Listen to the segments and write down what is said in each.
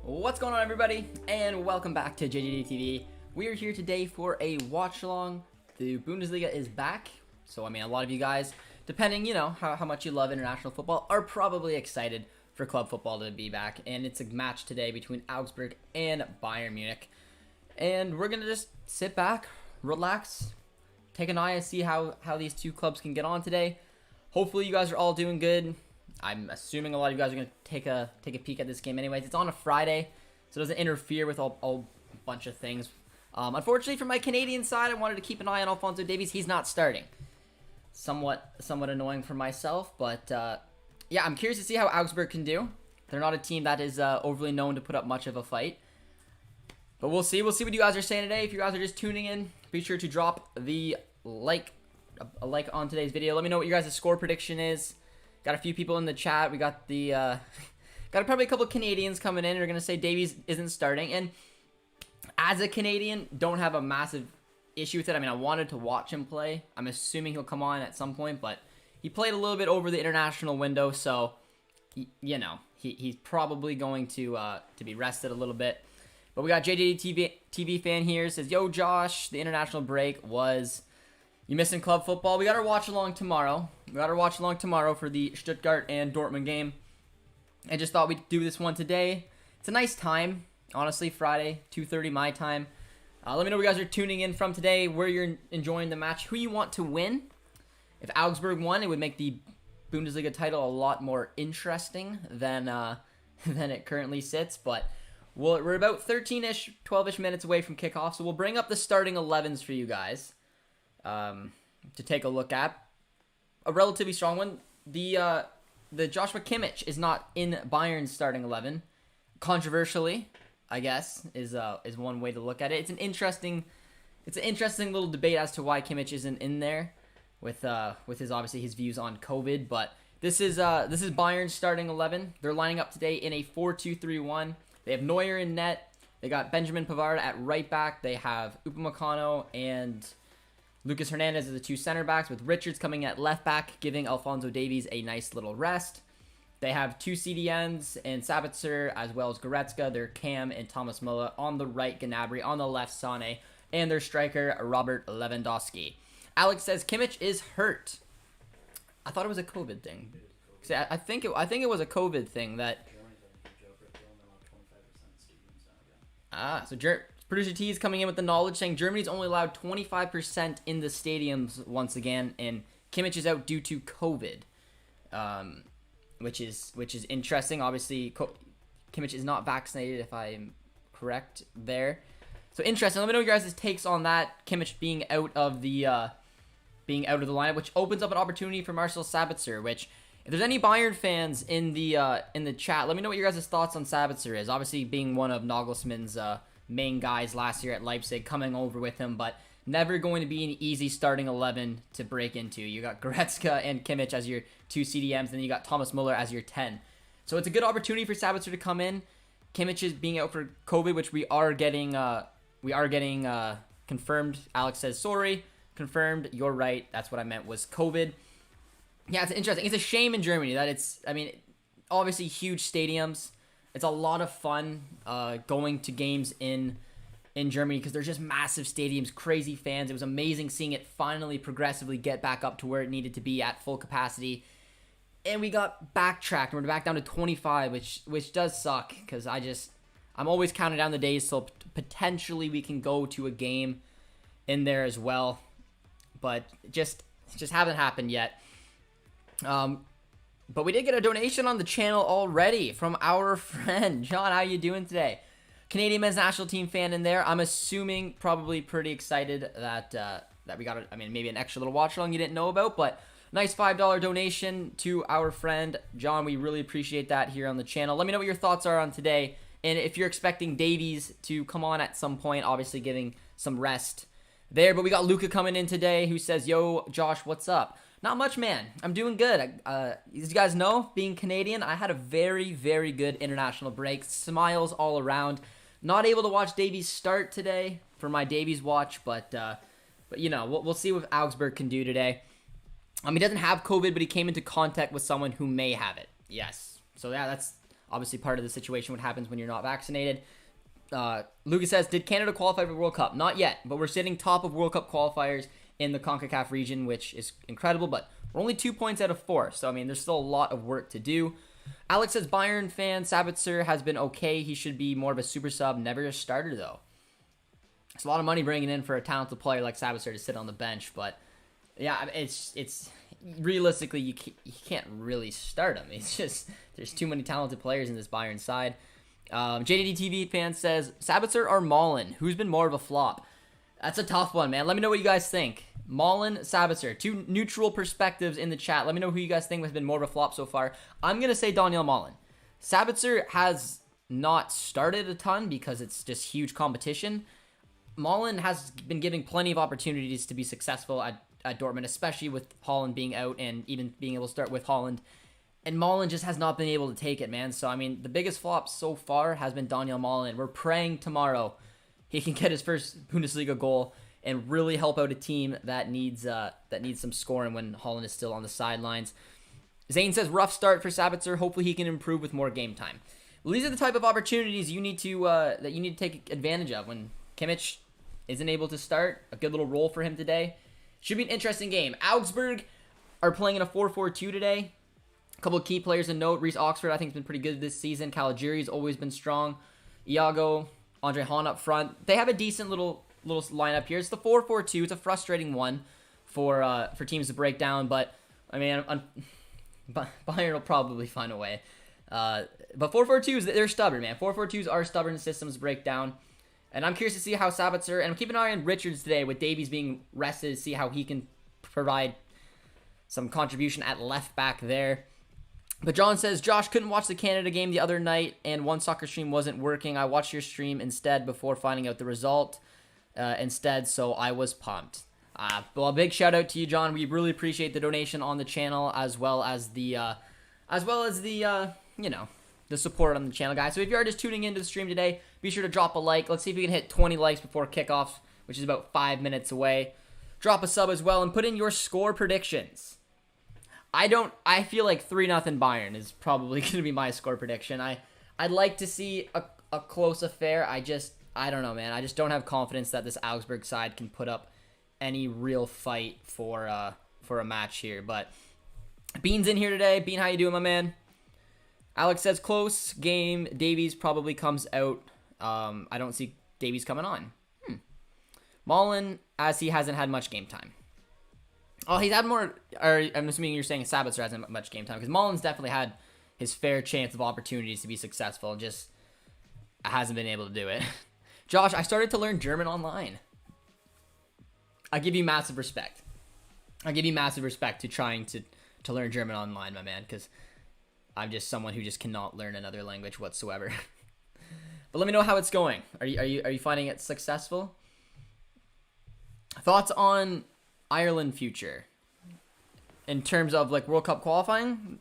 What's going on, everybody, and welcome back to JJD TV. We are here today for a watch along. The Bundesliga is back, so I mean, a lot of you guys, depending, how much you love international football, are probably excited for club football to be back. And it's a match today between Augsburg and Bayern Munich, and we're gonna just sit back, relax, take an eye and see how these two clubs can get on today. Hopefully, you guys are all doing good. I'm assuming a lot of you guys are going to take a peek at this game anyways. It's on a Friday, so it doesn't interfere with a bunch of things. Unfortunately, for my Canadian side, I wanted to keep an eye on Alphonso Davies. He's not starting. Somewhat annoying for myself, but yeah, I'm curious to see how Augsburg can do. They're not a team that is overly known to put up much of a fight. But we'll see. We'll see what you guys are saying today. If you guys are just tuning in, be sure to drop a like on today's video. Let me know what your guys' score prediction is. Got a few people in the chat. We got got probably a couple of Canadians coming in. We're going to say Davies isn't starting. And as a Canadian, don't have a massive issue with it. I mean, I wanted to watch him play. I'm assuming he'll come on at some point, but he played a little bit over the international window, so he's probably going to be rested a little bit. But we got JJD TV fan here. Says, yo, Josh, the international break was... You missing club football? We got our watch along tomorrow. For the Stuttgart and Dortmund game. I just thought we'd do this one today. It's a nice time, honestly. Friday, 2:30 my time. Let me know where you guys are tuning in from today, where you're enjoying the match, who you want to win. If Augsburg won, it would make the Bundesliga title a lot more interesting than it currently sits. But we're about 13-ish, 12-ish minutes away from kickoff, so we'll bring up the starting 11s for you guys. To take a look at. A relatively strong one. The Joshua Kimmich is not in Bayern's starting 11. Controversially, I guess, is one way to look at it. It's an interesting little debate as to why Kimmich isn't in there with his obviously his views on COVID. But this is Bayern's starting 11. They're lining up today in a 4-2-3-1. They have Neuer in net. They got Benjamin Pavard at right back. They have Upamecano and Lucas Hernandez as the two center backs, with Richards coming at left back, giving Alphonso Davies a nice little rest. They have two CDMs and Sabitzer, as well as Goretzka, their Cam and Thomas Müller. On the right, Gnabry. On the left, Sane. And their striker, Robert Lewandowski. Alex says Kimmich is hurt. I thought it was a COVID thing. I think it was a COVID thing that... So Producer T is coming in with the knowledge, saying Germany's only allowed 25% in the stadiums once again, and Kimmich is out due to COVID, which is interesting. Obviously, Kimmich is not vaccinated, if I'm correct there. So interesting. Let me know your guys' takes on that. Kimmich being out of the lineup, which opens up an opportunity for Marcel Sabitzer. Which, if there's any Bayern fans in the chat, let me know what your guys' thoughts on Sabitzer is. Obviously, being one of Nagelsmann's main guys last year at Leipzig, coming over with him, but never going to be an easy starting 11 to break into. You got Goretzka and Kimmich as your two CDMs, then you got Thomas Müller as your 10. So it's a good opportunity for Sabitzer to come in. Kimmich is being out for COVID, which we are getting confirmed. Alex says, sorry, confirmed, you're right, that's what I meant, was COVID. Yeah, it's interesting. It's a shame in Germany that obviously huge stadiums. It's a lot of fun going to games in Germany because there's just massive stadiums, crazy fans. It was amazing seeing it finally progressively get back up to where it needed to be at full capacity. And we got backtracked. We're back down to 25, which does suck because I'm always counting down the days till potentially we can go to a game in there as well. But it just haven't happened yet. But we did get a donation on the channel already from our friend. John, how you doing today? Canadian men's national team fan in there. I'm assuming probably pretty excited that we got, maybe an extra little watch along you didn't know about. But nice $5 donation to our friend. John, we really appreciate that here on the channel. Let me know what your thoughts are on today. And if you're expecting Davies to come on at some point, obviously giving some rest there. But we got Luca coming in today who says, yo, Josh, what's up? Not much, man. I'm doing good. As you guys know, being Canadian, I had a very, very good international break. Smiles all around. Not able to watch Davies start today for my Davies watch, but we'll see what Augsburg can do today. He doesn't have COVID, but he came into contact with someone who may have it. Yes. So yeah, that's obviously part of the situation what happens when you're not vaccinated. Lucas says, did Canada qualify for the World Cup? Not yet, but we're sitting top of World Cup qualifiers in the CONCACAF region, which is incredible, but we're only 2 points out of 4, so I mean, there's still a lot of work to do. Alex says, Bayern fan Sabitzer has been okay. He should be more of a super sub, never a starter, though. It's a lot of money bringing in for a talented player like Sabitzer to sit on the bench, but yeah, it's realistically, you can't really start him. It's just, there's too many talented players in this Bayern side. JJD TV fan says, Sabitzer or Malen? Who's been more of a flop? That's a tough one, man. Let me know what you guys think. Malen, Sabitzer. 2 neutral perspectives in the chat. Let me know who you guys think has been more of a flop so far. I'm going to say Daniel Malen. Sabitzer has not started a ton because it's just huge competition. Malen has been giving plenty of opportunities to be successful at Dortmund, especially with Haaland being out and even being able to start with Haaland. And Malen just has not been able to take it, man. So, I mean, the biggest flop so far has been Daniel Malen. We're praying tomorrow he can get his first Bundesliga goal and really help out a team that needs some scoring when Haaland is still on the sidelines. Zane says, rough start for Sabitzer. Hopefully he can improve with more game time. Well, these are the type of opportunities you need to take advantage of when Kimmich isn't able to start. A good little role for him today. Should be an interesting game. Augsburg are playing in a 4-4-2 today. A couple of key players to note. Reece Oxford, I think, has been pretty good this season. Caligiuri's always been strong. Iago, Andre Hahn up front. They have a decent little lineup here. It's the 4-4-2. It's a frustrating one for teams to break down, but I mean, Bayern will probably find a way. But 4-4-2s, they're stubborn, man. 4-4-2s are stubborn systems to break down. And I'm curious to see how Sabitzer, and I'm keeping an eye on Richards today with Davies being rested, to see how he can provide some contribution at left back there. But John says, Josh, couldn't watch the Canada game the other night, and one soccer stream wasn't working. I watched your stream instead before finding out the result so I was pumped. Well, a big shout out to you, John. We really appreciate the donation on the channel, as well as the the support on the channel, guys. So if you are just tuning into the stream today, be sure to drop a like. Let's see if we can hit 20 likes before kickoff, which is about 5 minutes away. Drop a sub as well, and put in your score predictions. I feel like 3-0 Bayern is probably going to be my score prediction. I'd like to see a close affair. I don't know, man. I just don't have confidence that this Augsburg side can put up any real fight for a match here. But Bean's in here today. Bean, how you doing, my man? Alex says close game. Davies probably comes out. I don't see Davies coming on. Malen, as he hasn't had much game time. Oh, he's had more, or I'm assuming you're saying Sabitzer hasn't had much game time, because Malen's definitely had his fair chance of opportunities to be successful, and just hasn't been able to do it. Josh, I started to learn German online. I give you massive respect. I give you massive respect to trying to learn German online, my man, because I'm just someone who just cannot learn another language whatsoever. But let me know how it's going. Are you finding it successful? Thoughts on Ireland future in terms of like World Cup qualifying,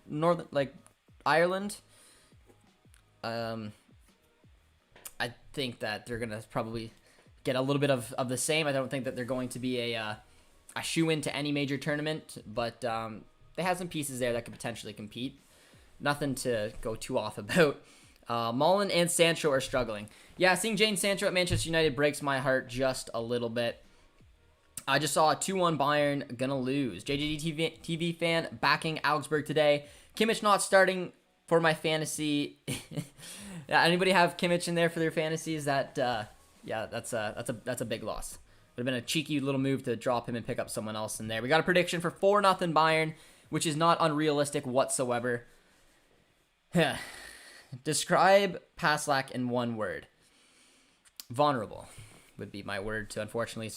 Ireland. I think that they're gonna probably get a little bit of the same. I don't think that they're going to be a shoe-in to any major tournament, but they have some pieces there that could potentially compete. Nothing to go too off about. Malen and Sancho are struggling. Yeah, seeing Jadon Sancho at Manchester United breaks my heart just a little bit. I just saw a 2-1 Bayern gonna lose. JJD TV fan backing Augsburg today. Kimmich not starting for my fantasy. Yeah, anybody have Kimmich in there for their fantasies? That's a big loss. Would have been a cheeky little move to drop him and pick up someone else in there. We got a prediction for 4-0 Bayern, which is not unrealistic whatsoever. Describe Paslak in one word. Vulnerable would be my word to unfortunately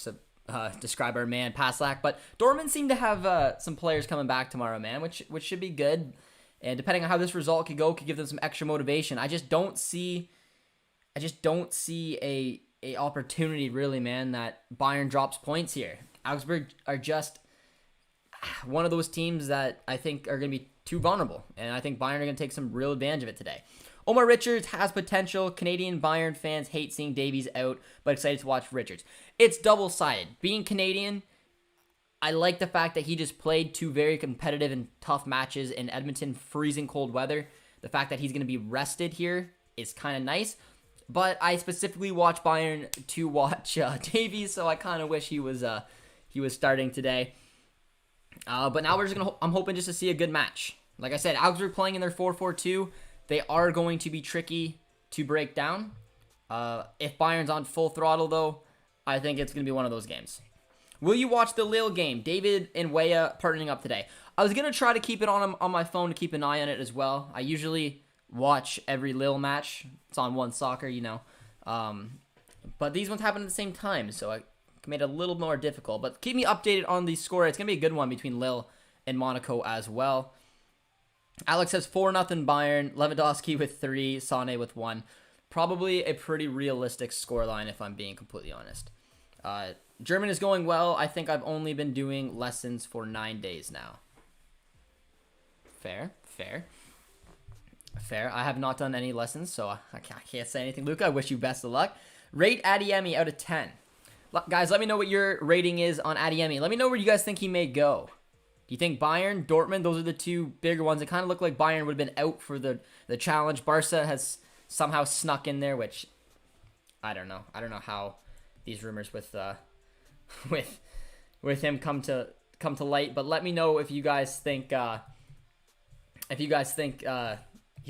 describe our man Paslak. But Dortmund seem to have some players coming back tomorrow, man, which should be good. And depending on how this result could go, could give them some extra motivation. I just don't see a opportunity really, man, that Bayern drops points here. Augsburg are just one of those teams that I think are going to be too vulnerable, and I think Bayern are going to take some real advantage of it today. Omar Richards has potential. Canadian Bayern fans hate seeing Davies out, but excited to watch Richards. It's double-sided. Being Canadian, I like the fact that he just played 2 very competitive and tough matches in Edmonton, freezing cold weather. the fact that he's going to be rested here is kind of nice. But I specifically watch Bayern to watch Davies, so I kind of wish he was starting today. But now I'm hoping just to see a good match. Like I said, Augsburg playing in their 4-4-2. They are going to be tricky to break down. If Bayern's on full throttle, though, I think it's going to be one of those games. Will you watch the Lille game? David and Weah partnering up today. I was going to try to keep it on my phone to keep an eye on it as well. I usually watch every Lille match. It's on One Soccer, you know. But these ones happen at the same time, so it made it a little more difficult. But keep me updated on the score. It's going to be a good one between Lille and Monaco as well. Alex says 4-0 Bayern. Lewandowski with 3. Sané with 1. Probably a pretty realistic scoreline if I'm being completely honest. German is going well. I think I've only been doing lessons for 9 days now. Fair. I have not done any lessons, so I can't say anything. Luca, I wish you best of luck. Rate Adeyemi out of 10. Guys, let me know what your rating is on Adeyemi. Let me know where you guys think he may go. Do you think Bayern, Dortmund, those are the two bigger ones? It kind of looked like Bayern would have been out for the challenge. Barca has somehow snuck in there, which I don't know. I don't know how these rumors with him come to light. But let me know if you guys think he'll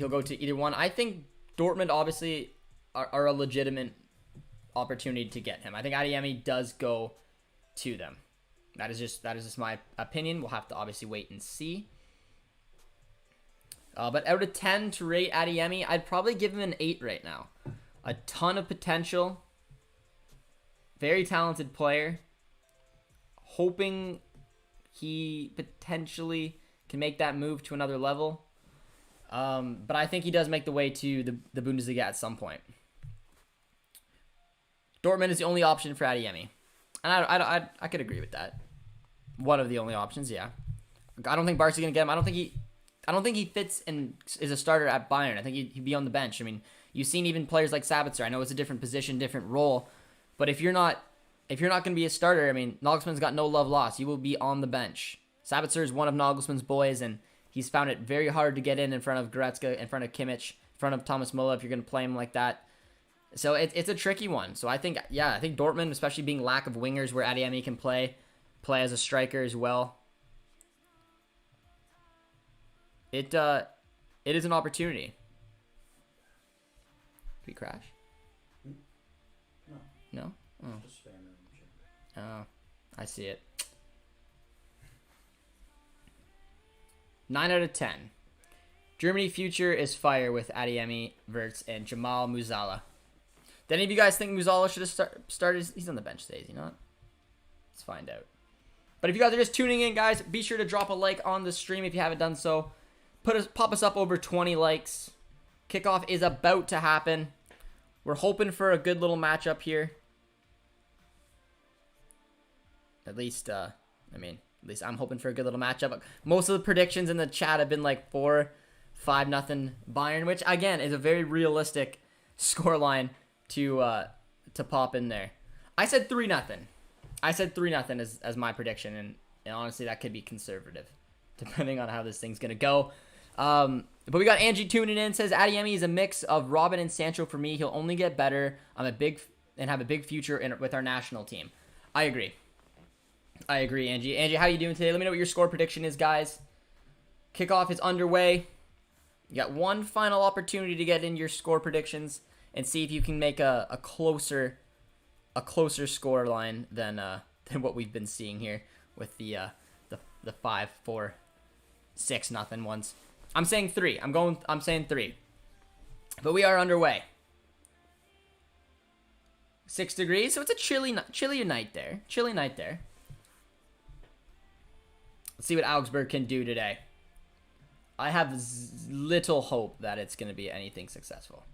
go to either one. I think Dortmund obviously are a legitimate opportunity to get him. I think Adeyemi does go to them. That is just my opinion. We'll have to obviously wait and see. But out of 10 to rate Adeyemi, I'd probably give him an 8 right now. A ton of potential. Very talented player. Hoping he potentially can make that move to another level. But I think he does make the way to the Bundesliga at some point. Dortmund is the only option for Adeyemi. And I could agree with that. One of the only options, yeah. I don't think Barca's going to get him. I don't think he fits and is a starter at Bayern. I think he'd be on the bench. I mean, you've seen even players like Sabitzer. I know it's a different position, different role. But if you're not going to be a starter, I mean, Nagelsmann's got no love lost. You will be on the bench. Sabitzer is one of Nagelsmann's boys, and he's found it very hard to get in front of Goretzka, in front of Kimmich, in front of Thomas Müller if you're going to play him like that. So it's a tricky one. So I think Dortmund, especially being lack of wingers where Adeyemi can play as a striker as well. It is an opportunity. Did we crash? No? Oh. Oh, I see it. 9 out of 10. Germany future is fire with Adeyemi, Wirtz, and Jamal Musiala. Did any of you guys think Musiala should have started? He's on the bench today, is he not? Let's find out. But if you guys are just tuning in, guys, be sure to drop a like on the stream if you haven't done so. Pop us up over 20 likes. Kickoff is about to happen. We're hoping for a good little matchup here. At least I'm hoping for a good little matchup. Most of the predictions in the chat have been like 4-5-0 Bayern, which again is a very realistic scoreline to pop in there. I said 3-0. I said 3-0 as my prediction, and honestly that could be conservative, depending on how this thing's gonna go. But we got Angie tuning in. Says Adeyemi is a mix of Robin and Sancho for me. He'll only get better. Have a big future with our national team. I agree, Angie. Angie, how you doing today? Let me know what your score prediction is, guys. Kickoff is underway. You got one final opportunity to get in your score predictions and see if you can make a closer score line than what we've been seeing here with the 5-4-6-0 ones. I'm saying 3. I'm saying 3. But we are underway. 6 degrees, so it's a chilly night there. Chilly night there. Let's see what Augsburg can do today. I have little hope that it's going to be anything successful.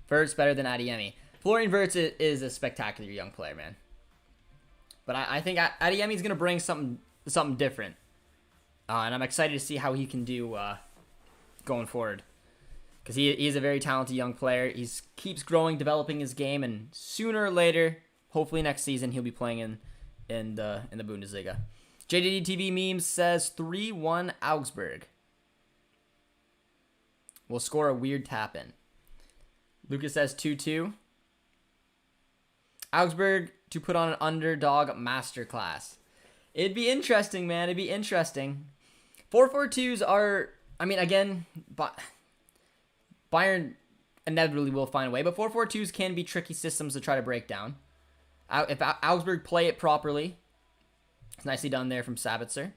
Wirtz better than Adeyemi. Florian Wirtz is a spectacular young player, man. But I think Adeyemi is going to bring something different. And I'm excited to see how he can do going forward. Because he is a very talented young player. He keeps growing, developing his game. And sooner or later, hopefully next season, he'll be playing in the Bundesliga. JJD TV memes says 3-1 Augsburg. We'll score a weird tap in. Lucas says 2-2. Augsburg to put on an underdog masterclass. It'd be interesting, man. It'd be interesting. 4-4-2s are, I mean, again, Bayern inevitably will find a way, but 4-4-2s can be tricky systems to try to break down. If Augsburg play it properly, it's nicely done there from Sabitzer.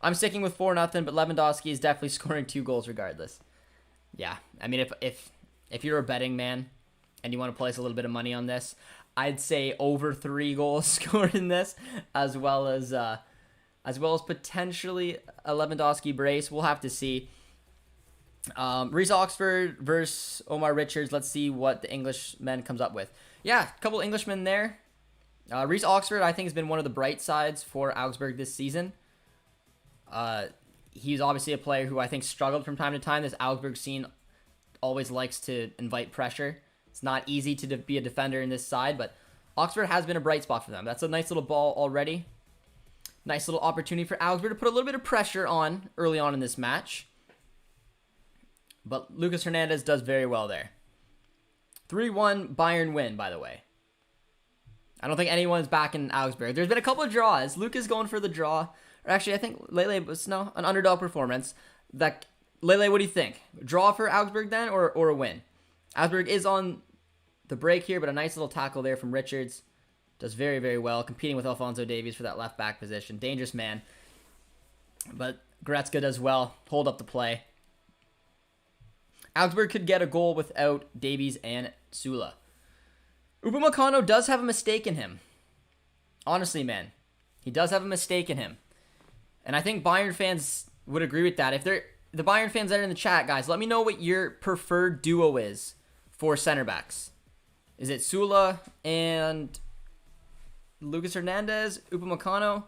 I'm sticking with 4-0, but Lewandowski is definitely scoring 2 goals regardless. Yeah, I mean, if you're a betting man and you want to place a little bit of money on this, I'd say over 3 goals scored in this, as well as potentially a Lewandowski brace. We'll have to see. Reece Oxford versus Omar Richards. Let's see what the Englishman comes up with. Yeah, a couple Englishmen there. Reece Oxford, I think, has been one of the bright sides for Augsburg this season. He's obviously a player who I think struggled from time to time. This Augsburg scene always likes to invite pressure. It's not easy to be a defender in this side, but Oxford has been a bright spot for them. That's a nice little ball already. Nice little opportunity for Augsburg to put a little bit of pressure on early on in this match. But Lucas Hernandez does very well there. 3-1 Bayern win, by the way. I don't think anyone's back in Augsburg. There's been a couple of draws. Lucas going for the draw. Or actually, I think Lele was an underdog performance. Lele, what do you think? Draw for Augsburg then, or a win? Augsburg is on the break here, but a nice little tackle there from Richards. Does very, very well, competing with Alphonso Davies for that left back position. Dangerous man. But Goretzka does well. Hold up the play. Augsburg could get a goal without Davies and Sula. Upamecano does have a mistake in him. Honestly, man. He does have a mistake in him. And I think Bayern fans would agree with that. If they're the Bayern fans that are in the chat, guys, let me know what your preferred duo is for center backs. Is it Sula and Lucas Hernandez, Upamecano?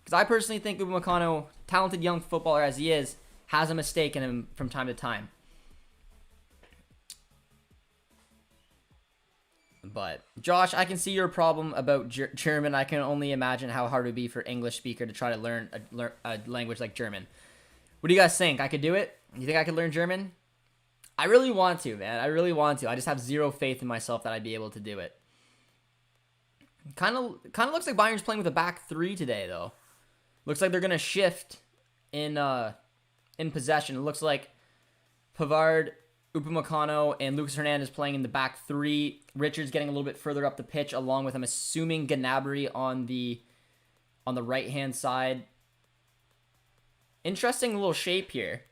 Because I personally think Upamecano, talented young footballer as he is, has a mistake in him from time to time. But, Josh, I can see your problem about German. I can only imagine how hard it would be for English speaker to try to learn a language like German. What do you guys think? I could do it? You think I could learn German? I really want to, man. I really want to. I just have zero faith in myself that I'd be able to do it. Kind of looks like Bayern's playing with a back 3 today, though. Looks like they're going to shift in possession. It looks like Pavard, Upamecano, and Lucas Hernandez playing in the back 3. Richards getting a little bit further up the pitch, along with, I'm assuming, Gnabry on the right-hand side. Interesting little shape here.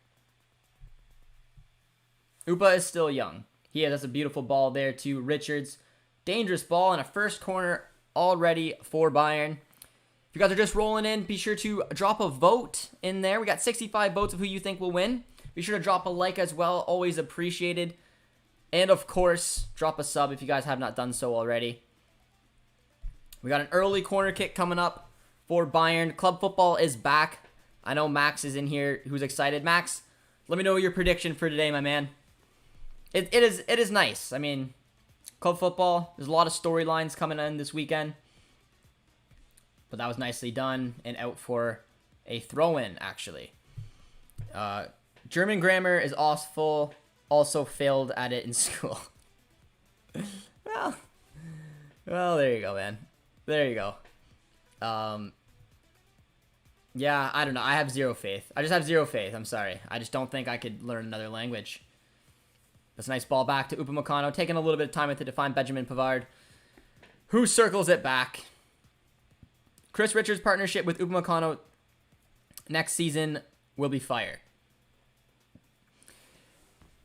Upa is still young. That's a beautiful ball there to Richards. Dangerous ball and a first corner already for Bayern. If you guys are just rolling in, be sure to drop a vote in there. We got 65 votes of who you think will win. Be sure to drop a like as well. Always appreciated. And, of course, drop a sub if you guys have not done so already. We got an early corner kick coming up for Bayern. Club football is back. I know Max is in here who's excited. Max, let me know your prediction for today, my man. It is nice. I mean, club football, there's a lot of storylines coming in this weekend. But that was nicely done and out for a throw-in, actually. German grammar is awful. Also failed at it in school. well, there you go, man. There you go. Yeah, I don't know. I have zero faith. I just have zero faith. I'm sorry. I just don't think I could learn another language. That's a nice ball back to Upamecano. Taking a little bit of time with it to find Benjamin Pavard, who circles it back. Chris Richards' partnership with Upamecano next season will be fire.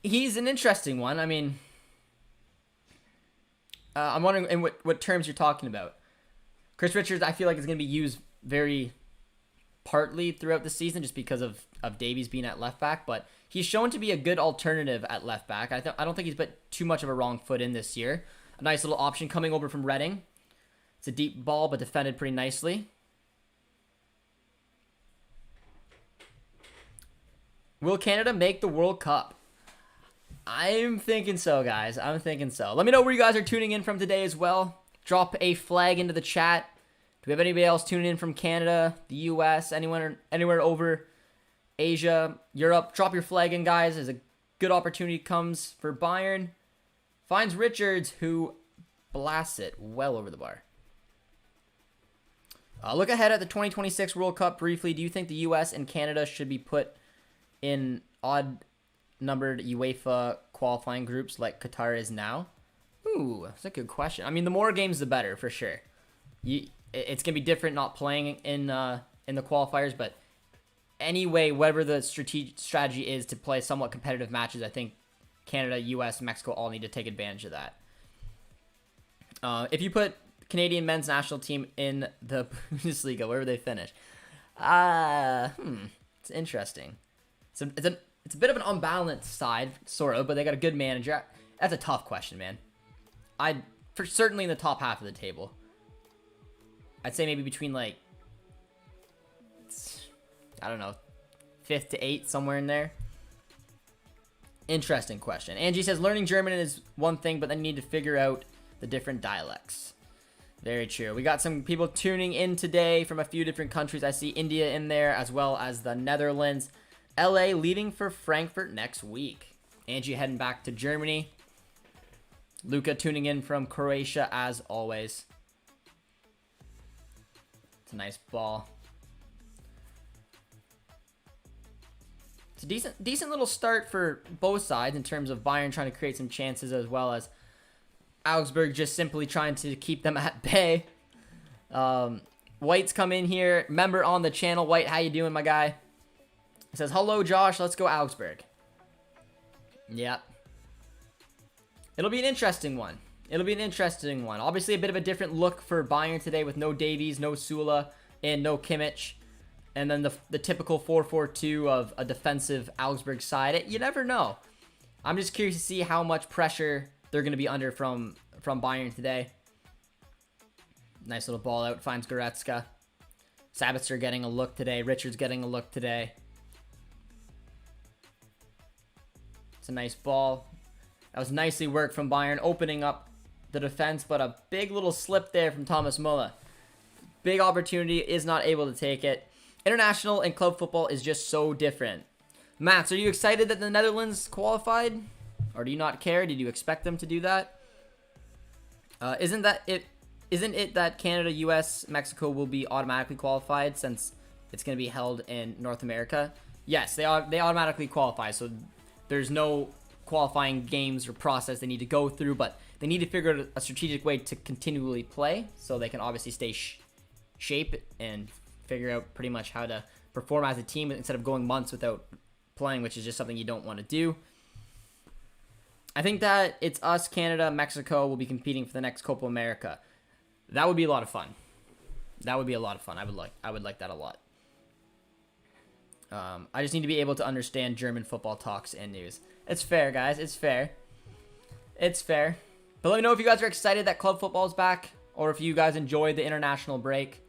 He's an interesting one. I mean, I'm wondering in what terms you're talking about. Chris Richards, I feel like, is going to be used very partly throughout the season just because of Davies being at left back, but he's shown to be a good alternative at left back. I don't think he's put too much of a wrong foot in this year. A nice little option coming over from Reading. It's a deep ball, but defended pretty nicely. Will Canada make the World Cup? I'm thinking so, guys. I'm thinking so. Let me know where you guys are tuning in from today as well. Drop a flag into the chat. Do we have anybody else tuning in from Canada, the US, anywhere over Asia, Europe? Drop your flag in, guys, as a good opportunity comes for Bayern. Finds Richards, who blasts it well over the bar. Look ahead at the 2026 World Cup briefly. Do you think the US and Canada should be put in odd-numbered UEFA qualifying groups like Qatar is now? Ooh, that's a good question. I mean, the more games, the better, for sure. It's going to be different not playing in the qualifiers, but anyway, whatever the strategy is to play somewhat competitive matches, I think Canada, US, Mexico all need to take advantage of that. If you put Canadian men's national team in the Bundesliga, where would they finish? It's interesting. It's a bit of an unbalanced side, sort of, but they got a good manager. That's a tough question, man. Certainly in the top half of the table. I'd say maybe between, like, I don't know, 5th to 8th, somewhere in there. Interesting question. Angie says, learning German is one thing, but then you need to figure out the different dialects. Very true. We got some people tuning in today from a few different countries. I see India in there, as well as the Netherlands. LA leaving for Frankfurt next week. Angie heading back to Germany. Luca tuning in from Croatia, as always. It's a nice ball. It's a decent little start for both sides in terms of Bayern trying to create some chances, as well as Augsburg just simply trying to keep them at bay. White's come in here. Member on the channel. White, how you doing, my guy? He says, hello, Josh. Let's go Augsburg. Yep. It'll be an interesting one. Obviously, a bit of a different look for Bayern today with no Davies, no Sula, and no Kimmich. And then the typical 4-4-2 of a defensive Augsburg side. You never know. I'm just curious to see how much pressure they're going to be under from Bayern today. Nice little ball out. Finds Goretzka. Sabitzer getting a look today. Richards getting a look today. It's a nice ball. That was nicely worked from Bayern, opening up the defense, but a big little slip there from Thomas Müller. Big opportunity, is not able to take it. International and club football is just so different. Max, are you excited that the Netherlands qualified? Or do you not care? Did you expect them to do that? Isn't it that Canada, US, Mexico will be automatically qualified since it's going to be held in North America? Yes, they automatically qualify, so there's no qualifying games or process they need to go through, but they need to figure out a strategic way to continually play so they can obviously stay shape and figure out pretty much how to perform as a team instead of going months without playing, which is just something you don't want to do. I think that it's us, Canada, Mexico will be competing for the next Copa America. That would be a lot of fun. I would like that a lot. I just need to be able to understand German football talks and news. It's fair, guys. It's fair. But let me know if you guys are excited that club football is back, or if you guys enjoyed the international break.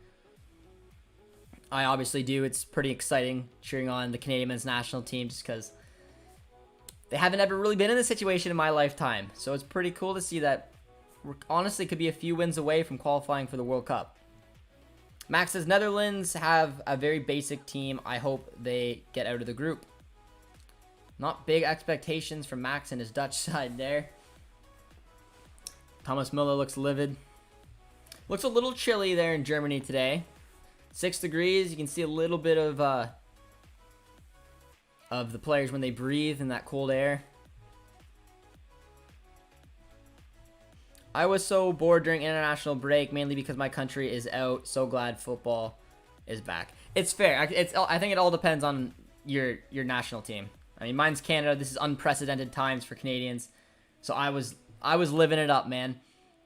I obviously do. It's pretty exciting cheering on the Canadian men's national team just because they haven't ever really been in this situation in my lifetime. So it's pretty cool to see that we honestly could be a few wins away from qualifying for the World Cup. Max says, Netherlands have a very basic team. I hope they get out of the group. Not big expectations from Max and his Dutch side there. Thomas Müller looks livid. Looks a little chilly there in Germany today. 6 degrees. You can see a little bit of the players when they breathe in that cold air. I was so bored during international break, mainly because my country is out. So glad football is back. It's fair. I think it all depends on your national team. I mean, mine's Canada. This is unprecedented times for Canadians. So I was living it up, man.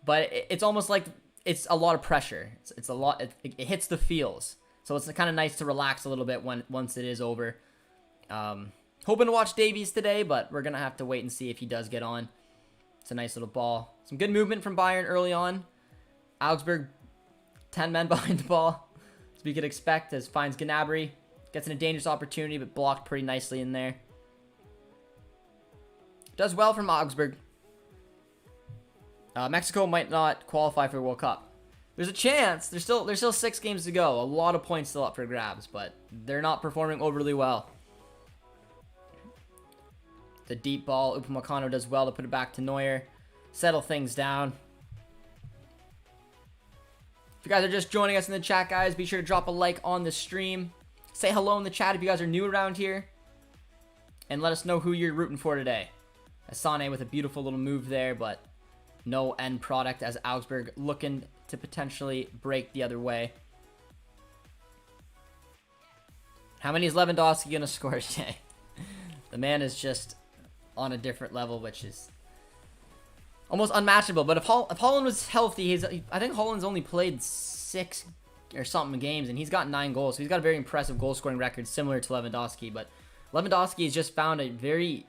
But it's almost like it's a lot of pressure. It's a lot. It hits the feels. So it's kind of nice to relax a little bit once it is over. Hoping to watch Davies today, but we're gonna have to wait and see if he does get on. It's a nice little ball. Some good movement from Bayern early on. Augsburg, 10 men behind the ball, as we could expect, as finds Gnabry. Gets in a dangerous opportunity, but blocked pretty nicely in there. Does well from Augsburg. Mexico might not qualify for the World Cup. There's a chance. There's still 6 games to go. A lot of points still up for grabs, but they're not performing overly well. The deep ball, Upamecano does well to put it back to Neuer. Settle things down. If you guys are just joining us in the chat, guys, be sure to drop a like on the stream. Say hello in the chat if you guys are new around here. And let us know who you're rooting for today. Asane with a beautiful little move there, but no end product as Augsburg looking to potentially break the other way. How many is Lewandowski going to score today? The man is just on a different level, which is almost unmatchable. But if Holland was healthy, I think Holland's only played 6 or something games, and he's got 9 goals. So he's got a very impressive goal-scoring record, similar to Lewandowski. But Lewandowski has just found a very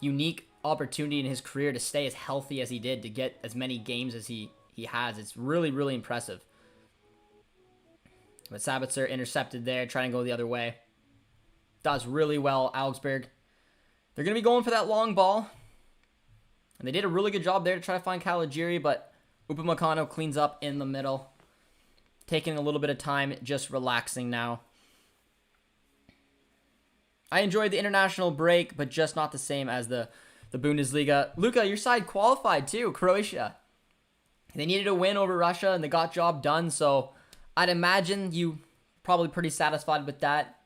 unique opportunity in his career to stay as healthy as he did, to get as many games as he has. It's really, really impressive. But Sabitzer intercepted there, trying to go the other way. Does really well, Augsburg. They're going to be going for that long ball. And they did a really good job there to try to find Caligiuri, but Upamecano cleans up in the middle. Taking a little bit of time, just relaxing now. I enjoyed the international break, but just not the same as the Bundesliga. Luca, your side qualified too, Croatia. They needed a win over Russia, and they got job done, so I'd imagine you probably pretty satisfied with that.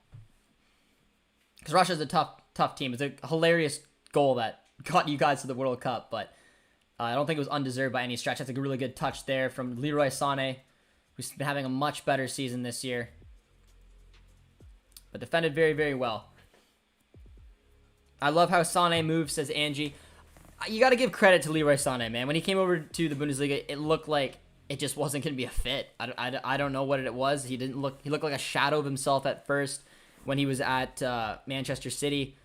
Because Russia's a tough team. It's a hilarious goal that got you guys to the World Cup, but I don't think it was undeserved by any stretch. That's a really good touch there from Leroy Sané, who's been having a much better season this year. But defended very, very well. I love how Sané moves, says Angie. You got to give credit to Leroy Sané, man. When he came over to the Bundesliga, it looked like it just wasn't going to be a fit. I don't know what it was. He looked like a shadow of himself at first when he was at Manchester City.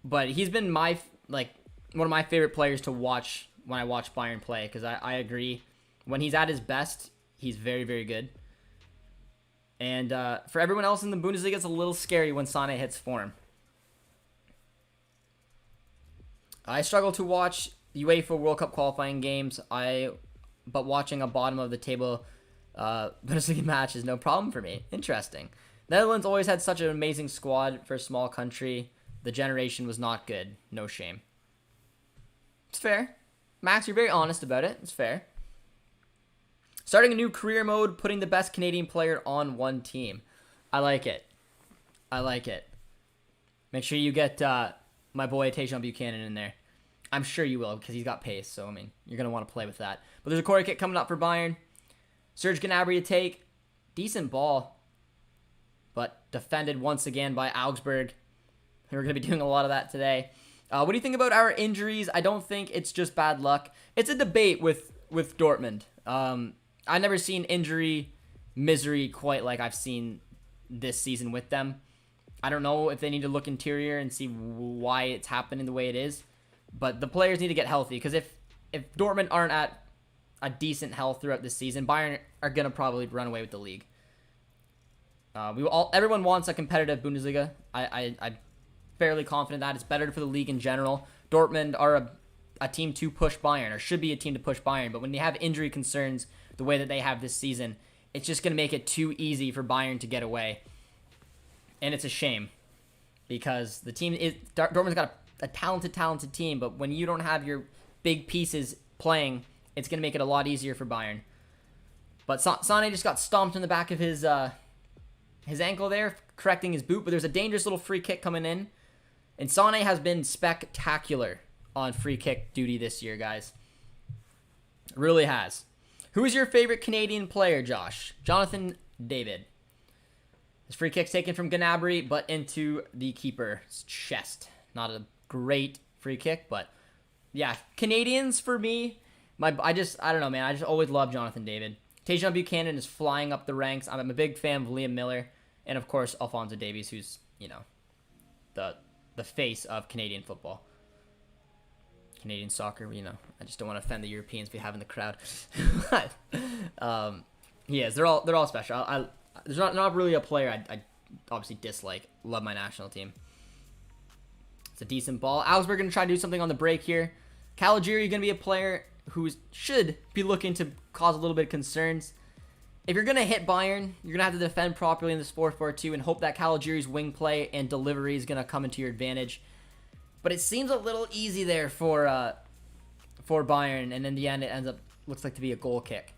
But he's been one of my favorite players to watch when I watch Bayern play, because I agree. When he's at his best, he's very, very good. And for everyone else in the Bundesliga, it's a little scary when Sané hits form. I struggle to watch UEFA World Cup qualifying games, but watching a bottom of the table Bundesliga match is no problem for me. Interesting. Netherlands always had such an amazing squad for a small country. The generation was not good. No shame. It's fair. Max, you're very honest about it. It's fair. Starting a new career mode, putting the best Canadian player on one team. I like it. I like it. Make sure you get my boy Tajon Buchanan in there. I'm sure you will, because he's got pace, so I mean, you're going to want to play with that. But there's a corner kick coming up for Bayern. Serge Gnabry to take. Decent ball, but defended once again by Augsburg. We're going to be doing a lot of that today. What do you think about our injuries? I don't think it's just bad luck. It's a debate with Dortmund. I've never seen injury misery quite like I've seen this season with them. I don't know if they need to look interior and see why it's happening the way it is. But the players need to get healthy, because if Dortmund aren't at a decent health throughout this season, Bayern are going to probably run away with the league. Everyone wants a competitive Bundesliga. I'm fairly confident that it's better for the league in general. Dortmund are a team to push Bayern, or should be a team to push Bayern. But when they have injury concerns the way that they have this season, it's just going to make it too easy for Bayern to get away. And it's a shame, because the team is Dortmund's got a talented team, but when you don't have your big pieces playing, it's going to make it a lot easier for Bayern. But Sané just got stomped in the back of his ankle there, correcting his boot, but there's a dangerous little free kick coming in. And Sané has been spectacular on free kick duty this year, guys. Really has. Who is your favorite Canadian player, Josh? Jonathan David. This free kick's taken from Gnabry, but into the keeper's chest. Not a great free kick, but yeah, Canadians for me, I don't know, man. I just always love Jonathan David. Tajon Buchanan is flying up the ranks. I'm a big fan of Liam Miller, and of course Alphonso Davies, who's the face of Canadian football, Canadian soccer. I just don't want to offend the Europeans we have in the crowd. Yes, they're all special. There's not really a player I obviously dislike. Love my national team. It's a decent ball. Augsburg going to try to do something on the break here. Caligiuri going to be a player who should be looking to cause a little bit of concerns. if you're going to hit Bayern, you're going to have to defend properly in this 4-4-2 and hope that Caligiuri's wing play and delivery is going to come into your advantage. But it seems a little easy there for Bayern, and in the end, it looks like to be a goal kick.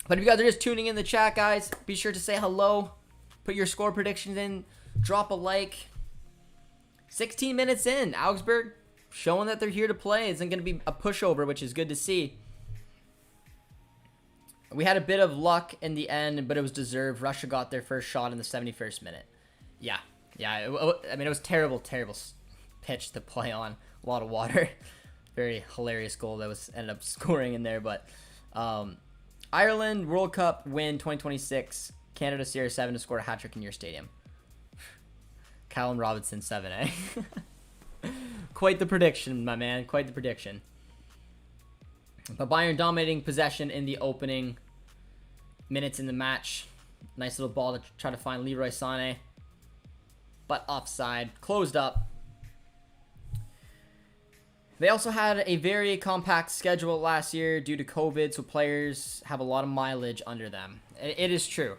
But if you guys are just tuning in the chat, guys, be sure to say hello, put your score predictions in, drop a like. 16 minutes in, Augsburg showing that they're here to play. Isn't going to be a pushover, which is good to see. We had a bit of luck in the end, but it was deserved. Russia got their first shot in the 71st minute. Yeah. I mean, it was terrible pitch to play on. A lot of water. Very hilarious goal that was ended up scoring in there. But Ireland World Cup win 2026. Canada CR7 to score a hat trick in your stadium. Callum Robinson 7, eh? Quite the prediction, my man. Quite the prediction. But Bayern dominating possession in the opening minutes in the match. Nice little ball to try to find Leroy Sané. But offside. Closed up. They also had a very compact schedule last year due to COVID, so players have a lot of mileage under them. It is true.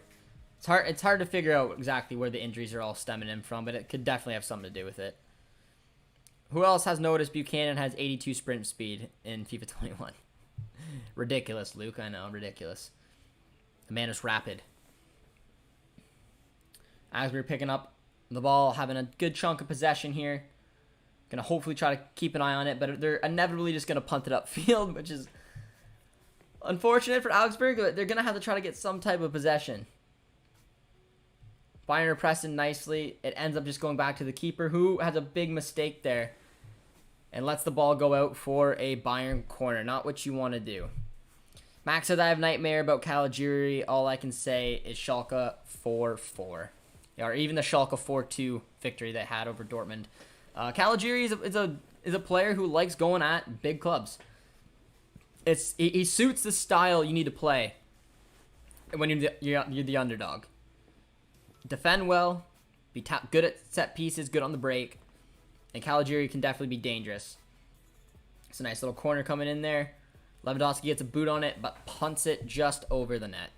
It's hard to figure out exactly where the injuries are all stemming in from, but it could definitely have something to do with it. Who else has noticed Buchanan has 82 sprint speed in FIFA 21? Ridiculous, Luke. I know, ridiculous. The man is rapid. Augsburg picking up the ball, having a good chunk of possession here. Gonna hopefully try to keep an eye on it, but they're inevitably just gonna punt it upfield, which is unfortunate for Augsburg. But they're gonna have to try to get some type of possession. Bayern are pressing nicely. It ends up just going back to the keeper, who has a big mistake there and lets the ball go out for a Bayern corner. Not what you want to do. Max says, I have nightmare about Caligiuri. All I can say is Schalke 4-4. Or even the Schalke 4-2 victory they had over Dortmund. Caligiuri is a player who likes going at big clubs. He suits the style you need to play when you're the underdog. Defend well, be good at set pieces, good on the break, and Caligiuri can definitely be dangerous. It's a nice little corner coming in there. Lewandowski gets a boot on it, but punts it just over the net.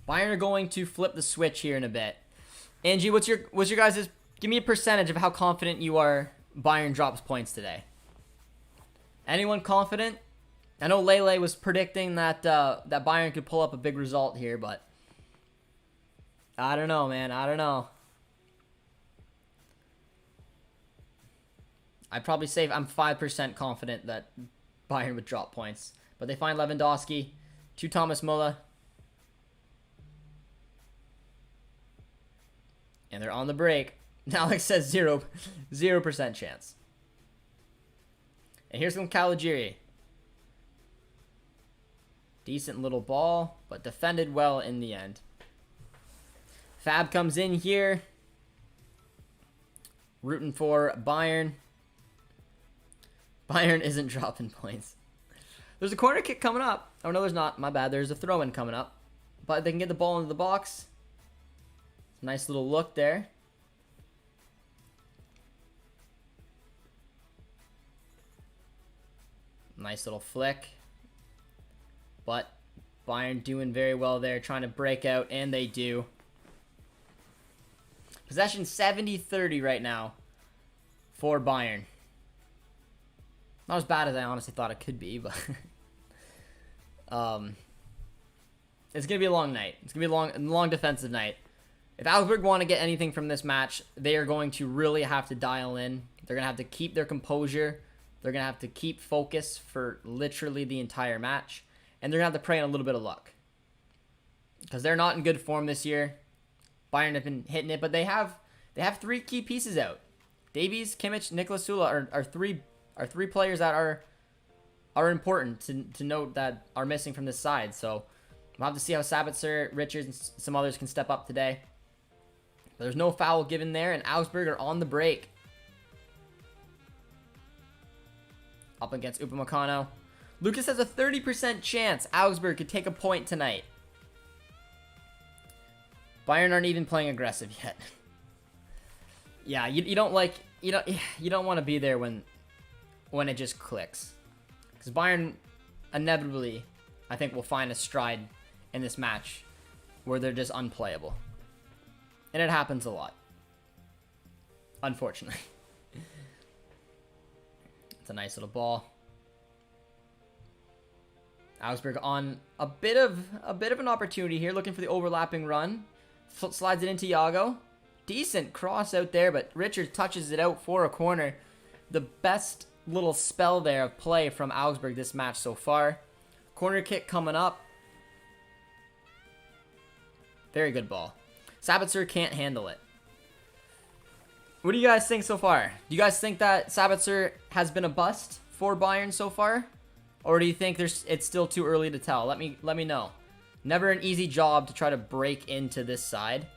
Bayern are going to flip the switch here in a bit. Angie, what's your guys'? Give me a percentage of how confident you are Bayern drops points today. Anyone confident? I know Lele was predicting that that Bayern could pull up a big result here, but I don't know, man. I don't know. I'd probably say I'm 5% confident that Bayern would drop points. But they find Lewandowski to Thomas Müller. And they're on the break. Alex says 0% chance. And here's some Caligiuri. Decent little ball, but defended well in the end. Fab comes in here. Rooting for Bayern. Bayern isn't dropping points. There's a corner kick coming up. Oh, no, there's not. My bad. There's a throw-in coming up. But they can get the ball into the box. Nice little look there. Nice little flick. But Bayern doing very well there, trying to break out, and they do. Possession 70-30 right now for Bayern. Not as bad as I honestly thought it could be, but it's going to be a long night. It's going to be a long defensive night. If Augsburg want to get anything from this match, they are going to really have to dial in. They're going to have to keep their composure. They're going to have to keep focus for literally the entire match. And they're going to have to pray on a little bit of luck. Because they're not in good form this year. Bayern have been hitting it, but they have three key pieces out. Davies, Kimmich, Niklas Süle are three players that are important to note that are missing from this side. So we'll have to see how Sabitzer, Richards, and some others can step up today. But there's no foul given there, and Augsburg are on the break. Up against Upamecano. Lucas has a 30% chance Augsburg could take a point tonight. Bayern aren't even playing aggressive yet. Yeah, you don't want to be there when it just clicks. Because Bayern inevitably I think, will find a stride in this match where they're just unplayable. And it happens a lot. Unfortunately. It's a nice little ball. Augsburg on a bit of an opportunity here, looking for the overlapping run. Slides it into Iago. Decent cross out there, but Richard touches it out for a corner. The best little spell there of play from Augsburg this match so far. Corner kick coming up. Very good ball. Sabitzer can't handle it. What do you guys think so far? Do you guys think that Sabitzer has been a bust for Bayern so far? Or do you think it's still too early to tell? Let me know. Never an easy job to try to break into this side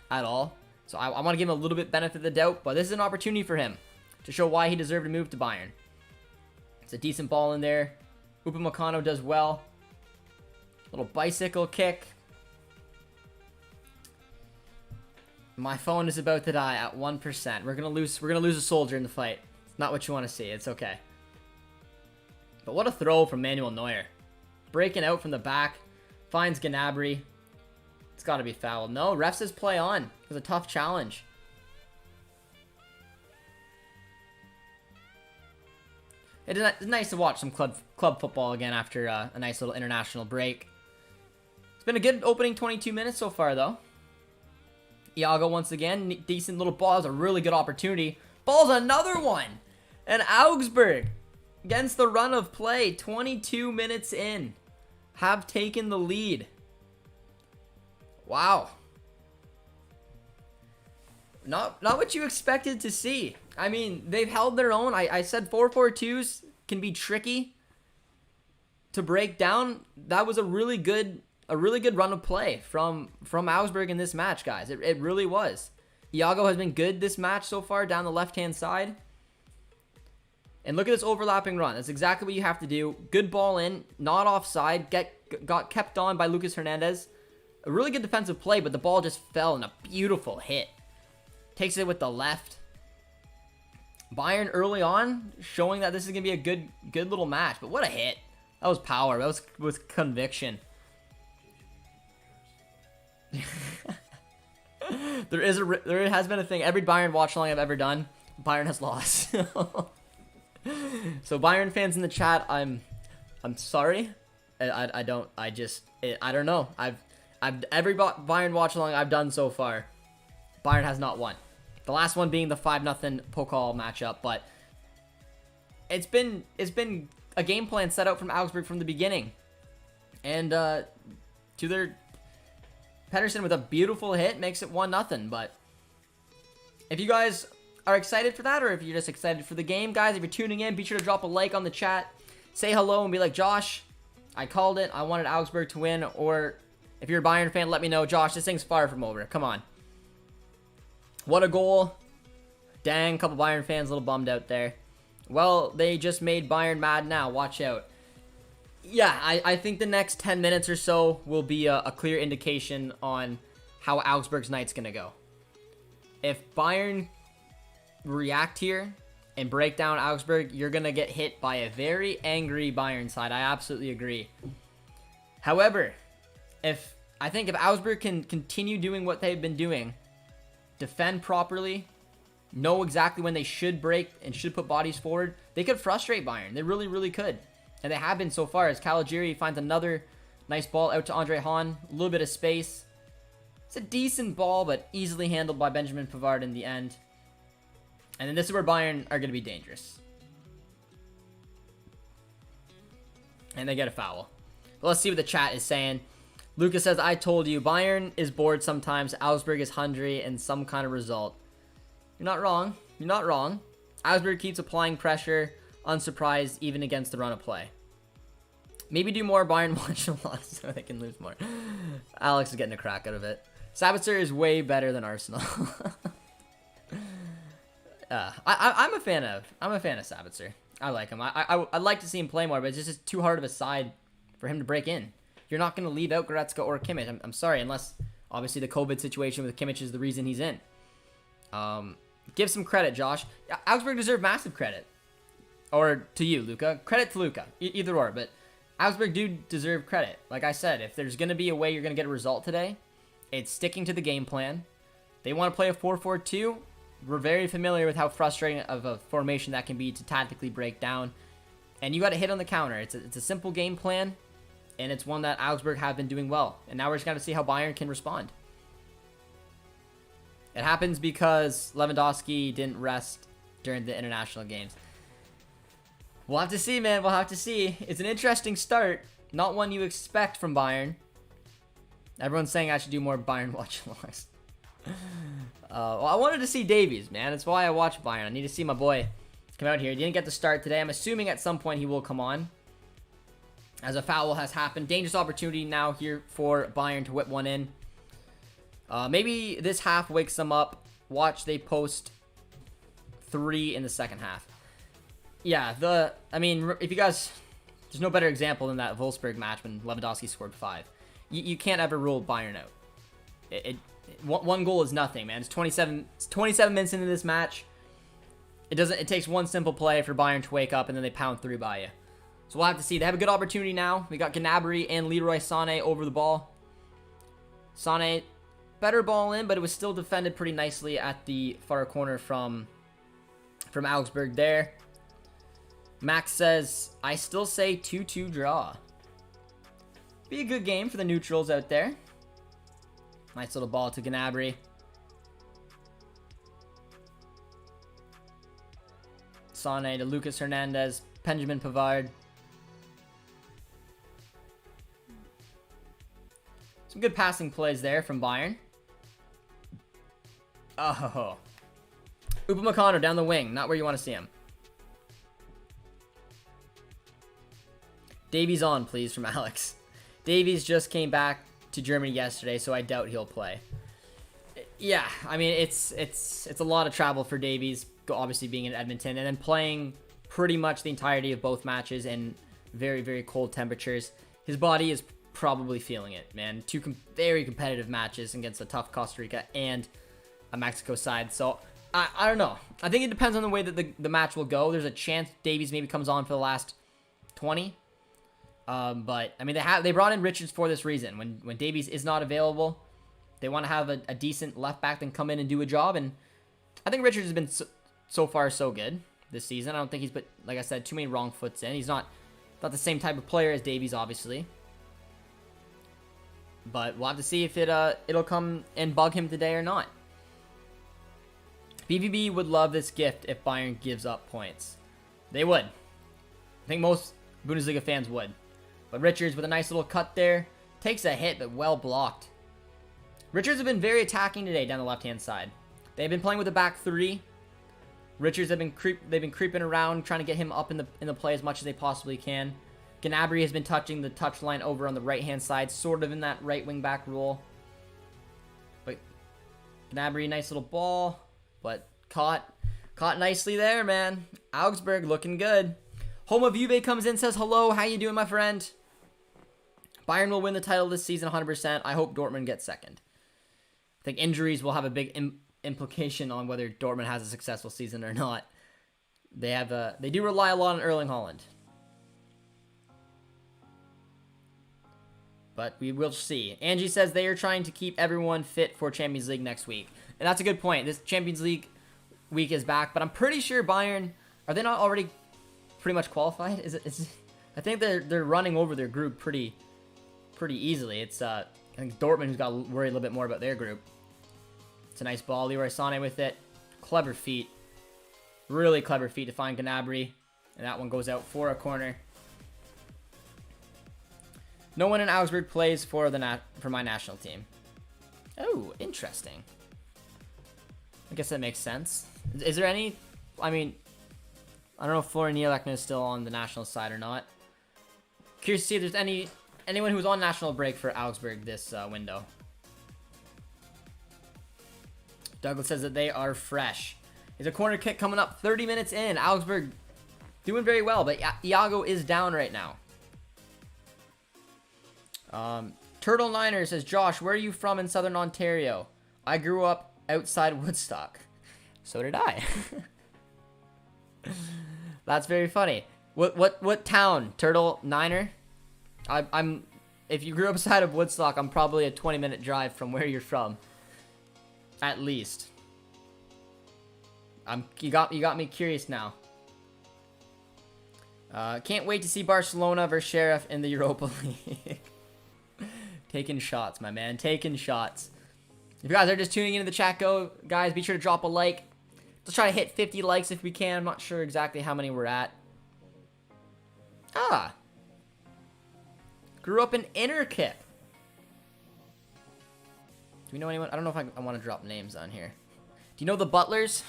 at all. So I want to give him a little bit benefit of the doubt, but this is an opportunity for him to show why he deserved to move to Bayern. It's a decent ball in there. Upamecano does well. Little bicycle kick. My phone is about to die at 1%. We're gonna lose a soldier in the fight. It's not what you want to see. It's okay. But what a throw from Manuel Neuer. Breaking out from the back. Finds Gnabry. It's got to be foul. No, ref says play on. It was a tough challenge. It's nice to watch some club football again after a nice little international break. It's been a good opening 22 minutes so far, though. Iago once again. Decent little ball. It's a really good opportunity. Ball's another one. And Augsburg, against the run of play, 22 minutes in, have taken the lead. Wow. Not what you expected to see. I mean, they've held their own. I said 4-4-2s can be tricky to break down. That was a really good run of play from Augsburg in this match, guys. It really was. Iago has been good this match so far down the left-hand side. And look at this overlapping run. That's exactly what you have to do. Good ball in, not offside. Got kept on by Lucas Hernandez. A really good defensive play, but the ball just fell in a beautiful hit. Takes it with the left. Bayern early on showing that this is going to be a good little match. But what a hit. That was power. That was with conviction. There has been a thing. Every Bayern watch along I've ever done, Bayern has lost. So Bayern fans in the chat, I'm sorry. I don't know. Every Bayern watch along I've done so far, Bayern has not won. The last one being the 5-0 Pokal matchup, but it's been a game plan set out from Augsburg from the beginning. And to their Pedersen with a beautiful hit makes it 1-0. But if you guys are excited for that, or if you're just excited for the game, guys, if you're tuning in, be sure to drop a like on the chat. Say hello and be like, Josh, I called it. I wanted Augsburg to win. Or if you're a Bayern fan, let me know. Josh, this thing's far from over. Come on. What a goal. Dang, a couple Bayern fans a little bummed out there. Well, they just made Bayern mad now. Watch out. Yeah, I think the next 10 minutes or so will be a clear indication on how Augsburg's night's going to go. If Bayern react here and break down Augsburg, you're going to get hit by a very angry Bayern side. I absolutely agree. However, I think if Augsburg can continue doing what they've been doing, defend properly, know exactly when they should break and should put bodies forward, they could frustrate Bayern. They really, really could. And they have been so far, as Caligiuri finds another nice ball out to Andre Hahn. A little bit of space. It's a decent ball, but easily handled by Benjamin Pavard in the end. And then this is where Bayern are going to be dangerous. And they get a foul. But let's see what the chat is saying. Lucas says, I told you, Bayern is bored sometimes. Augsburg is hungry and some kind of result. You're not wrong. You're not wrong. Augsburg keeps applying pressure. Unsurprised, even against the run of play. Maybe do more Bayern watch alongs so they can lose more. Alex is getting a crack out of it. Sabitzer is way better than Arsenal. I'm a fan of Sabitzer. I like him. I'd like to see him play more, but it's just too hard of a side for him to break in. You're not going to leave out Goretzka or Kimmich. I'm sorry, unless obviously the COVID situation with Kimmich is the reason he's in. Give some credit, Josh. Augsburg deserve massive credit. Or to you, Luca. Credit to Luca. Either or. But Augsburg do deserve credit. Like I said, if there's going to be a way you're going to get a result today, it's sticking to the game plan. They want to play a 4-4-2. We're very familiar with how frustrating of a formation that can be to tactically break down. And you got to hit on the counter. It's a simple game plan, and it's one that Augsburg have been doing well. And now we're just going to see how Bayern can respond. It happens because Lewandowski didn't rest during the international games. We'll have to see, man. We'll have to see. It's an interesting start. Not one you expect from Bayern. Everyone's saying I should do more Bayern watch-alongs. Well, I wanted to see Davies, man. That's why I watch Bayern. I need to see my boy come out here. He didn't get the start today. I'm assuming at some point he will come on, as a foul has happened. Dangerous opportunity now here for Bayern to whip one in. Maybe this half wakes them up. Watch, they post 3 in the second half. Yeah, I mean, if you guys, there's no better example than that Wolfsburg match when Lewandowski scored 5. You can't ever rule Bayern out. One goal is nothing, man. It's 27 minutes into this match. It takes one simple play for Bayern to wake up, and then they pound 3 by you. So we'll have to see. They have a good opportunity now. We got Gnabry and Leroy Sané over the ball. Sané, better ball in, but it was still defended pretty nicely at the far corner from Augsburg there. Max says, I still say 2-2 draw. Be a good game for the neutrals out there. Nice little ball to Gnabry. Sané to Lucas Hernandez. Benjamin Pavard. Some good passing plays there from Bayern. Oh. Upamecano down the wing. Not where you want to see him. Davies on, please, from Alex. Davies just came back to Germany yesterday, so I doubt he'll play. Yeah, I mean, it's a lot of travel for Davies, obviously being in Edmonton, and then playing pretty much the entirety of both matches in very, very cold temperatures. His body is probably feeling it, man. 2 very competitive matches against a tough Costa Rica and a Mexico side. So, I don't know. I think it depends on the way that the match will go. There's a chance Davies maybe comes on for the last 20. But, I mean, they brought in Richards for this reason. When Davies is not available, they want to have a decent left back that come in and do a job. And I think Richards has been so far so good this season. I don't think he's put, like I said, too many wrong foots in. He's not the same type of player as Davies, obviously. But we'll have to see if it'll come and bug him today or not. BVB would love this gift if Bayern gives up points. They would. I think most Bundesliga fans would. But Richards with a nice little cut there. Takes a hit, but well blocked. Richards have been very attacking today down the left-hand side. They've been playing with a back 3. Richards have been creeping around, trying to get him up in the play as much as they possibly can. Gnabry has been touching the touch line over on the right-hand side, sort of in that right wing-back role. But Gnabry, nice little ball, but caught nicely there, man. Augsburg looking good. Home of Juve comes in, says, hello, how you doing, my friend? Bayern will win the title this season 100%. I hope Dortmund gets second. I think injuries will have a big implication on whether Dortmund has a successful season or not. They do rely a lot on Erling Haaland. But we will see. Angie says they are trying to keep everyone fit for Champions League next week. And that's a good point. This Champions League week is back, but I'm pretty sure Bayern, are they not already pretty much qualified? I think they're running over their group pretty easily. It's I think Dortmund's got to worry a little bit more about their group. It's a nice ball. Leroy Sané with it. Clever feet. Really clever feet to find Gnabry. And that one goes out for a corner. No one in Augsburg plays for my national team. Oh, interesting. I guess that makes sense. Is there any... I mean, I don't know if Florian Nielekman is still on the national side or not. Curious to see if there's anyone who's on national break for Augsburg this window. Douglas says that they are fresh. There's a corner kick coming up 30 minutes in. Augsburg doing very well, but Iago is down right now. Turtle Niner says, Josh, where are you from in Southern Ontario? I grew up outside Woodstock. So did I. That's very funny. What town? Turtle Niner? I'm if you grew up outside of Woodstock, I'm probably a 20-minute drive from where you're from. At least. You got me curious now. Can't wait to see Barcelona versus Sheriff in the Europa League. Taking shots, my man. Taking shots. If you guys are just tuning into the chat, guys, be sure to drop a like. Let's try to hit 50 likes if we can. I'm not sure exactly how many we're at. Ah. Grew up in Innerkip. Do we know anyone? I don't know if I want to drop names on here. Do you know the Butlers?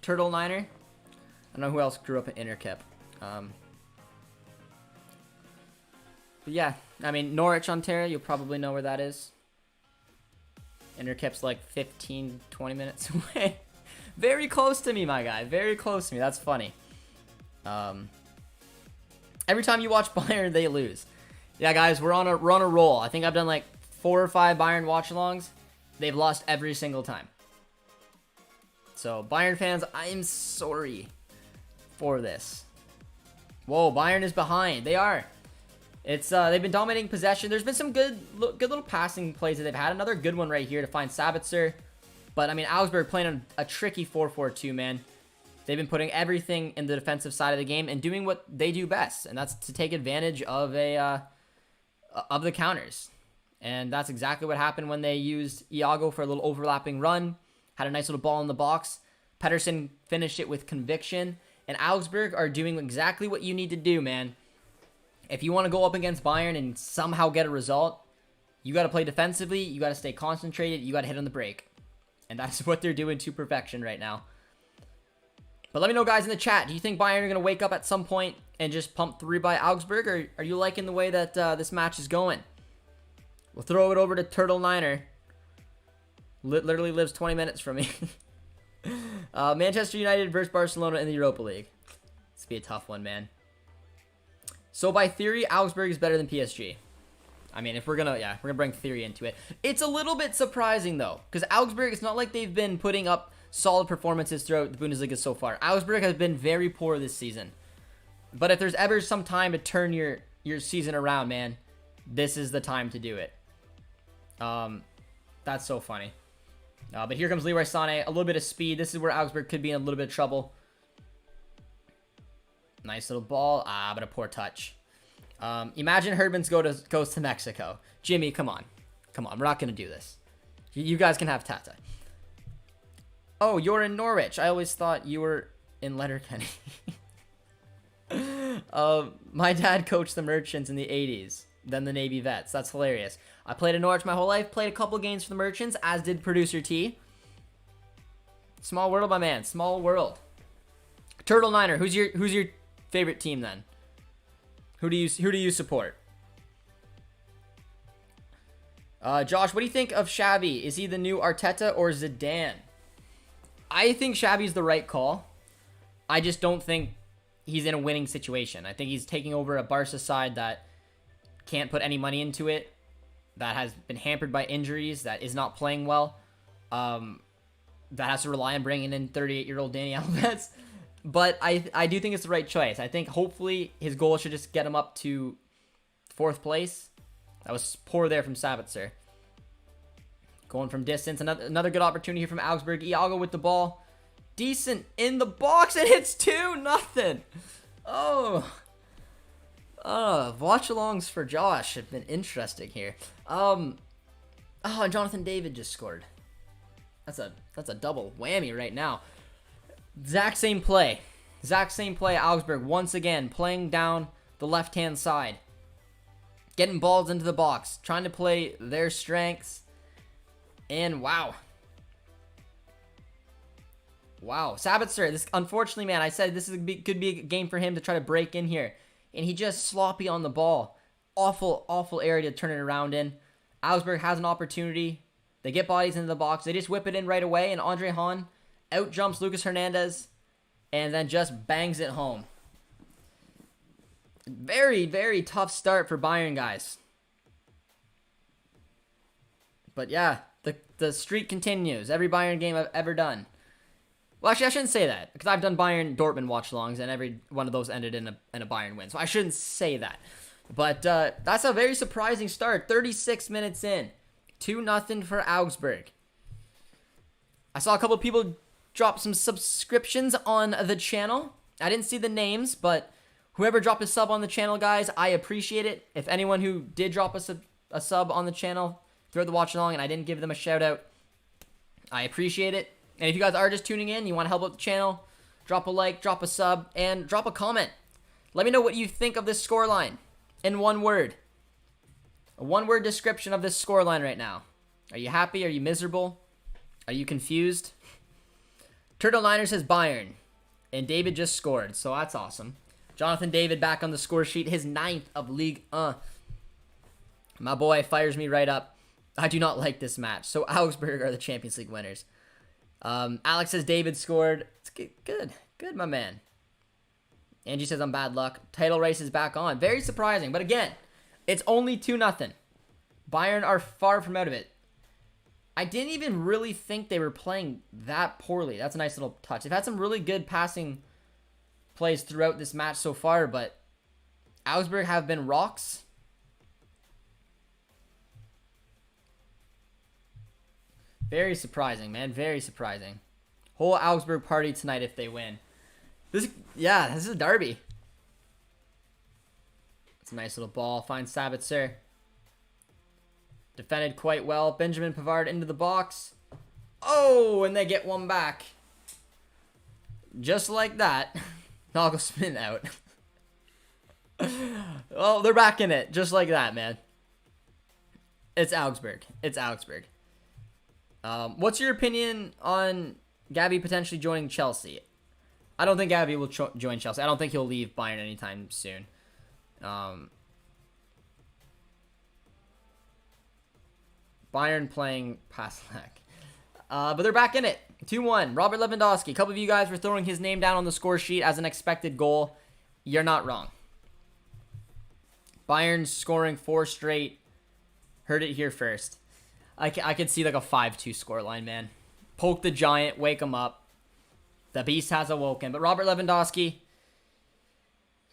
Turtle Niner? I don't know who else grew up in Innerkip. But yeah, I mean, Norwich, Ontario, you'll probably know where that is. Innerkip's like 15, 20 minutes away. Very close to me, my guy. Very close to me. That's funny. Every time you watch Bayern, they lose. Yeah, guys, we're on a roll. I think I've done like 4 or 5 Bayern watch-alongs. They've lost every single time. So, Bayern fans, I'm sorry for this. Whoa, Bayern is behind. They are. It's they've been dominating possession. There's been some good little passing plays that they've had. Another good one right here to find Sabitzer. But I mean, Augsburg playing on a tricky 4-4-2, man. They've been putting everything in the defensive side of the game and doing what they do best, and that's to take advantage of of the counters. And that's exactly what happened when they used Iago for a little overlapping run. Had a nice little ball in the box. Pedersen finished it with conviction. And Augsburg are doing exactly what you need to do, man. If you want to go up against Bayern and somehow get a result, you got to play defensively, you got to stay concentrated, you got to hit on the break. And that's what they're doing to perfection right now. But let me know, guys, in the chat, do you think Bayern are going to wake up at some point and just pump 3 by Augsburg, or are you liking the way that this match is going? We'll throw it over to Turtle Niner. Literally lives 20 minutes from me. Manchester United versus Barcelona in the Europa League. This will be a tough one, man. So by theory, Augsburg is better than PSG. I mean, if we're gonna bring theory into it. It's a little bit surprising though, because Augsburg, it's not like they've been putting up solid performances throughout the Bundesliga so far. Augsburg has been very poor this season. But if there's ever some time to turn your season around, man, this is the time to do it. That's so funny. But here comes Leroy Sané, a little bit of speed. This is where Augsburg could be in a little bit of trouble. Nice little ball. But a poor touch. Imagine Herdman's goes to Mexico. Jimmy, come on. Come on, we're not going to do this. You guys can have Tata. Oh, you're in Norwich. I always thought you were in Letterkenny. My dad coached the Merchants in the 80s. Then the Navy Vets. That's hilarious. I played in Norwich my whole life. Played a couple games for the Merchants, as did Producer T. Small world, my man. Small world. Turtle Niner. Who's your favorite team then? Who do you support? Josh, what do you think of Xavi? Is he the new Arteta or Zidane? I think Xavi's the right call. I just don't think he's in a winning situation. I think he's taking over a Barca side that can't put any money into it, that has been hampered by injuries, that is not playing well, that has to rely on bringing in 38-year-old Dani Alves. But I do think it's the right choice. I think hopefully his goal should just get him up to 4th place. That was poor there from Sabitzer. Going from distance. Another good opportunity here from Augsburg. Iago with the ball. Decent in the box, and it's 2-0. Oh. Watch-alongs for Josh have been interesting here. And Jonathan David just scored. That's a double whammy right now. Exact same play. Augsburg once again playing down the left-hand side. Getting balls into the box. Trying to play their strengths. And wow. Wow. Sabitzer, this unfortunately, man, I said this could be a game for him to try to break in here. And he just sloppy on the ball. Awful area to turn it around in. Augsburg has an opportunity. They get bodies into the box. They just whip it in right away. And Andre Hahn out jumps Lucas Hernandez. And then just bangs it home. Very, very tough start for Bayern, guys. But yeah, the streak continues. Every Bayern game I've ever done. Well, actually, I shouldn't say that, because I've done Bayern Dortmund watch-alongs, and every one of those ended in a Bayern win. So I shouldn't say that. But that's a very surprising start. 36 minutes in. 2-0 for Augsburg. I saw a couple of people drop some subscriptions on the channel. I didn't see the names, but whoever dropped a sub on the channel, guys, I appreciate it. If anyone who did drop a sub on the channel throughout the watch along and I didn't give them a shout out, I appreciate it. And if you guys are just tuning in, you want to help out the channel, drop a like, drop a sub, and drop a comment. Let me know what you think of this scoreline in one word. A one-word description of this scoreline right now. Are you happy? Are you miserable? Are you confused? Turtle Niner says Bayern. And David just scored, so that's awesome. Jonathan David back on the score sheet. His 9th of League 1. My boy fires me right up. I do not like this match. So Augsburg are the Champions League winners. Alex says David scored. It's good. Good, my man. Angie says I'm bad luck. Title race is back on. Very surprising. But again, it's only 2-0. Bayern are far from out of it. I didn't even really think they were playing that poorly. That's a nice little touch. They've had some really good passing plays throughout this match so far, but Augsburg have been rocks. Very surprising, man. Very surprising. Whole Augsburg party tonight if they win. This is a derby. It's a nice little ball. Finds Sabitzer. Defended quite well. Benjamin Pavard into the box. Oh, and they get one back. Just like that. Nagelsmann out. Oh, they're back in it. Just like that, man. It's Augsburg. It's Augsburg. What's your opinion on Gabby potentially joining Chelsea? I don't think Gabby will join Chelsea. I don't think he'll leave Bayern anytime soon. Bayern playing Paslak. But they're back in it. 2-1. Robert Lewandowski. A couple of you guys were throwing his name down on the score sheet as an expected goal. You're not wrong. Bayern scoring 4 straight. Heard it here first. I could see like a 5-2 scoreline, man. Poke the giant. Wake him up. The beast has awoken. But Robert Lewandowski,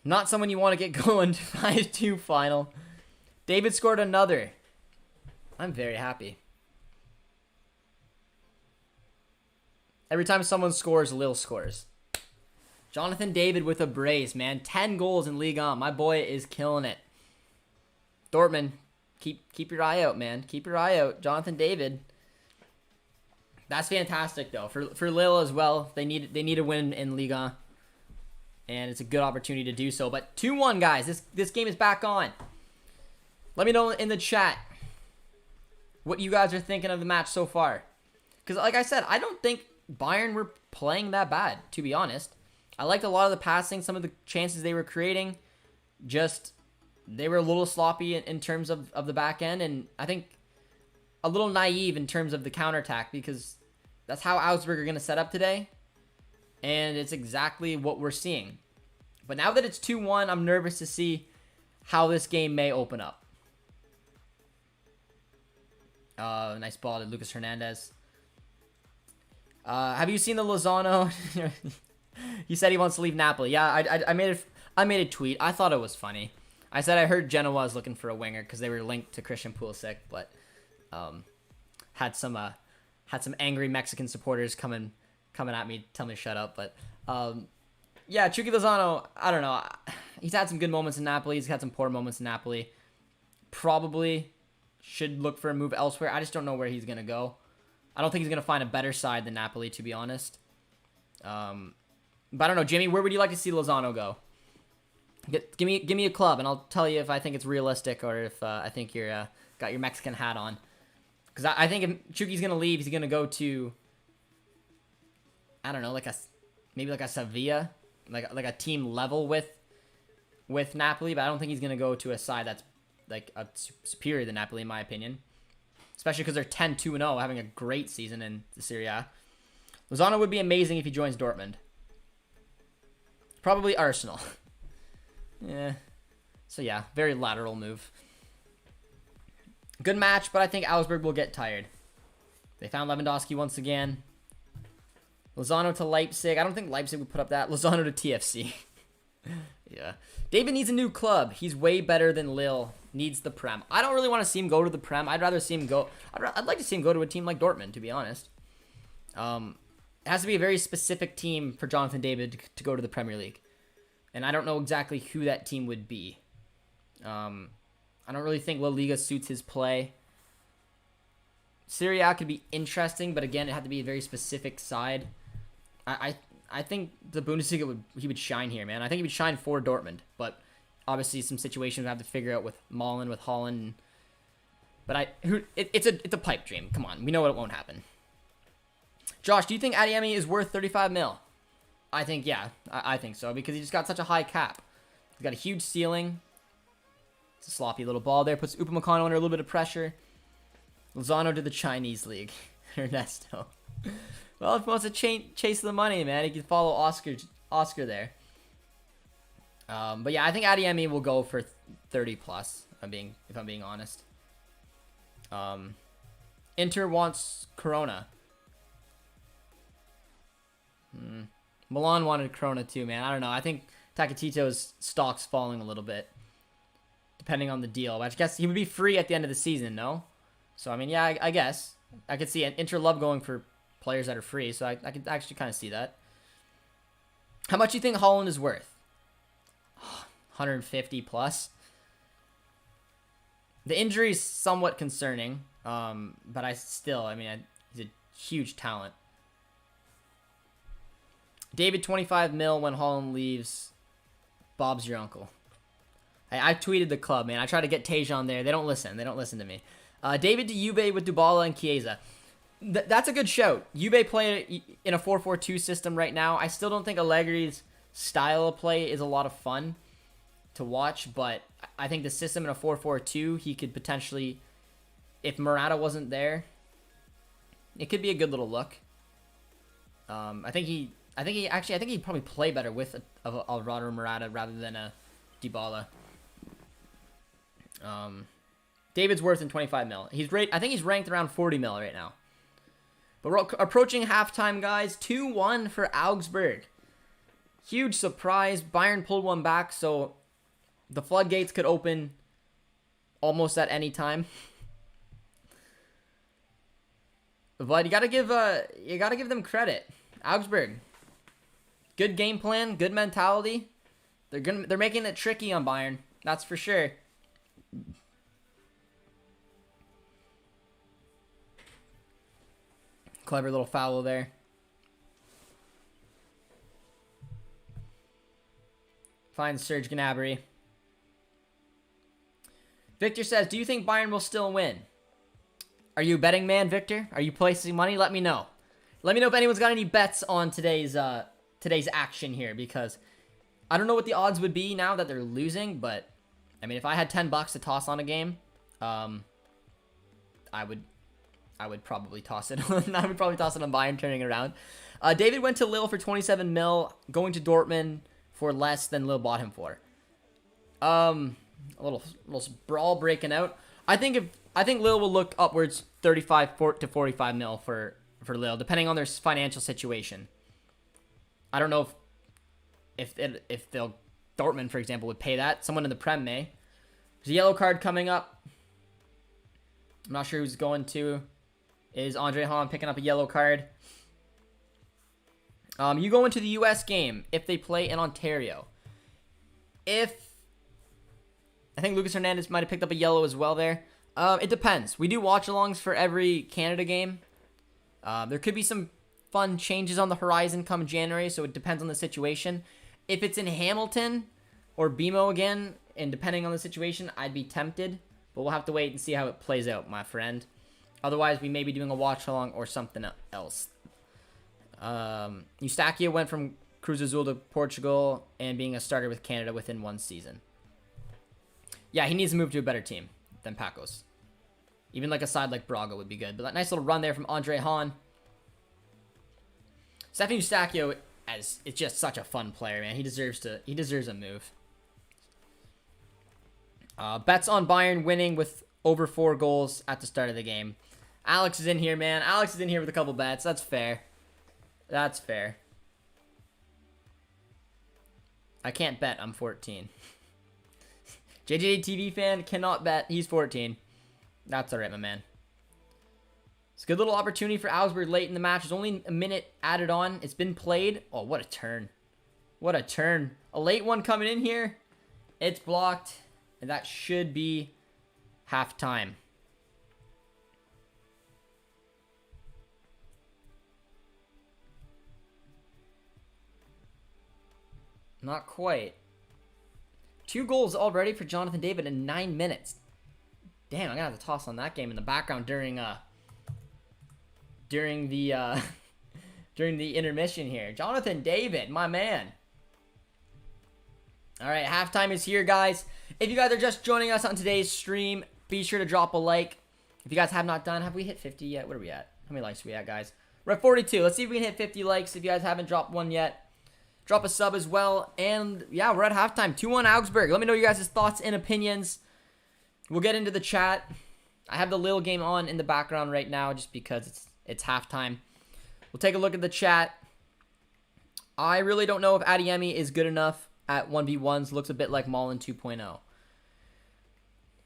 not someone you want to get going to 5-2 final. David scored another. I'm very happy. Every time someone scores, Lille scores. Jonathan David with a brace, man. 10 goals in Ligue 1. My boy is killing it. Dortmund, keep your eye out, man. Keep your eye out. Jonathan David. That's fantastic, though. For Lille as well. They need a win in Ligue 1. And it's a good opportunity to do so. But 2-1, guys. This game is back on. Let me know in the chat what you guys are thinking of the match so far. Because, like I said, I don't think Bayern were playing that bad, to be honest. I liked a lot of the passing, some of the chances they were creating. Just, they were a little sloppy in terms of the back end. And I think a little naive in terms of the counterattack, because that's how Augsburg are going to set up today. And it's exactly what we're seeing. But now that it's 2-1, I'm nervous to see how this game may open up. Nice ball to Lucas Hernandez. Have you seen the Lozano? He said he wants to leave Napoli. Yeah, I made a tweet. I thought it was funny. I said I heard Genoa was looking for a winger because they were linked to Christian Pulisic, but had some angry Mexican supporters coming at me, tell me to shut up. But yeah, Chucky Lozano, I don't know. He's had some good moments in Napoli. He's had some poor moments in Napoli. Probably should look for a move elsewhere. I just don't know where he's gonna go. I don't think he's gonna find a better side than Napoli, to be honest. But I don't know, Jimmy. Where would you like to see Lozano go? Give me a club, and I'll tell you if I think it's realistic or if I think you're got your Mexican hat on. Because I think if Chucky's gonna leave, he's gonna go to, I don't know, maybe like a Sevilla, like a team level with Napoli. But I don't think he's gonna go to a side that's like a superior than Napoli, in my opinion. Especially because they're 10-2-0, having a great season in the Serie A. Lozano would be amazing if he joins Dortmund. Probably Arsenal. Yeah. So yeah, very lateral move. Good match, but I think Augsburg will get tired. They found Lewandowski once again. Lozano to Leipzig. I don't think Leipzig would put up that. Lozano to TFC. Yeah. David needs a new club. He's way better than Lille. Needs the Prem. I don't really want to see him go to the Prem. I'd rather see him go. I'd like to see him go to a team like Dortmund, to be honest. It has to be a very specific team for Jonathan David to go to the Premier League. And I don't know exactly who that team would be. I don't really think La Liga suits his play. Serie A could be interesting, but again, it had to be a very specific side. I think the Bundesliga he would shine here, man. I think he would shine for Dortmund, but obviously some situations we have to figure out with Malen, with Holland. But it's a pipe dream. Come on, we know it won't happen. Josh, do you think Adeyemi is worth 35 mil? I think, yeah, I think so, because he just got such a high cap. He's got a huge ceiling. It's a sloppy little ball there. Puts Upamecano under a little bit of pressure. Lozano to the Chinese league. Ernesto. Well, if he wants to chase the money, man, he can follow Oscar there. But yeah, I think Adeyemi will go for 30 plus. If I'm being honest. Inter wants Corona. Milan wanted Corona too, man. I don't know. I think Takatito's stock's falling a little bit, depending on the deal. But I guess he would be free at the end of the season, no? So I mean, yeah, I guess I could see an Inter love going for players that are free. So I could actually kind of see that. How much do you think Holland is worth? 150 plus. The injury is somewhat concerning, but he's a huge talent. David, 25 mil when Holland leaves. Bob's your uncle. I tweeted the club, man. I try to get Tej on there. They don't listen. They don't listen to me. David to Juve with Dybala and Chiesa. That's a good shout. Juve play in a 4-4-2 system right now. I still don't think Allegri's style of play is a lot of fun to watch, but I think the system in a 4-4-2, he could potentially, if Morata wasn't there, it could be a good little look. I think he'd probably play better with Alvaro Morata rather than a Dybala. David's worth in 25 mil. I think he's ranked around 40 mil right now. But we're approaching halftime, guys. 2-1 for Augsburg. Huge surprise. Bayern pulled one back, so the floodgates could open almost at any time. But you gotta give them credit. Augsburg, good game plan, good mentality. They're making it tricky on Bayern. That's for sure. Clever little foul there. Finds Serge Gnabry. Victor says, do you think Bayern will still win? Are you a betting man, Victor? Are you placing money? Let me know. Let me know if anyone's got any bets on today's action here, because I don't know what the odds would be now that they're losing, but I mean, if I had $10 to toss on a game, I would probably toss it on. I would probably toss it on Bayern turning it around. David went to Lille for 27 mil, going to Dortmund for less than Lille bought him for. A little brawl breaking out. I think Lille will look upwards 35 to 45 mil for Lille, depending on their financial situation. I don't know if Dortmund, for example, would pay that. Someone in the Prem may. There's a yellow card coming up. I'm not sure who's going to. Is Andre Hahn picking up a yellow card? You go into the U.S. game if they play in Ontario. I think Lucas Hernandez might have picked up a yellow as well there. It depends. We do watch-alongs for every Canada game. There could be some fun changes on the horizon come January, so it depends on the situation. If it's in Hamilton or BMO again, and depending on the situation, I'd be tempted. But we'll have to wait and see how it plays out, my friend. Otherwise, we may be doing a watch-along or something else. Eustachio went from Cruz Azul to Portugal and being a starter with Canada within one season. Yeah, he needs to move to a better team than Pacos. Even like a side like Braga would be good. But that nice little run there from Andre Hahn. Stefan Eustachio is just such a fun player, man. He deserves a move. Bets on Bayern winning with over 4 goals at the start of the game. Alex is in here, man. Alex is in here with a couple bets. That's fair. That's fair. I can't bet I'm 14. JJD TV fan cannot bet he's 14. That's alright, my man. It's a good little opportunity for Augsburg late in the match. There's only a minute added on. It's been played. Oh, what a turn. What a turn. A late one coming in here. It's blocked. And that should be halftime. Not quite. 2 goals already for Jonathan David in 9 minutes. Damn, I'm gonna have to toss on that game in the background during the during the intermission here. Jonathan David, my man. All right, halftime is here, guys. If you guys are just joining us on today's stream, be sure to drop a like. If you guys have not done, have we hit 50 yet? Where are we at? How many likes are we at, guys? We're at 42. Let's see if we can hit 50 likes. If you guys haven't dropped one yet, drop a sub as well. And yeah, we're at halftime. 2-1 Augsburg. Let me know you guys' thoughts and opinions. We'll get into the chat. I have the Lille game on in the background right now just because it's halftime. We'll take a look at the chat. I really don't know if Adeyemi is good enough at 1v1s. Looks a bit like Malen 2.0.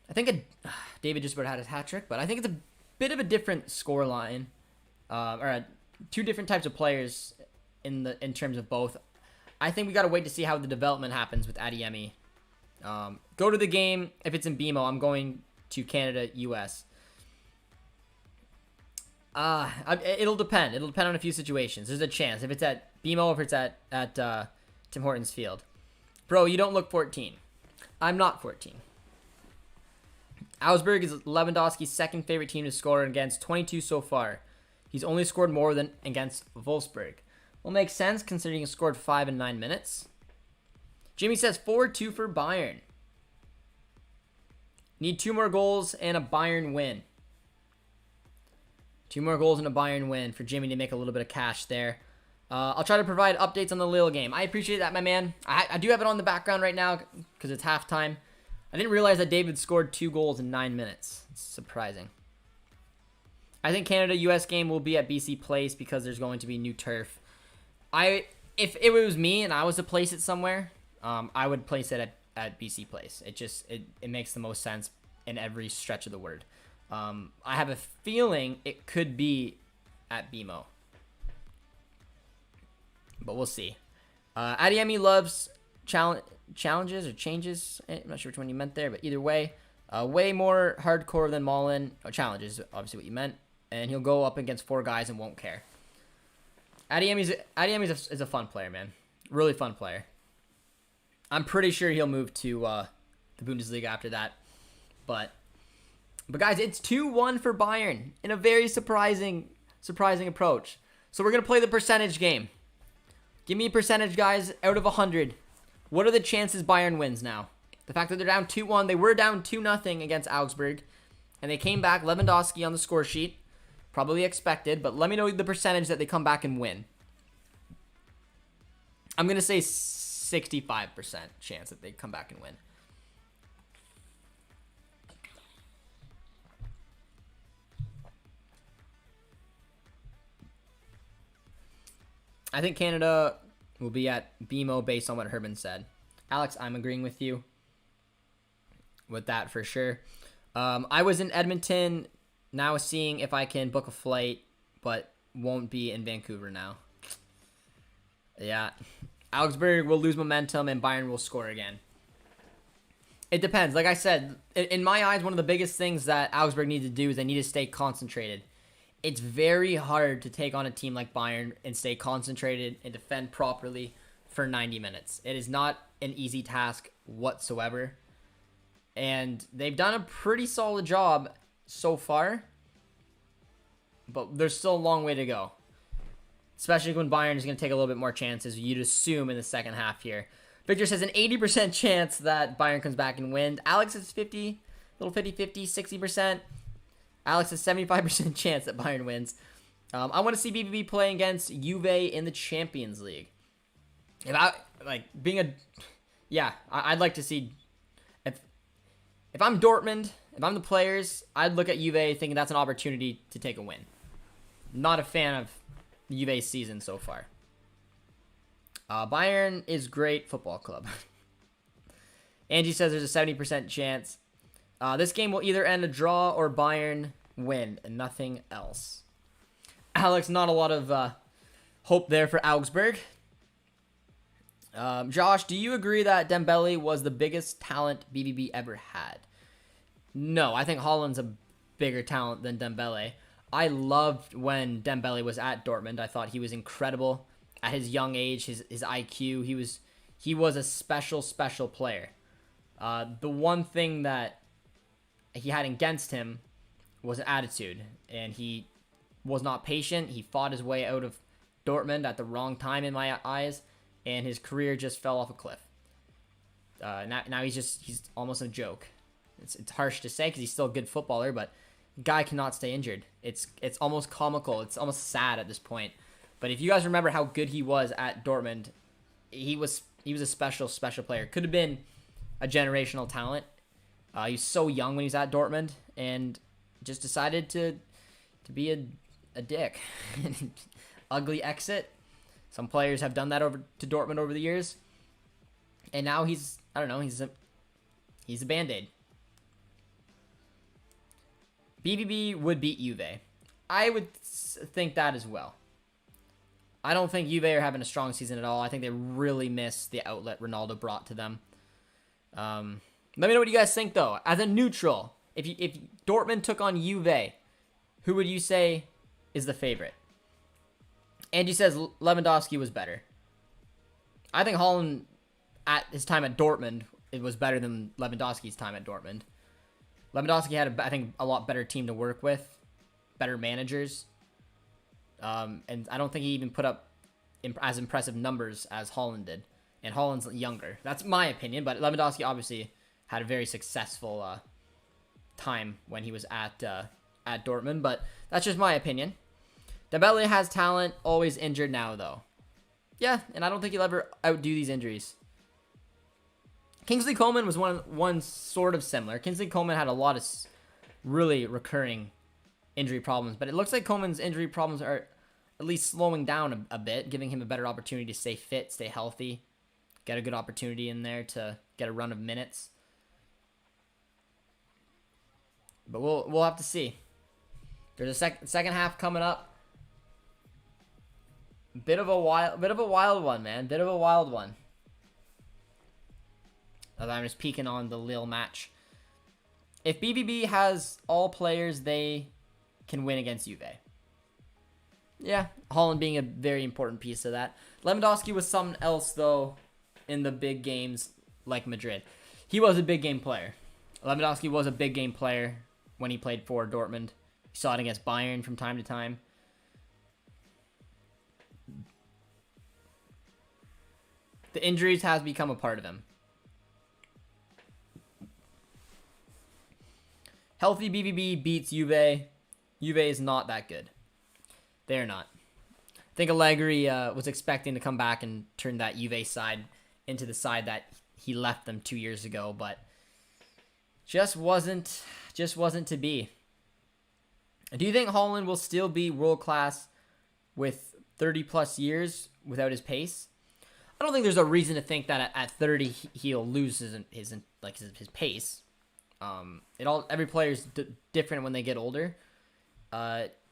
I think David just about had his hat trick, but I think it's a bit of a different scoreline. Two different types of players in terms of both. I think we got to wait to see how the development happens with Adeyemi. Go to the game. If it's in BMO, I'm going to Canada, US. It'll depend. It'll depend on a few situations. There's a chance. If it's at BMO, if it's at Tim Hortons Field. Bro, you don't look 14. I'm not 14. Augsburg is Lewandowski's second favorite team to score against, 22 so far. He's only scored more than against Wolfsburg. Will make sense considering he scored 5 in 9 minutes. Jimmy says 4-2 for Bayern. Need 2 more goals and a Bayern win. 2 more goals and a Bayern win for Jimmy to make a little bit of cash there. I'll try to provide updates on the Lille game. I appreciate that, my man. I do have it on the background right now because it's halftime. I didn't realize that David scored 2 goals in 9 minutes. It's surprising. I think Canada-US game will be at BC Place because there's going to be new turf. If it was me and I was to place it somewhere, I would place it at BC Place. It makes the most sense in every stretch of the word. I have a feeling it could be at BMO. But we'll see. Adeyemi loves challenges or changes. I'm not sure which one you meant there, but either way, way more hardcore than Malen. Oh, challenges, obviously what you meant. And he'll go up against 4 guys and won't care. Adeyemi is a fun player, man. Really fun player. I'm pretty sure he'll move to the Bundesliga after that. But guys, it's 2-1 for Bayern in a very surprising approach. So we're going to play the percentage game. Give me a percentage, guys, out of 100. What are the chances Bayern wins now? The fact that they're down 2-1. They were down 2-0 against Augsburg. And they came back. Lewandowski on the score sheet. Probably expected. But let me know the percentage that they come back and win. I'm going to say 65% chance that they come back and win. I think Canada will be at BMO based on what Herman said. Alex, I'm agreeing with you with that for sure. I was in Edmonton, now seeing if I can book a flight, but won't be in Vancouver now. Yeah. Augsburg will lose momentum and Bayern will score again. It depends. Like I said, in my eyes, one of the biggest things that Augsburg needs to do is they need to stay concentrated. It's very hard to take on a team like Bayern and stay concentrated and defend properly for 90 minutes. It is not an easy task whatsoever. And they've done a pretty solid job so far. But there's still a long way to go. Especially when Bayern is going to take a little bit more chances, you'd assume, in the second half here. Victor says an 80% chance that Bayern comes back and wins. Alex is 50, little 50-50, 60%. Alex has 75% chance that Bayern wins. I want to see BBB playing against Juve in the Champions League. I'd like to see. If I'm Dortmund, if I'm the players, I'd look at Juve thinking that's an opportunity to take a win. Not a fan of Juve's season so far. Bayern is great football club. Angie says there's a 70% chance. This game will either end a draw or Bayern win, and nothing else. Alex, not a lot of hope there for Augsburg. Josh, do you agree that Dembele was the biggest talent BVB ever had? No, I think Haaland's a bigger talent than Dembele. I loved when Dembele was at Dortmund. I thought he was incredible at his young age, his IQ. He was a special player. The one thing that he had against him was an attitude, and he was not patient. He fought his way out of Dortmund at the wrong time in my eyes, and his career just fell off a cliff. Now he's almost a joke. It's harsh to say because he's still a good footballer, but guy cannot stay injured. It's almost comical. It's almost sad at this point. But if you guys remember how good he was at Dortmund, he was a special player. Could have been a generational talent. He was so young when he was at Dortmund and just decided to be a dick. Ugly exit. Some players have done that over to Dortmund over the years. And now he's a Band-Aid. BVB would beat Juve. I would think that as well. I don't think Juve are having a strong season at all. I think they really miss the outlet Ronaldo brought to them. Let me know what you guys think, though. As a neutral, if Dortmund took on Juve, who would you say is the favorite? Angie says Lewandowski was better. I think Haaland, at his time at Dortmund, it was better than Lewandowski's time at Dortmund. Lewandowski had, I think, a lot better team to work with, better managers, and I don't think he even put up as impressive numbers as Haaland did. And Haaland's younger. That's my opinion, but Lewandowski obviously had a very successful time when he was at Dortmund, but that's just my opinion. Dembele has talent, always injured now, though. Yeah, and I don't think he'll ever outdo these injuries. Kingsley Coman was one sort of similar. Kingsley Coman had a lot of really recurring injury problems, but it looks like Coman's injury problems are at least slowing down a bit, giving him a better opportunity to stay fit, stay healthy, get a good opportunity in there to get a run of minutes. But we'll have to see. There's a second half coming up. Bit of a wild one, man. Bit of a wild one. I'm just peeking on the Lille match. If BVB has all players, they can win against Juve. Yeah, Haaland being a very important piece of that. Lewandowski was something else, though, in the big games like Madrid. He was a big game player. Lewandowski was a big game player when he played for Dortmund. You saw it against Bayern from time to time. The injuries has become a part of him. Healthy BVB beats Juve. Juve is not that good. They're not. I think Allegri was expecting to come back and turn that Juve side into the side that he left them 2 years ago, but just wasn't to be. Do you think Haaland will still be world class with 30 plus years without his pace? I don't think there's a reason to think that at 30 he'll lose his pace. Every player's different when they get older.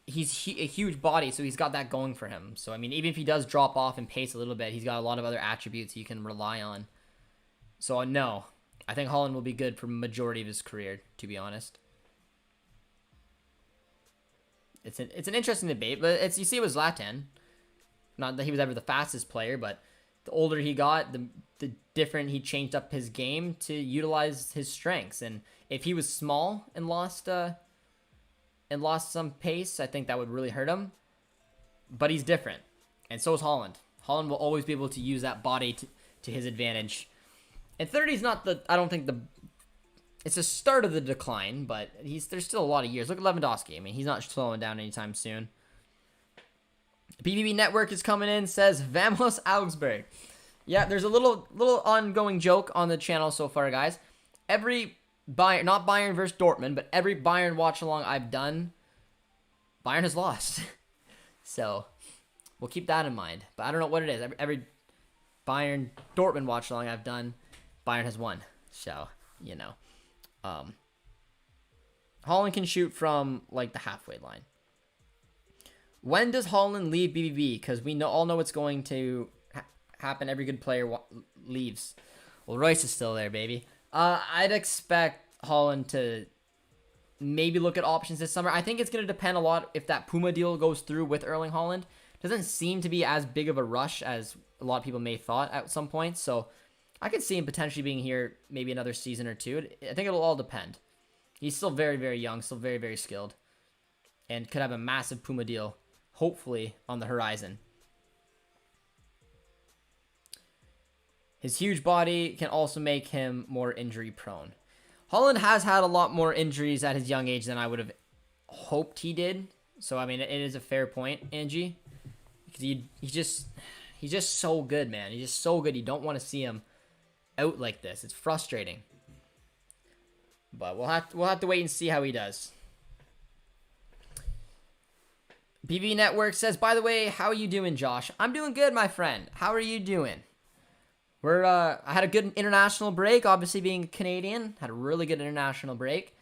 He's a huge body, so he's got that going for him. So I mean, even if he does drop off in pace a little bit, he's got a lot of other attributes you can rely on. So no, I think Haaland will be good for majority of his career, to be honest. It's an interesting debate, but you see it with Zlatan. Not that he was ever the fastest player, but the older he got, the different he changed up his game to utilize his strengths. And if he was small and lost some pace, I think that would really hurt him. But he's different, and so is Haaland. Haaland will always be able to use that body to his advantage. And 30 is not it's the start of the decline, but there's still a lot of years. Look at Lewandowski. I mean, he's not slowing down anytime soon. BVB Network is coming in, says Vamos Augsburg. Yeah, there's a little ongoing joke on the channel so far, guys. Every Bayern, not Bayern versus Dortmund, but every Bayern watch along I've done, Bayern has lost. So we'll keep that in mind. But I don't know what it is. Bayern Dortmund watch along I've done, Bayern has won. So, you know. Haaland can shoot from like the halfway line. When does Haaland leave BBB? Because we all know it's going to happen. Every good player leaves. Well, Royce is still there, baby. I'd expect Haaland to maybe look at options this summer. I think it's going to depend a lot if that Puma deal goes through with Erling Haaland. Doesn't seem to be as big of a rush as a lot of people may thought at some point. So I could see him potentially being here maybe another season or two. I think it'll all depend. He's still very, very young, still very, very skilled, and could have a massive Puma deal, hopefully, on the horizon. His huge body can also make him more injury prone. Haaland has had a lot more injuries at his young age than I would have hoped he did. So, I mean, it is a fair point, Angie. Because he's just so good, man. He's just so good. You don't want to see him out like this. It's frustrating. But we'll have to wait and see how he does. BB Network says, by the way, how are you doing, Josh? I'm doing good, my friend. How are you doing? I had a good international break, obviously being Canadian. Had a really good international break.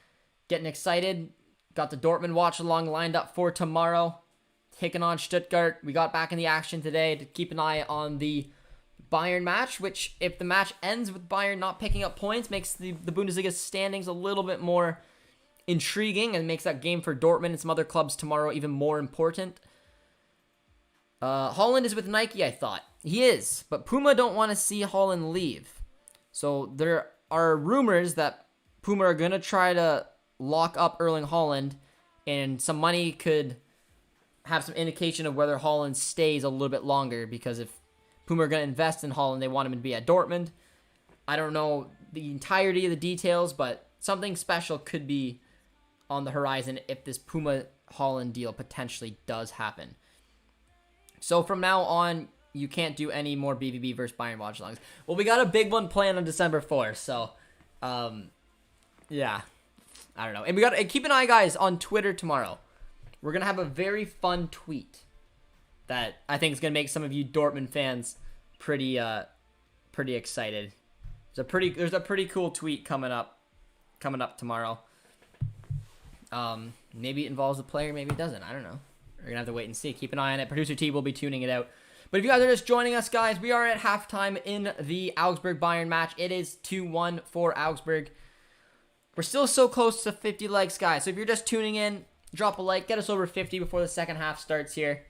Getting excited. Got the Dortmund watch along lined up for tomorrow. Taking on Stuttgart. We got back in the action today to keep an eye on the Bayern match, which if the match ends with Bayern not picking up points, makes the Bundesliga standings a little bit more intriguing and makes that game for Dortmund and some other clubs tomorrow even more important. Haaland is with Nike, I thought. He is, but Puma don't want to see Haaland leave. So there are rumors that Puma are going to try to lock up Erling Haaland, and some money could have some indication of whether Haaland stays a little bit longer, because if Puma are going to invest in Haaland, they want him to be at Dortmund. I don't know the entirety of the details, but something special could be on the horizon if this Puma-Haaland deal potentially does happen. So from now on, you can't do any more BVB versus Bayern watch-alongs. Well, we got a big one planned on December 4th, so, yeah. I don't know. And we got to keep an eye, guys, on Twitter tomorrow. We're going to have a very fun tweet that I think is going to make some of you Dortmund fans pretty excited. There's a pretty cool tweet coming up tomorrow. Maybe it involves a player, maybe it doesn't. I don't know. We're going to have to wait and see. Keep an eye on it. Producer T will be tuning it out. But if you guys are just joining us, guys, we are at halftime in the Augsburg Bayern match. It is 2-1 for Augsburg. We're still so close to 50 likes, guys. So if you're just tuning in, drop a like. Get us over 50 before the second half starts here.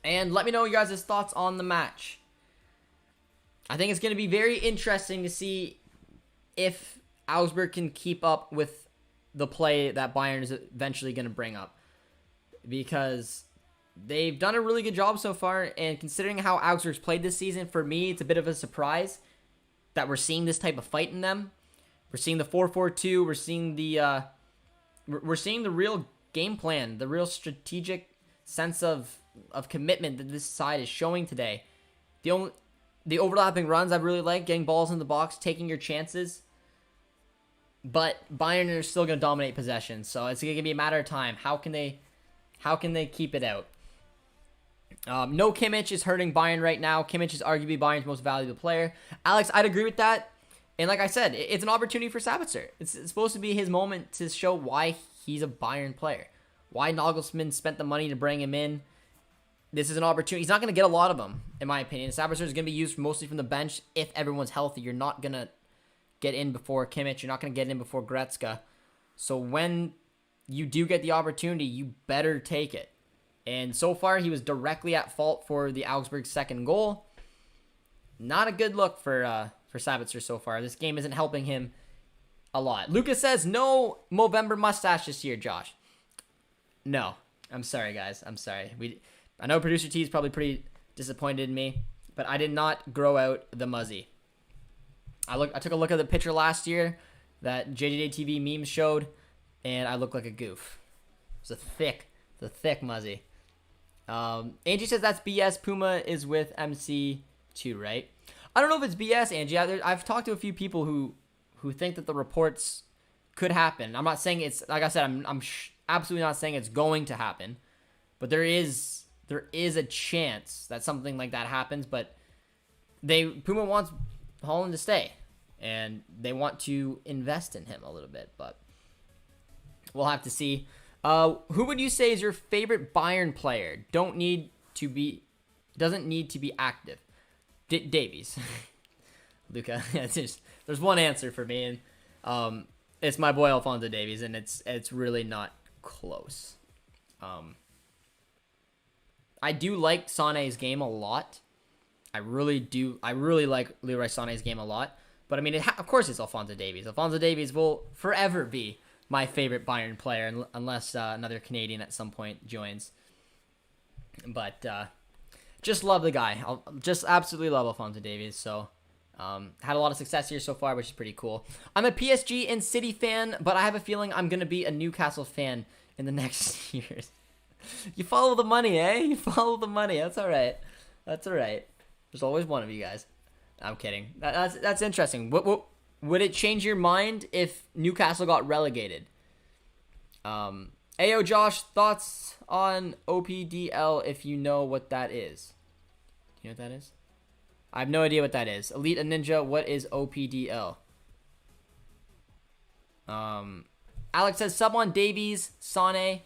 And let me know you guys' thoughts on the match. I think it's going to be very interesting to see if Augsburg can keep up with the play that Bayern is eventually going to bring up. Because they've done a really good job so far, and considering how Augsburg's played this season, for me, it's a bit of a surprise that we're seeing this type of fight in them. We're seeing the 4-4-2. We're seeing the real game plan, the real strategic sense of commitment that this side is showing today. The overlapping runs I really like, getting balls in the box, taking your chances. But Bayern are still going to dominate possession, so it's going to be a matter of time. How can they keep it out? No Kimmich is hurting Bayern right now. Kimmich is arguably Bayern's most valuable player. Alex, I'd agree with that. And like I said, it's an opportunity for Sabitzer. It's supposed to be his moment to show why he's a Bayern player. Why Nagelsmann spent the money to bring him in. This is an opportunity. He's not going to get a lot of them, in my opinion. Sabitzer is going to be used mostly from the bench if everyone's healthy. You're not going to get in before Kimmich. You're not going to get in before Goretzka. So when you do get the opportunity, you better take it. And so far, he was directly at fault for the Augsburg second goal. Not a good look for Sabitzer so far. This game isn't helping him a lot. Lucas says, no Movember mustache this year, Josh. No. I'm sorry, guys. I'm sorry. I know Producer T is probably pretty disappointed in me, but I did not grow out the muzzy. I took a look at the picture last year that JJD TV memes showed, and I look like a goof. It's a thick muzzy. Angie says that's BS. Puma is with MC2, right? I don't know if it's BS, Angie. I've talked to a few people who think that the reports could happen. I'm not saying it's, like I said, I'm absolutely not saying it's going to happen, but there is a chance that something like that happens. But Puma wants Holland to stay, and they want to invest in him a little bit, but we'll have to see. Who would you say is your favorite Bayern player? Doesn't need to be active. Davies. Luca. There's one answer for me, and it's my boy Alphonso Davies, and it's really not close. I do like Sané's game a lot. I really do. I really like Leroy Sané's game a lot. But I mean, of course, it's Alphonso Davies. Alphonso Davies will forever be my favorite Bayern player, unless another Canadian at some point joins. But just love the guy. Just absolutely love Alphonso Davies. So had a lot of success here so far, which is pretty cool. I'm a PSG and City fan, but I have a feeling I'm gonna be a Newcastle fan in the next years. You follow the money, eh? You follow the money. That's all right. That's all right. There's always one of you guys. I'm kidding. That's interesting. What would it change your mind if Newcastle got relegated? Ayo Josh, thoughts on OPDL if you know what that is? Do you know what that is? I have no idea what that is. Elite and Ninja, what is OPDL? Alex says sub on Davies, Sané.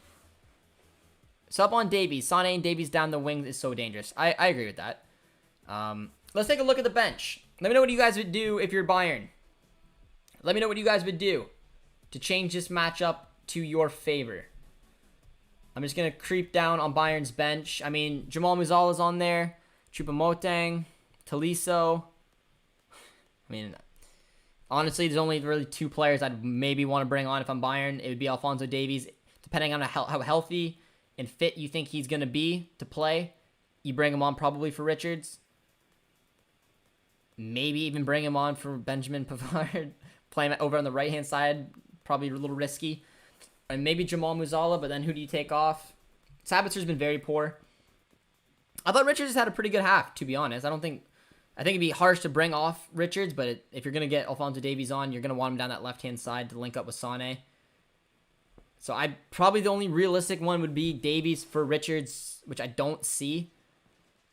Sub on Davies. Sané and Davies down the wings is so dangerous. I agree with that. Let's take a look at the bench. Let me know what you guys would do if you're Bayern. Let me know what you guys would do to change this matchup to your favor. I'm just going to creep down on Bayern's bench. I mean, Jamal Musiala's on there. Choupo-Moting. Tolisso. I mean, honestly, there's only really two players I'd maybe want to bring on if I'm Bayern. It would be Alphonso Davies. Depending on how healthy and fit you think he's going to be to play, you bring him on probably for Richards. Maybe even bring him on for Benjamin Pavard. Play him over on the right-hand side. Probably a little risky. And maybe Jamal Musiala, but then who do you take off? Sabitzer's been very poor. I thought Richards had a pretty good half, to be honest. I think it'd be harsh to bring off Richards, but if you're going to get Alphonso Davies on, you're going to want him down that left-hand side to link up with Sané. So probably the only realistic one would be Davies for Richards, which I don't see.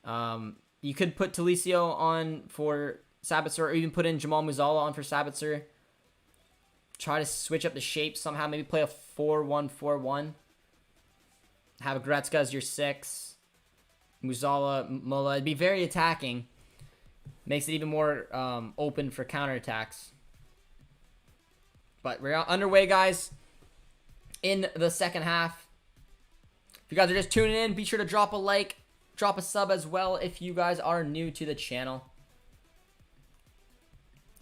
You could put Tolisso on for Sabitzer, or even put in Jamal Musiala on for Sabitzer. Try to switch up the shape somehow. Maybe play a 4-1-4-1. Have Goretzka as your 6. Musiala, Mola. It'd be very attacking. Makes it even more open for counterattacks. But we're underway, guys, in the second half. If you guys are just tuning in, be sure to drop a like, drop a sub as well if you guys are new to the channel.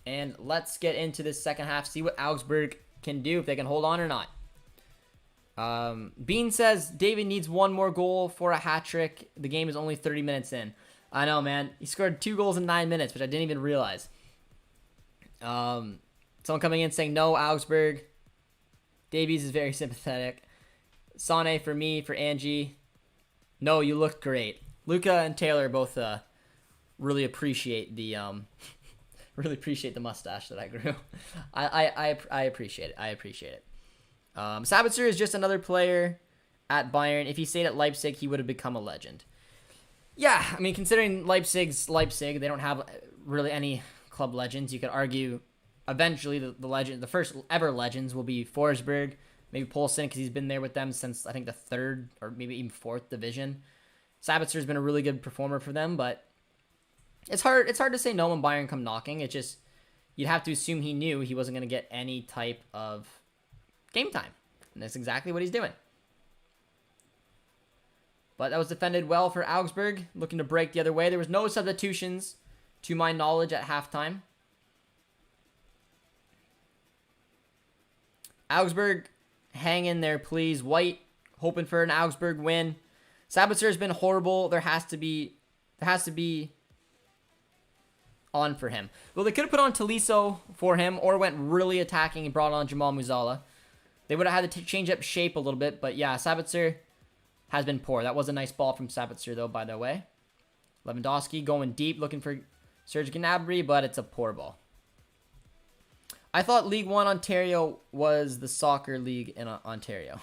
And let's get into this second half, see what Augsburg can do, if they can hold on or not. Bean says, David needs one more goal for a hat-trick. The game is only 30 minutes in. I know, man. He scored 2 goals in 9 minutes, which I didn't even realize. Someone coming in saying, no, Augsburg. Davies is very sympathetic. Sané for me, for Angie. No, you look great. Luca and Taylor both really appreciate the really appreciate the mustache that I grew. I appreciate it. I appreciate it. Sabitzer is just another player at Bayern. If he stayed at Leipzig, he would have become a legend. Yeah, I mean, considering Leipzig's Leipzig, they don't have really any club legends. You could argue eventually the first ever legends will be Forsberg, maybe Poulsen, because he's been there with them since I think the 3rd or maybe even 4th division. Sabitzer's been a really good performer for them, but it's hard to say no when Bayern come knocking. It just, you'd have to assume he knew he wasn't going to get any type of game time. And that's exactly what he's doing. But that was defended well for Augsburg, looking to break the other way. There was no substitutions, to my knowledge, at halftime. Augsburg, hang in there, please. White, hoping for an Augsburg win. Sabitzer has been horrible. There has to be on for him. Well, they could have put on Tolisso for him, or went really attacking and brought on Jamal Musiala. They would have had to change up shape a little bit, but yeah, Sabitzer has been poor. That was a nice ball from Sabitzer, though, by the way. Lewandowski going deep, looking for Serge Gnabry, but it's a poor ball. I thought League One Ontario was the soccer league in Ontario.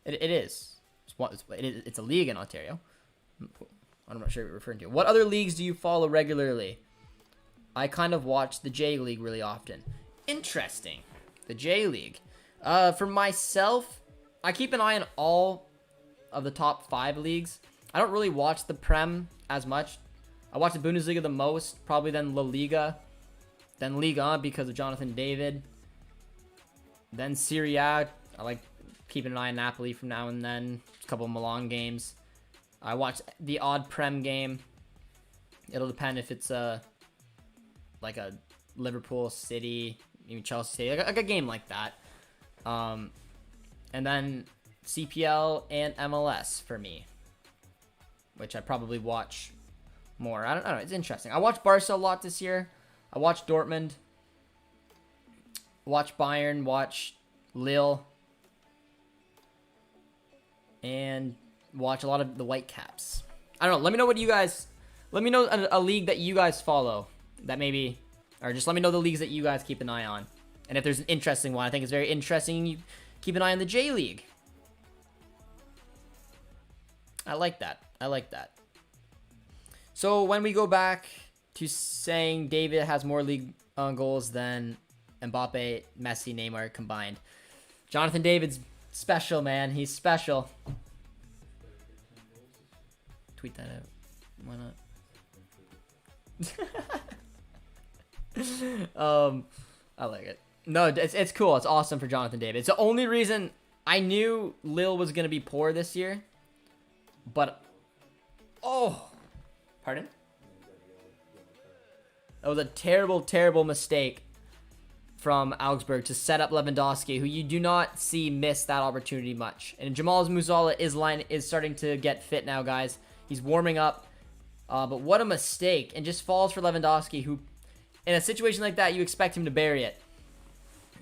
It is. It's a league in Ontario. I'm not sure what you're referring to. What other leagues do you follow regularly? I kind of watch the J League really often. Interesting. The J League. For myself, I keep an eye on all of the top 5 leagues. I don't really watch the Prem as much. I watch the Bundesliga the most, probably then La Liga, then Liga because of Jonathan David, then Serie A. I like keeping an eye on Napoli from now and then, a couple of Milan games. I watch the odd Prem game. It'll depend if it's like a Liverpool City, maybe Chelsea City, like a game like that. And then CPL and MLS for me, which I probably watch more. I don't know. It's interesting. I watched Barca a lot this year. I watched Dortmund. Watch Bayern. Watch Lille. And watch a lot of the Whitecaps. I don't know. Let me know what you guys... Let me know a league that you guys follow. That maybe... Or just let me know the leagues that you guys keep an eye on. And if there's an interesting one, I think it's very interesting, you keep an eye on the J League. I like that. I like that. So when we go back to saying David has more league goals than Mbappe, Messi, Neymar combined, Jonathan David's special, man. He's special. Tweet that out. Why not? I like it. No, it's cool. It's awesome for Jonathan David. It's the only reason I knew Lille was going to be poor this year. But, oh, pardon? That was a terrible, terrible mistake from Augsburg to set up Lewandowski, who you do not see miss that opportunity much. And Jamal Musiala is starting to get fit now, guys. He's warming up. But what a mistake. And just falls for Lewandowski, who, in a situation like that, you expect him to bury it.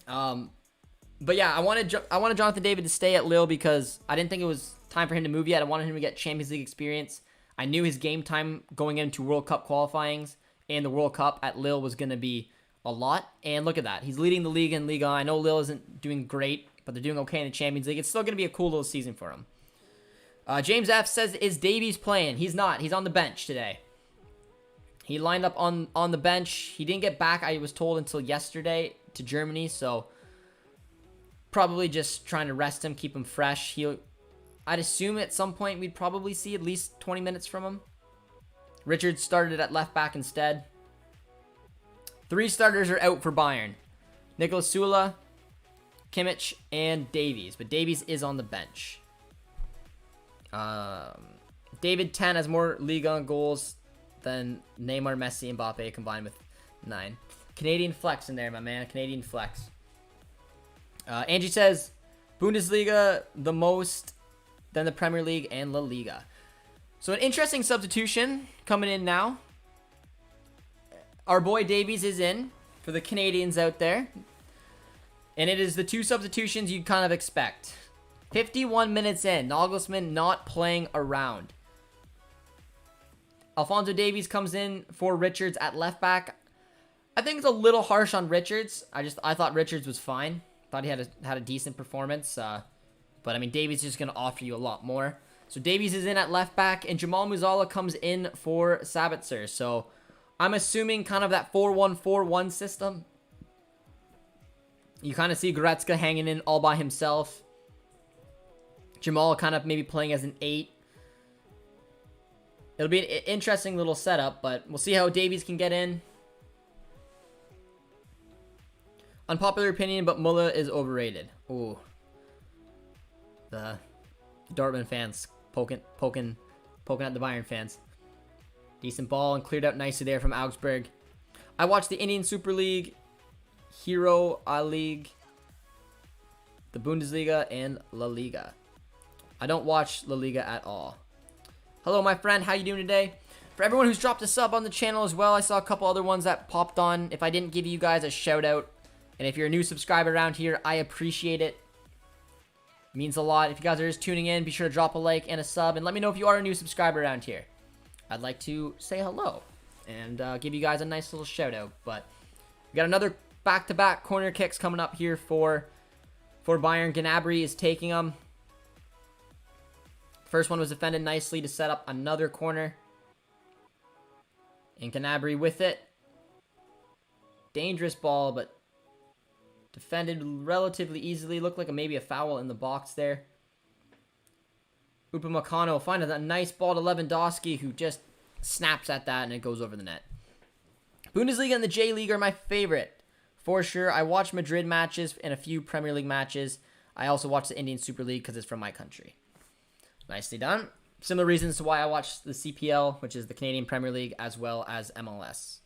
But yeah, I wanted Jonathan David to stay at Lille because I didn't think it was time for him to move yet. I wanted him to get Champions League experience. I knew his game time going into World Cup qualifyings and the World Cup at Lille was going to be a lot. And look at that. He's leading the league in Liga. I know Lille isn't doing great, but they're doing okay in the Champions League. It's still going to be a cool little season for him. James F says, is Davies playing? He's not. He's on the bench today. He lined up on the bench. He didn't get back, I was told, until yesterday to Germany. So probably just trying to rest him, keep him fresh. I'd assume at some point we'd probably see at least 20 minutes from him. Richards started at left back instead. 3 starters are out for Bayern. Nicolas Sula, Kimmich, and Davies. But Davies is on the bench. David 10 has more league on goals than Neymar, Messi, and Mbappe combined with 9. Canadian flex in there, my man. Canadian flex. Angie says, Bundesliga the most, then the Premier League and La Liga. So an interesting substitution coming in now. Our boy Davies is in for the Canadians out there. And it is the 2 substitutions you'd kind of expect. 51 minutes in, Nagelsmann not playing around. Alphonso Davies comes in for Richards at left back. I think it's a little harsh on Richards. I thought Richards was fine. Thought he had a decent performance. But I mean, Davies is just gonna offer you a lot more. So Davies is in at left back, and Jamal Musiala comes in for Sabitzer. So I'm assuming kind of that 4-1-4-1 system. You kind of see Goretzka hanging in all by himself. Jamal kind of maybe playing as an 8. It'll be an interesting little setup, but we'll see how Davies can get in. Unpopular opinion, but Muller is overrated. Ooh. The Dortmund fans poking at the Bayern fans. Decent ball and cleared out nicely there from Augsburg. I watched the Indian Super League, Hero A-League, the Bundesliga, and La Liga. I don't watch La Liga at all. Hello, my friend. How you doing today? For everyone who's dropped a sub on the channel as well, I saw a couple other ones that popped on. If I didn't give you guys a shout out, and if you're a new subscriber around here, I appreciate it. It means a lot. If you guys are just tuning in, be sure to drop a like and a sub, and let me know if you are a new subscriber around here. I'd like to say hello and give you guys a nice little shout out. But we got another back-to-back corner kicks coming up here for Bayern. Gnabry is taking them. First one was defended nicely to set up another corner. And Gnabry with it. Dangerous ball, but defended relatively easily. Looked like maybe a foul in the box there. Upamecano finds a nice ball to Lewandowski, who just snaps at that and it goes over the net. Bundesliga and the J League are my favorite, for sure. I watch Madrid matches and a few Premier League matches. I also watch the Indian Super League because it's from my country. Nicely done. Similar reasons to why I watch the CPL, which is the Canadian Premier League, as well as MLS.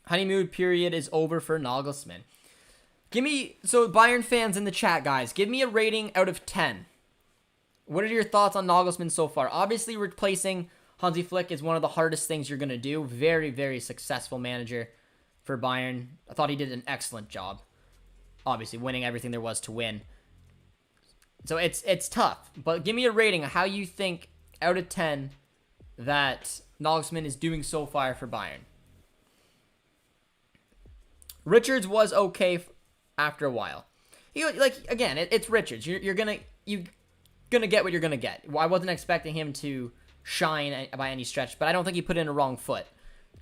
Honeymoon period is over for Nagelsmann. So Bayern fans in the chat, guys, give me a rating out of 10. What are your thoughts on Nagelsmann so far? Obviously, replacing Hansi Flick is one of the hardest things you're going to do. Very, very successful manager for Bayern. I thought he did an excellent job. Obviously, winning everything there was to win. So it's tough. But give me a rating of how you think, out of 10, that Nagelsmann is doing so far for Bayern. Richards was okay after a while. Again, it's Richards. You're gonna get what you're gonna get. I wasn't expecting him to shine by any stretch, but I don't think he put in a wrong foot.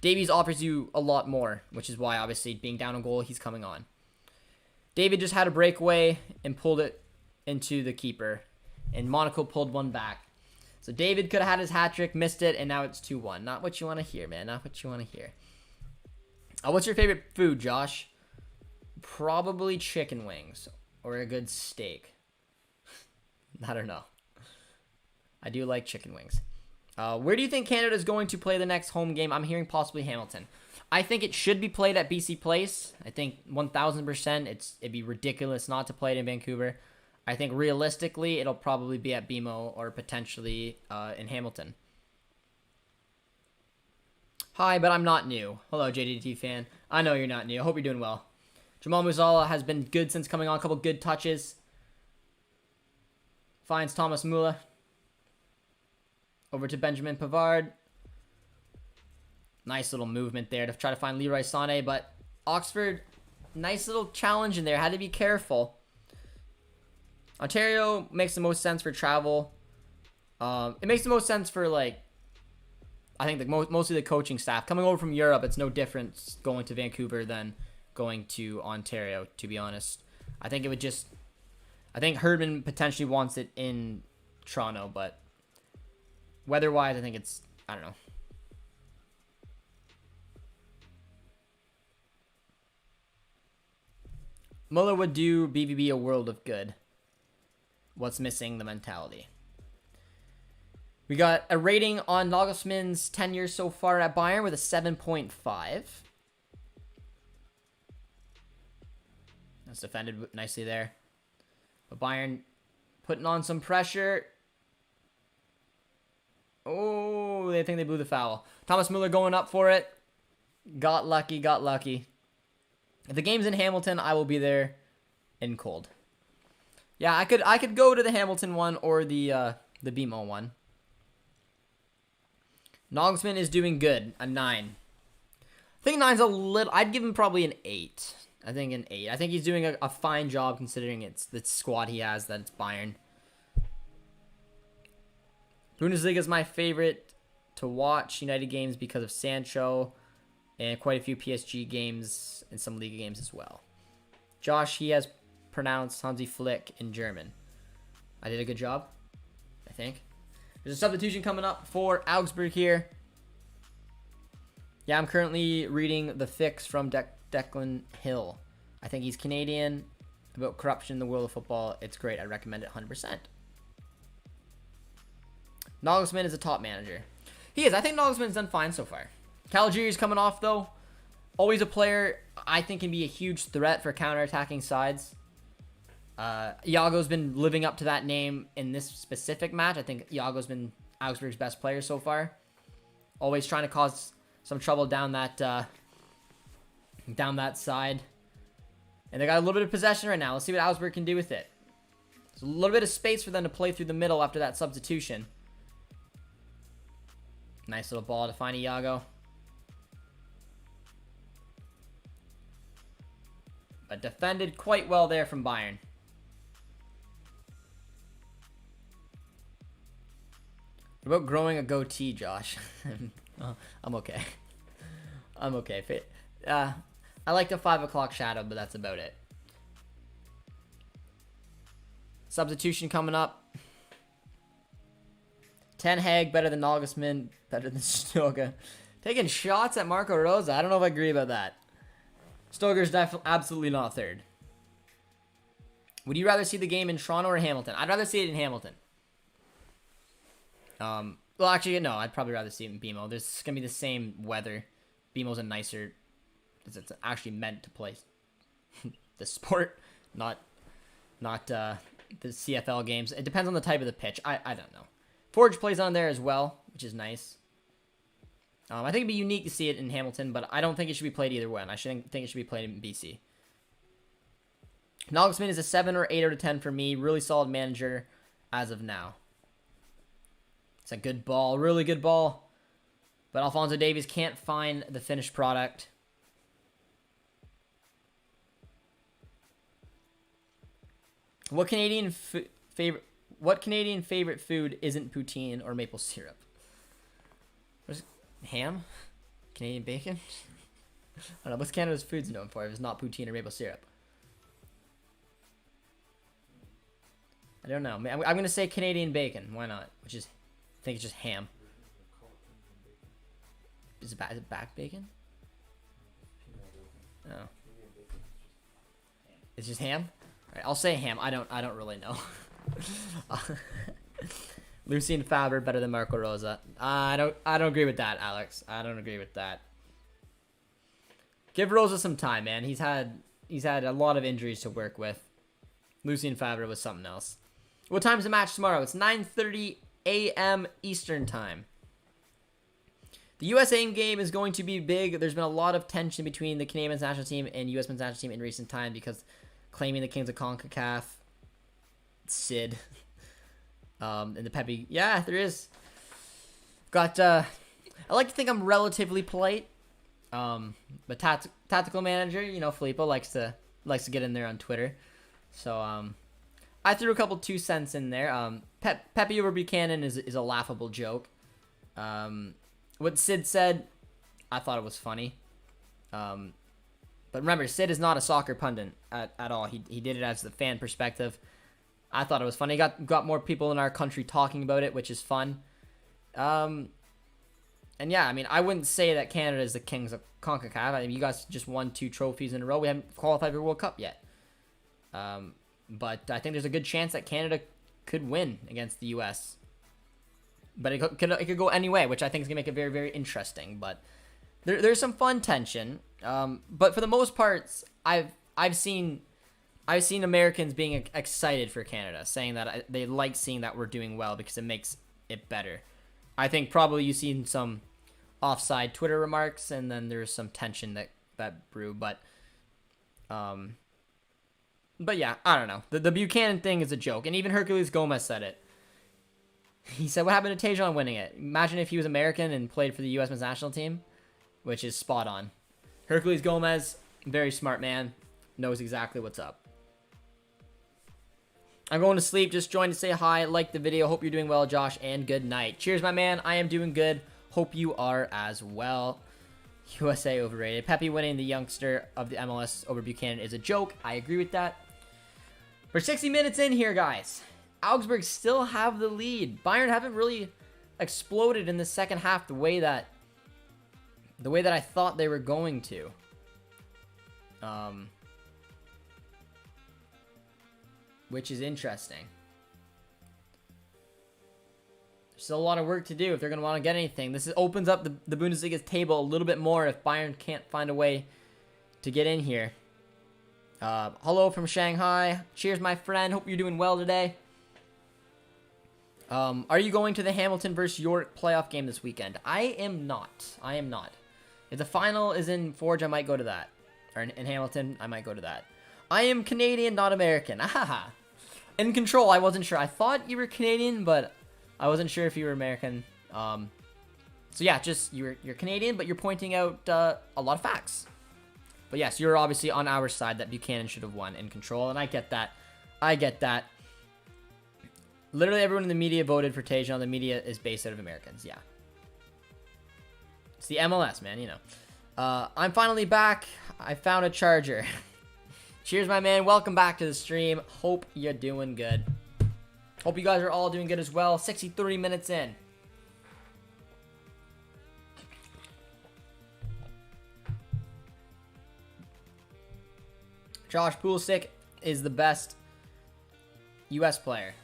Davies offers you a lot more, which is why obviously being down a goal, he's coming on. David just had a breakaway and pulled it into the keeper, and Monaco pulled one back. So David could have had his hat trick, missed it, and now it's 2-1. Not what you want to hear, man. Not what you want to hear. What's your favorite food, Josh? Probably chicken wings or a good steak. I don't know. I do like chicken wings. Where do you think Canada is going to play the next home game? I'm hearing possibly Hamilton. I think it should be played at BC Place. I think 1,000% it'd be ridiculous not to play it in Vancouver. I think realistically it'll probably be at BMO or potentially in Hamilton. Hi, but I'm not new. Hello, JJD fan. I know you're not new. I hope you're doing well. Jamal Musiala has been good since coming on. A couple good touches. Finds Thomas Müller. Over to Benjamin Pavard. Nice little movement there to try to find Leroy Sané, but Oxford, nice little challenge in there. Had to be careful. Ontario makes the most sense for travel. It makes the most sense for, like, I think mostly the coaching staff. Coming over from Europe, it's no different going to Vancouver than going to Ontario, to be honest. I think Herdman potentially wants it in Toronto, but weather-wise, I think I don't know. Muller would do BVB a world of good. What's missing? The mentality. We got a rating on Nagelsmann's tenure so far at Bayern with a 7.5. That's defended nicely there. But Bayern putting on some pressure. Oh, they think they blew the foul. Thomas Müller going up for it. Got lucky. If the game's in Hamilton, I will be there in cold. Yeah, I could go to the Hamilton one or the BMO one. Nagelsmann is doing good. A 9. I think 9's a little... I'd give him probably an 8. I think an 8. I think he's doing a fine job considering it's the squad he has, that it's Bayern. Bundesliga is my favorite to watch United games because of Sancho and quite a few PSG games and some Liga games as well. Josh, he has pronounced Hansi Flick in German. I did a good job, I think. There's a substitution coming up for Augsburg here. Yeah, I'm currently reading The Fix from Declan Hill. I think he's Canadian, about corruption in the world of football. It's great. I recommend it 100%. Nagelsmann is a top manager. He is. I think Nagelsmann's done fine so far. Caligiuri's coming off, though. Always a player I think can be a huge threat for counter-attacking sides. Iago's been living up to that name in this specific match. I think Iago's been Augsburg's best player so far. Always trying to cause some trouble down that side. And they got a little bit of possession right now. Let's see what Augsburg can do with it. There's a little bit of space for them to play through the middle after that substitution. Nice little ball to find Iago. But defended quite well there from Bayern. What about growing a goatee, Josh? Oh, I'm okay. I'm okay. I like the 5 o'clock shadow, but that's about it. Substitution coming up. Ten Hag better than Nagelsmann, better than Stoga. Taking shots at Marco Rosa. I don't know if I agree about that. Stoger's definitely absolutely not third. Would you rather see the game in Toronto or Hamilton? I'd rather see it in Hamilton. Well, actually, no. I'd probably rather see it in BMO. There's gonna be the same weather. BMO's a nicer. It's actually meant to play the sport, not the CFL games. It depends on the type of the pitch. I don't know. Forge plays on there as well, which is nice. I think it'd be unique to see it in Hamilton, but I don't think it should be played either way. I think it should be played in BC. Nagelsmann is a 7 or 8 out of 10 for me. Really solid manager as of now. It's a good ball, really good ball. But Alphonso Davies can't find the finished product. What Canadian favorite food isn't poutine or maple syrup? What's ham? Canadian bacon? I don't know. What's Canada's foods known for if it's not poutine or maple syrup? I don't know. I'm going to say Canadian bacon. Why not? I think it's just ham. Is it back bacon? Oh. It's just ham? Alright, I'll say ham. I don't really know. Lucien Faber better than Marco Rosa. I don't agree with that, Alex. I don't agree with that. Give Rosa some time, man. He's had a lot of injuries to work with. Lucien Faber was something else. What time's the match tomorrow? It's 9:30 a.m. Eastern time. The USA game is going to be big. There's been a lot of tension between the Canadian men's national team and US men's national team in recent time because claiming the Kings of CONCACAF, Sid, and the Pepe. Yeah, there is. I like to think I'm relatively polite. But tactical manager, Filippo likes to get in there on Twitter. So I threw a couple 2 cents in there. Pepe over Buchanan is a laughable joke. What Sid said, I thought it was funny. But remember, Sid is not a soccer pundit at all. He did it as the fan perspective. I thought it was funny. Got more people in our country talking about it, which is fun. And yeah, I mean, I wouldn't say that Canada is the kings of CONCACAF. I mean, you guys just won 2 trophies in a row. We haven't qualified for World Cup yet. But I think there's a good chance that Canada could win against the U.S. But it could go any way, which I think is going to make it very, very interesting. But there's some fun tension. But for the most part, I've seen Americans being excited for Canada, saying that they like seeing that we're doing well because it makes it better. I think probably you've seen some offside Twitter remarks, and then there's some tension that brew. But yeah, I don't know. The Buchanan thing is a joke, and even Hercules Gomez said it. He said, "What happened to Tejon winning it? Imagine if he was American and played for the U.S. men's national team," which is spot on. Hercules Gomez, very smart man, knows exactly what's up. I'm going to sleep. Just joined to say hi. Like the video. Hope you're doing well, Josh, and good night. Cheers, my man. I am doing good. Hope you are as well. USA overrated. Pepe winning the youngster of the MLS over Buchanan is a joke. I agree with that. We're 60 minutes in here, guys. Augsburg still have the lead. Bayern haven't really exploded in the second half the way that I thought they were going to. Which is interesting. There's still a lot of work to do if they're going to want to get anything. This opens up the Bundesliga's table a little bit more if Bayern can't find a way to get in here. Hello from Shanghai. Cheers, my friend. Hope you're doing well today. Are you going to the Hamilton versus York playoff game this weekend? I am not. If the final is in Forge, I might go to that. Or in Hamilton, I might go to that. I am Canadian, not American. Ahaha. In Control, I wasn't sure. I thought you were Canadian, but I wasn't sure if you were American. So yeah, just you're Canadian, but you're pointing out a lot of facts. But yes, you're obviously on our side that Buchanan should have won in Control, and I get that. Literally everyone in the media voted for Tejan. The media is based out of Americans. Yeah. It's the MLS, man, you know. I'm finally back. I found a charger. Cheers, my man. Welcome back to the stream. Hope you're doing good. Hope you guys are all doing good as well. 63 minutes in. Josh Pulisic is the best U.S. player.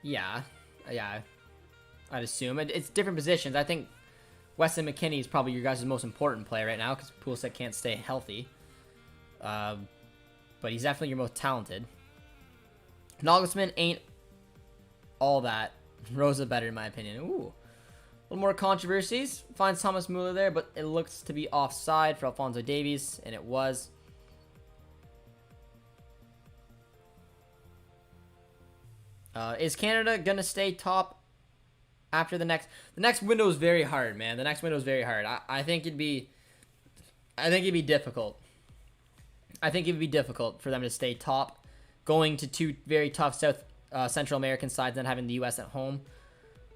Yeah. I'd assume. It's different positions. I think Weston McKennie is probably your guys' most important player right now because Pulisic can't stay healthy. But he's definitely your most talented. Nagelsmann ain't all that. Rosa better in my opinion. Ooh. A little more controversies. Finds Thomas Müller there, but it looks to be offside for Alphonso Davies, and it was. Is Canada gonna stay top after the next? The next window is very hard, man. The next window is very hard. I think it'd be difficult. I think it'd be difficult for them to stay top, going to two very tough Central American sides and having the U.S. at home.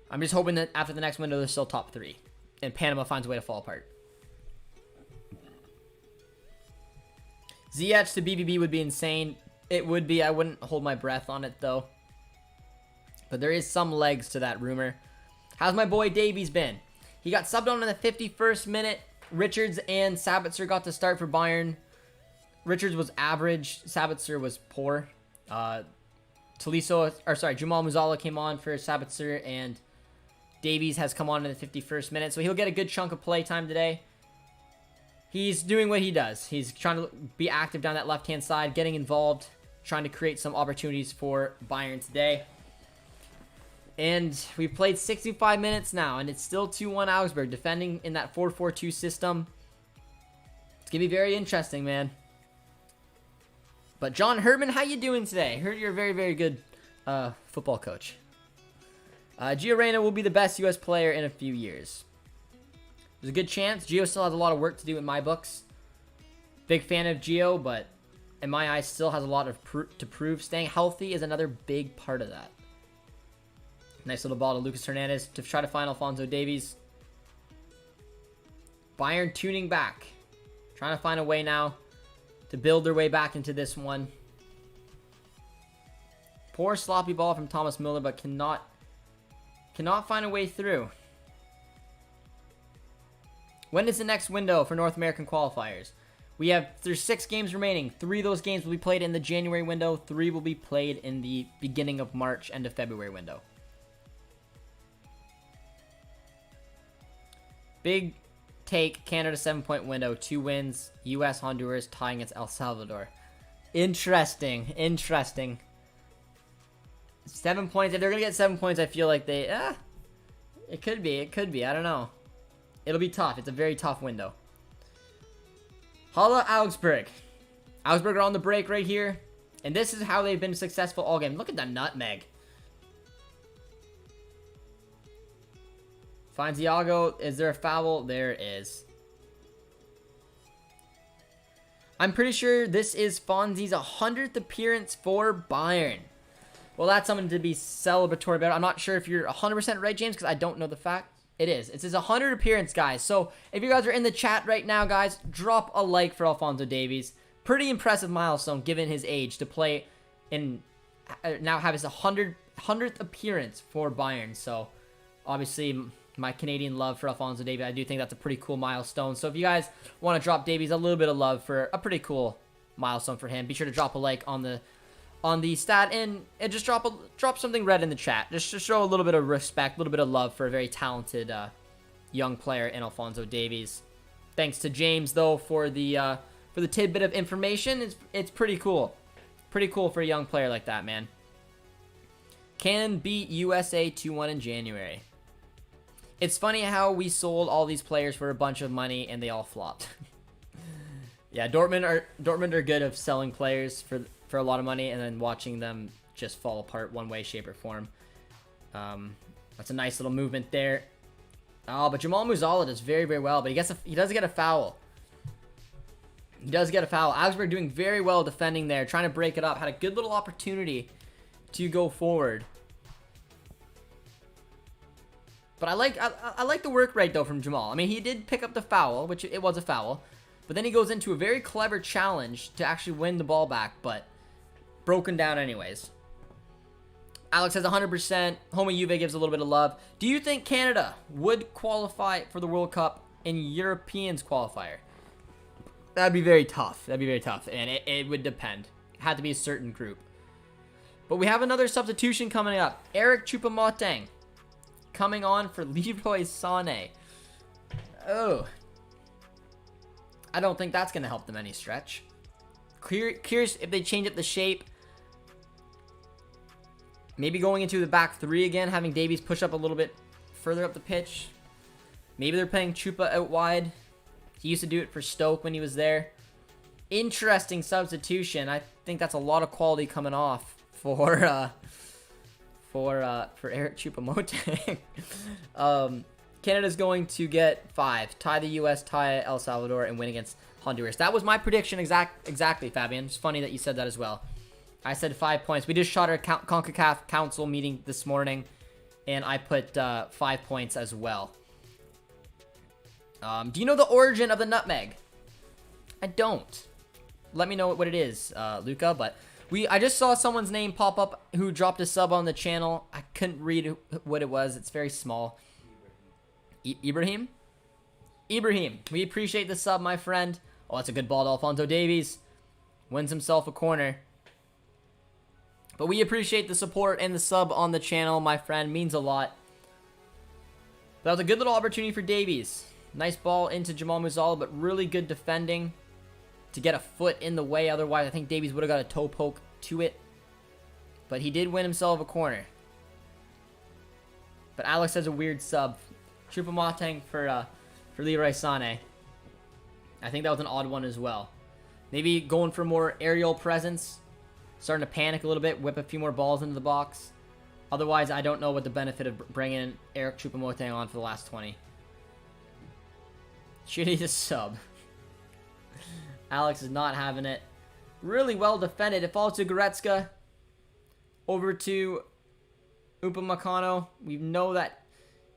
I'm just hoping that after the next window, they're still top 3. And Panama finds a way to fall apart. Ziyech to BBB would be insane. It would be. I wouldn't hold my breath on it, though. But there is some legs to that rumor. How's my boy Davies been? He got subbed on in the 51st minute. Richards and Sabitzer got to start for Bayern. Richards was average. Sabitzer was poor. Jamal Musiala came on for Sabitzer, and Davies has come on in the 51st minute, so he'll get a good chunk of play time today. He's doing what he does. He's trying to be active down that left-hand side, getting involved, trying to create some opportunities for Bayern today. And we've played 65 minutes now, and it's still 2-1 Augsburg, defending in that 4-4-2 system. It's going to be very interesting, man. But John Herdman, how you doing today? I heard you're a very, very good football coach. Gio Reyna will be the best U.S. player in a few years. There's a good chance. Gio still has a lot of work to do in my books. Big fan of Gio, but in my eyes still has a lot of to prove. Staying healthy is another big part of that. Nice little ball to Lucas Hernandez to try to find Alphonso Davies. Bayern tuning back. Trying to find a way now to build their way back into this one. Poor sloppy ball from Thomas Müller, but cannot find a way through. When is the next window for North American qualifiers? There's 6 games remaining. 3 of those games will be played in the January window. 3 will be played in the beginning of March, end of February window. Big take, Canada 7-point window, 2 wins, U.S. Honduras tying against El Salvador. Interesting. 7 points. If they're going to get 7 points, I feel like it could be. I don't know. It'll be tough. It's a very tough window. Holla Augsburg. Augsburg are on the break right here. And this is how they've been successful all game. Look at the nutmeg. Finds Iago. Is there a foul? There is. I'm pretty sure this is Fonzie's 100th appearance for Bayern. Well, that's something to be celebratory about. I'm not sure if you're 100% right, James, because I don't know the fact. It is. It's his 100th appearance, guys. So if you guys are in the chat right now, guys, drop a like for Alphonso Davies. Pretty impressive milestone given his age to play and now have his 100th appearance for Bayern. So obviously my Canadian love for Alphonso Davies, I do think that's a pretty cool milestone. So if you guys want to drop Davies a little bit of love for a pretty cool milestone for him, be sure to drop a like on the stat and just drop something red in the chat. Just to show a little bit of respect, a little bit of love for a very talented young player in Alphonso Davies. Thanks to James though for the tidbit of information. It's pretty cool. Pretty cool for a young player like that, man. Can beat USA 2-1 in January. It's funny how we sold all these players for a bunch of money and they all flopped. Yeah, Dortmund are good at selling players for a lot of money and then watching them just fall apart one way, shape, or form. That's a nice little movement there. Oh, but Jamal Musiala does very, very well, but he does get a foul. He does get a foul. Augsburg doing very well defending there, trying to break it up. Had a good little opportunity to go forward. But I like the work rate, though, from Jamal. I mean, he did pick up the foul, which it was a foul. But then he goes into a very clever challenge to actually win the ball back, but broken down anyways. Alex has 100%. Homa Juve gives a little bit of love. Do you think Canada would qualify for the World Cup in Europeans qualifier? That'd be very tough. That'd be very tough, and it would depend. It had to be a certain group. But we have another substitution coming up. Eric Choupo-Moting coming on for Leroy Sané. Oh. I don't think that's going to help them any stretch. Curious if they change up the shape. Maybe going into the back three again, having Davies push up a little bit further up the pitch. Maybe they're playing Chupa out wide. He used to do it for Stoke when he was there. Interesting substitution. I think that's a lot of quality coming off for Eric Choupo-Moting. Canada's going to get 5. Tie the U.S., tie El Salvador, and win against Honduras. That was my prediction exactly, Fabian. It's funny that you said that as well. I said 5 points. We just shot our CONCACAF council meeting this morning, and I put 5 points as well. Do you know the origin of the nutmeg? I don't. Let me know what it is, Luca. But I just saw someone's name pop up who dropped a sub on the channel. I couldn't read what it was. It's very small. Ibrahim? Ibrahim. We appreciate the sub, my friend. Oh, that's a good ball to Alphonso Davies. Wins himself a corner. But we appreciate the support and the sub on the channel, my friend. Means a lot. That was a good little opportunity for Davies. Nice ball into Jamal Musiala, but really good defending to get a foot in the way. Otherwise, I think Davies would have got a toe poke to it. But he did win himself a corner. But Alex has a weird sub. Choupo-Moting for Leroy Sané. I think that was an odd one as well. Maybe going for more aerial presence. Starting to panic a little bit. Whip a few more balls into the box. Otherwise, I don't know what the benefit of bringing Eric Choupo-Moting on for the last 20. Shitty to sub. Alex is not having it. Really well defended. It falls to Goretzka. Over to Upamecano. We know that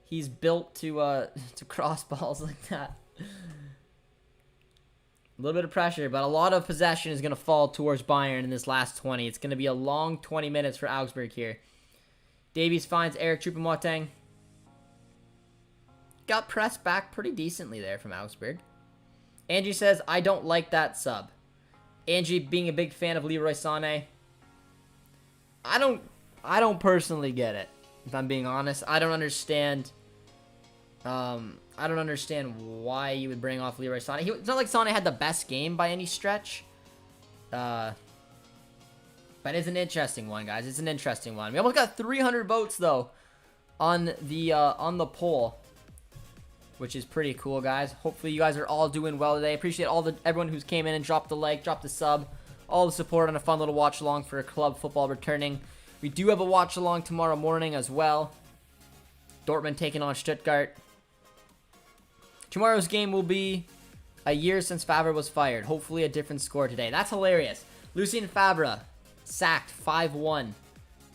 he's built to cross balls like that. A little bit of pressure, but a lot of possession is going to fall towards Bayern in this last 20. It's going to be a long 20 minutes for Augsburg here. Davies finds Eric Choupo-Moting. Got pressed back pretty decently there from Augsburg. Angie says, I don't like that sub. Angie being a big fan of Leroy Sané. I don't personally get it, if I'm being honest. I don't understand why you would bring off Leroy Sané. It's not like Sané had the best game by any stretch. But it's an interesting one, guys. It's an interesting one. We almost got 300 votes though on the poll, which is pretty cool, guys. Hopefully you guys are all doing well today. Appreciate everyone who's came in and dropped the like, dropped the sub, all the support on a fun little watch along for club football returning. We do have a watch along tomorrow morning as well. Dortmund taking on Stuttgart. Tomorrow's game will be a year since Favre was fired. Hopefully a different score today. That's hilarious. Lucien Favre sacked 5-1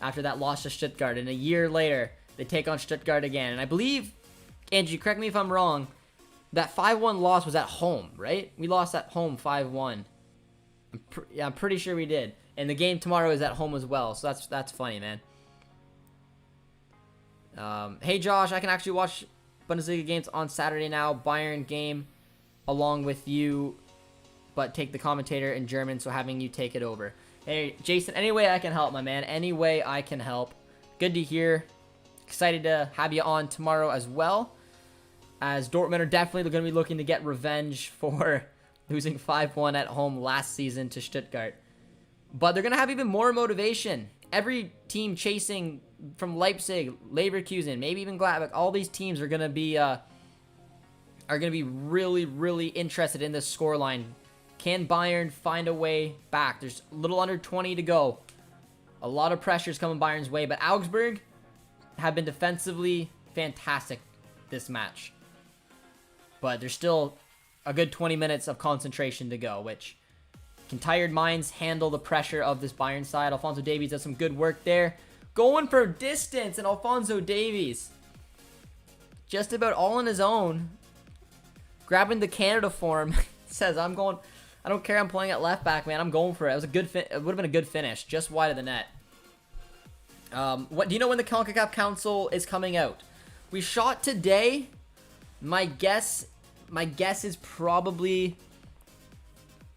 after that loss to Stuttgart. And a year later, they take on Stuttgart again. And I believe, Angie, correct me if I'm wrong, that 5-1 loss was at home, right? We lost at home 5-1. I'm pretty sure we did. And the game tomorrow is at home as well. So that's funny, man. Hey, Josh, I can actually watch Bundesliga games on Saturday now. Bayern game along with you, but take the commentator in German, so having you take it over. Hey, Jason, any way I can help, my man. Any way I can help. Good to hear. Excited to have you on tomorrow as well, as Dortmund are definitely going to be looking to get revenge for losing 5-1 at home last season to Stuttgart. But they're going to have even more motivation. Every team chasing from Leipzig, Leverkusen, maybe even Gladbach, all these teams are going to be really, really interested in this scoreline. Can Bayern find a way back? There's a little under 20 to go. A lot of pressure is coming Bayern's way, but Augsburg have been defensively fantastic this match. But there's still a good 20 minutes of concentration to go, which can tired minds handle the pressure of this Bayern side. Alphonso Davies does some good work there. Going for distance, and Alphonso Davies just about all on his own. Grabbing the Canada form. Says, I don't care, I'm playing at left back, man. I'm going for it. It was a good it would have been a good finish, just wide of the net. What do you know when the CONCACAF Council is coming out? We shot today. My guess is probably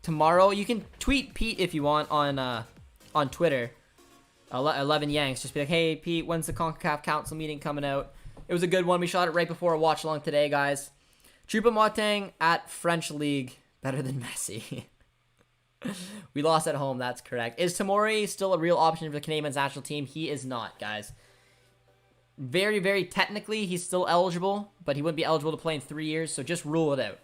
tomorrow. You can tweet Pete if you want on Twitter. 11 Yanks. Just be like, hey Pete, when's the CONCACAF Council meeting coming out? It was a good one. We shot it right before a watch along today, guys. Choupo-Moting at French League. Better than Messi. We lost at home, that's correct. Is Tomori still a real option for the Canadian national team? He is not, guys. Very, very technically, he's still eligible, but he wouldn't be eligible to play in 3 years, so just rule it out.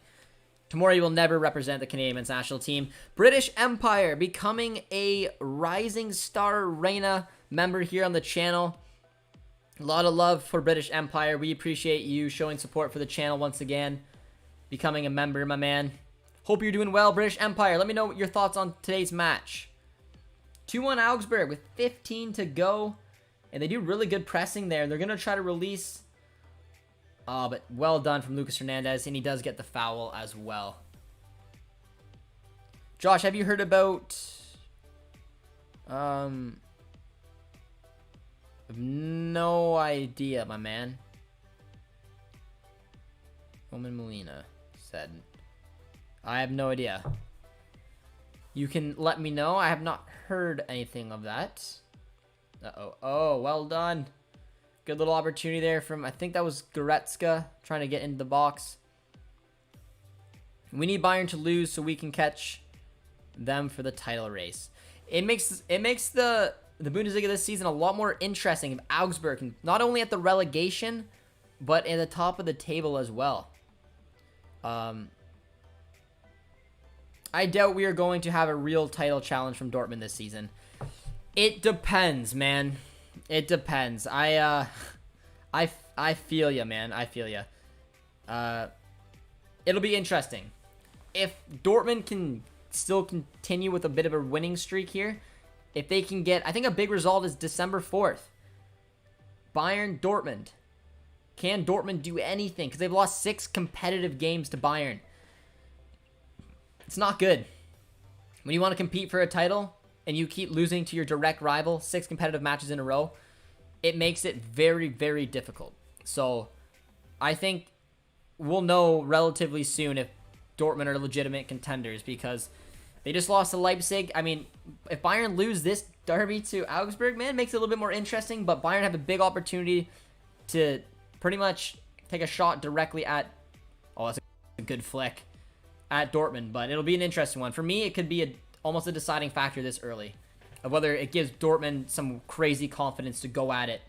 Tomori will never represent the Canadian men's national team. British Empire becoming a Rising Star Reina member here on the channel. A lot of love for British Empire. We appreciate you showing support for the channel once again. Becoming a member, my man. Hope you're doing well, British Empire. Let me know your thoughts on today's match. 2-1 Augsburg with 15 to go. And they do really good pressing there. They're going to try to release. But well done from Lucas Hernandez. And he does get the foul as well. Josh, have you heard about... no idea, my man. Roman Molina said... I have no idea. You can let me know. I have not heard anything of that. Uh-oh. Oh, well done. Good little opportunity there from, I think that was Goretzka trying to get into the box. We need Bayern to lose so we can catch them for the title race. It makes the Bundesliga this season a lot more interesting if Augsburg can, not only at the relegation, but in the top of the table as well. I doubt we are going to have a real title challenge from Dortmund this season. It depends, man. It depends. I feel ya, man. I feel ya. It'll be interesting. If Dortmund can still continue with a bit of a winning streak here, if they can get, I think a big result is December 4th. Bayern, Dortmund. Can Dortmund do anything? Because they've lost 6 competitive games to Bayern. It's not good. When you want to compete for a title and you keep losing to your direct rival 6 competitive matches in a row, it makes it very, very difficult. So I think we'll know relatively soon if Dortmund are legitimate contenders because they just lost to Leipzig. I mean, if Bayern lose this derby to Augsburg, man, it makes it a little bit more interesting. But Bayern have a big opportunity to pretty much take a shot directly at... Oh, that's a good flick. At Dortmund, but it'll be an interesting one. For me, it could be almost a deciding factor this early of whether it gives Dortmund some crazy confidence to go at it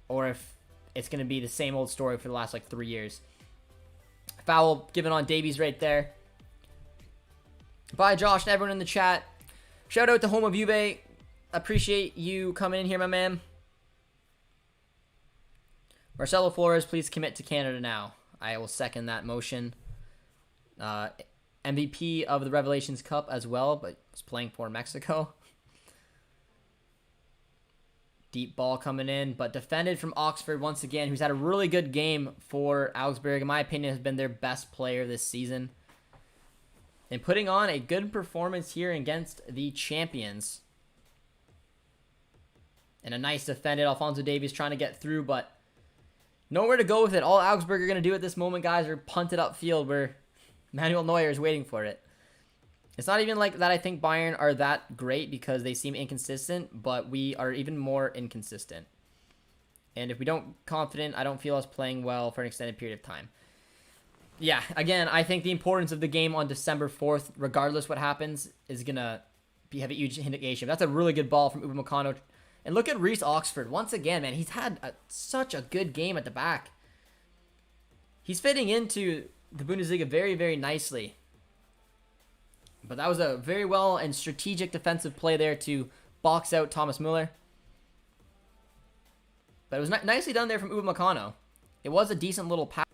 or if it's going to be the same old story for the last like 3 years. Foul given on Davies right there. Bye, Josh, and everyone in the chat. Shout out to Home of Juve. Appreciate you coming in here, my man. Marcelo Flores, please commit to Canada now. I will second that motion. MVP of the Revelations Cup as well, but was playing for Mexico. Deep ball coming in, but defended from Oxford once again, who's had a really good game for Augsburg. In my opinion, has been their best player this season. And putting on a good performance here against the champions. And a nice defended. Alphonso Davies trying to get through, but nowhere to go with it. All Augsburg are going to do at this moment, guys, are punt it upfield where Manuel Neuer is waiting for it. It's not even like that I think Bayern are that great because they seem inconsistent, but we are even more inconsistent. And if we don't confident, I don't feel us playing well for an extended period of time. Yeah, again, I think the importance of the game on December 4th, regardless what happens, is going to have a huge indication. That's a really good ball from Upamecano. And look at Reece Oxford. Once again, man, he's had such a good game at the back. He's fitting into the Bundesliga very, very nicely. But that was a very well and strategic defensive play there to box out Thomas Müller. But it was nicely done there from Upamecano. It was a decent little pass.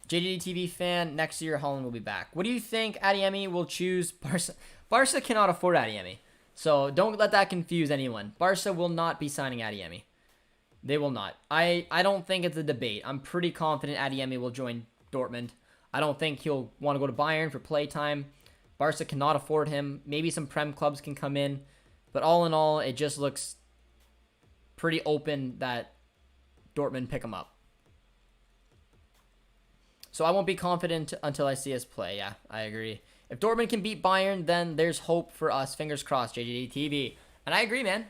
JJD TV fan, next year Holland will be back. What do you think Adeyemi will choose? Barca cannot afford Adeyemi. So don't let that confuse anyone. Barca will not be signing Adeyemi. They will not. I don't think it's a debate. I'm pretty confident Adeyemi will join Dortmund. I don't think he'll want to go to Bayern for playtime. Barca cannot afford him. Maybe some Prem clubs can come in. But all in all, it just looks pretty open that Dortmund pick him up. So I won't be confident until I see us play. Yeah, I agree. If Dortmund can beat Bayern, then there's hope for us. Fingers crossed, JJD TV. And I agree, man.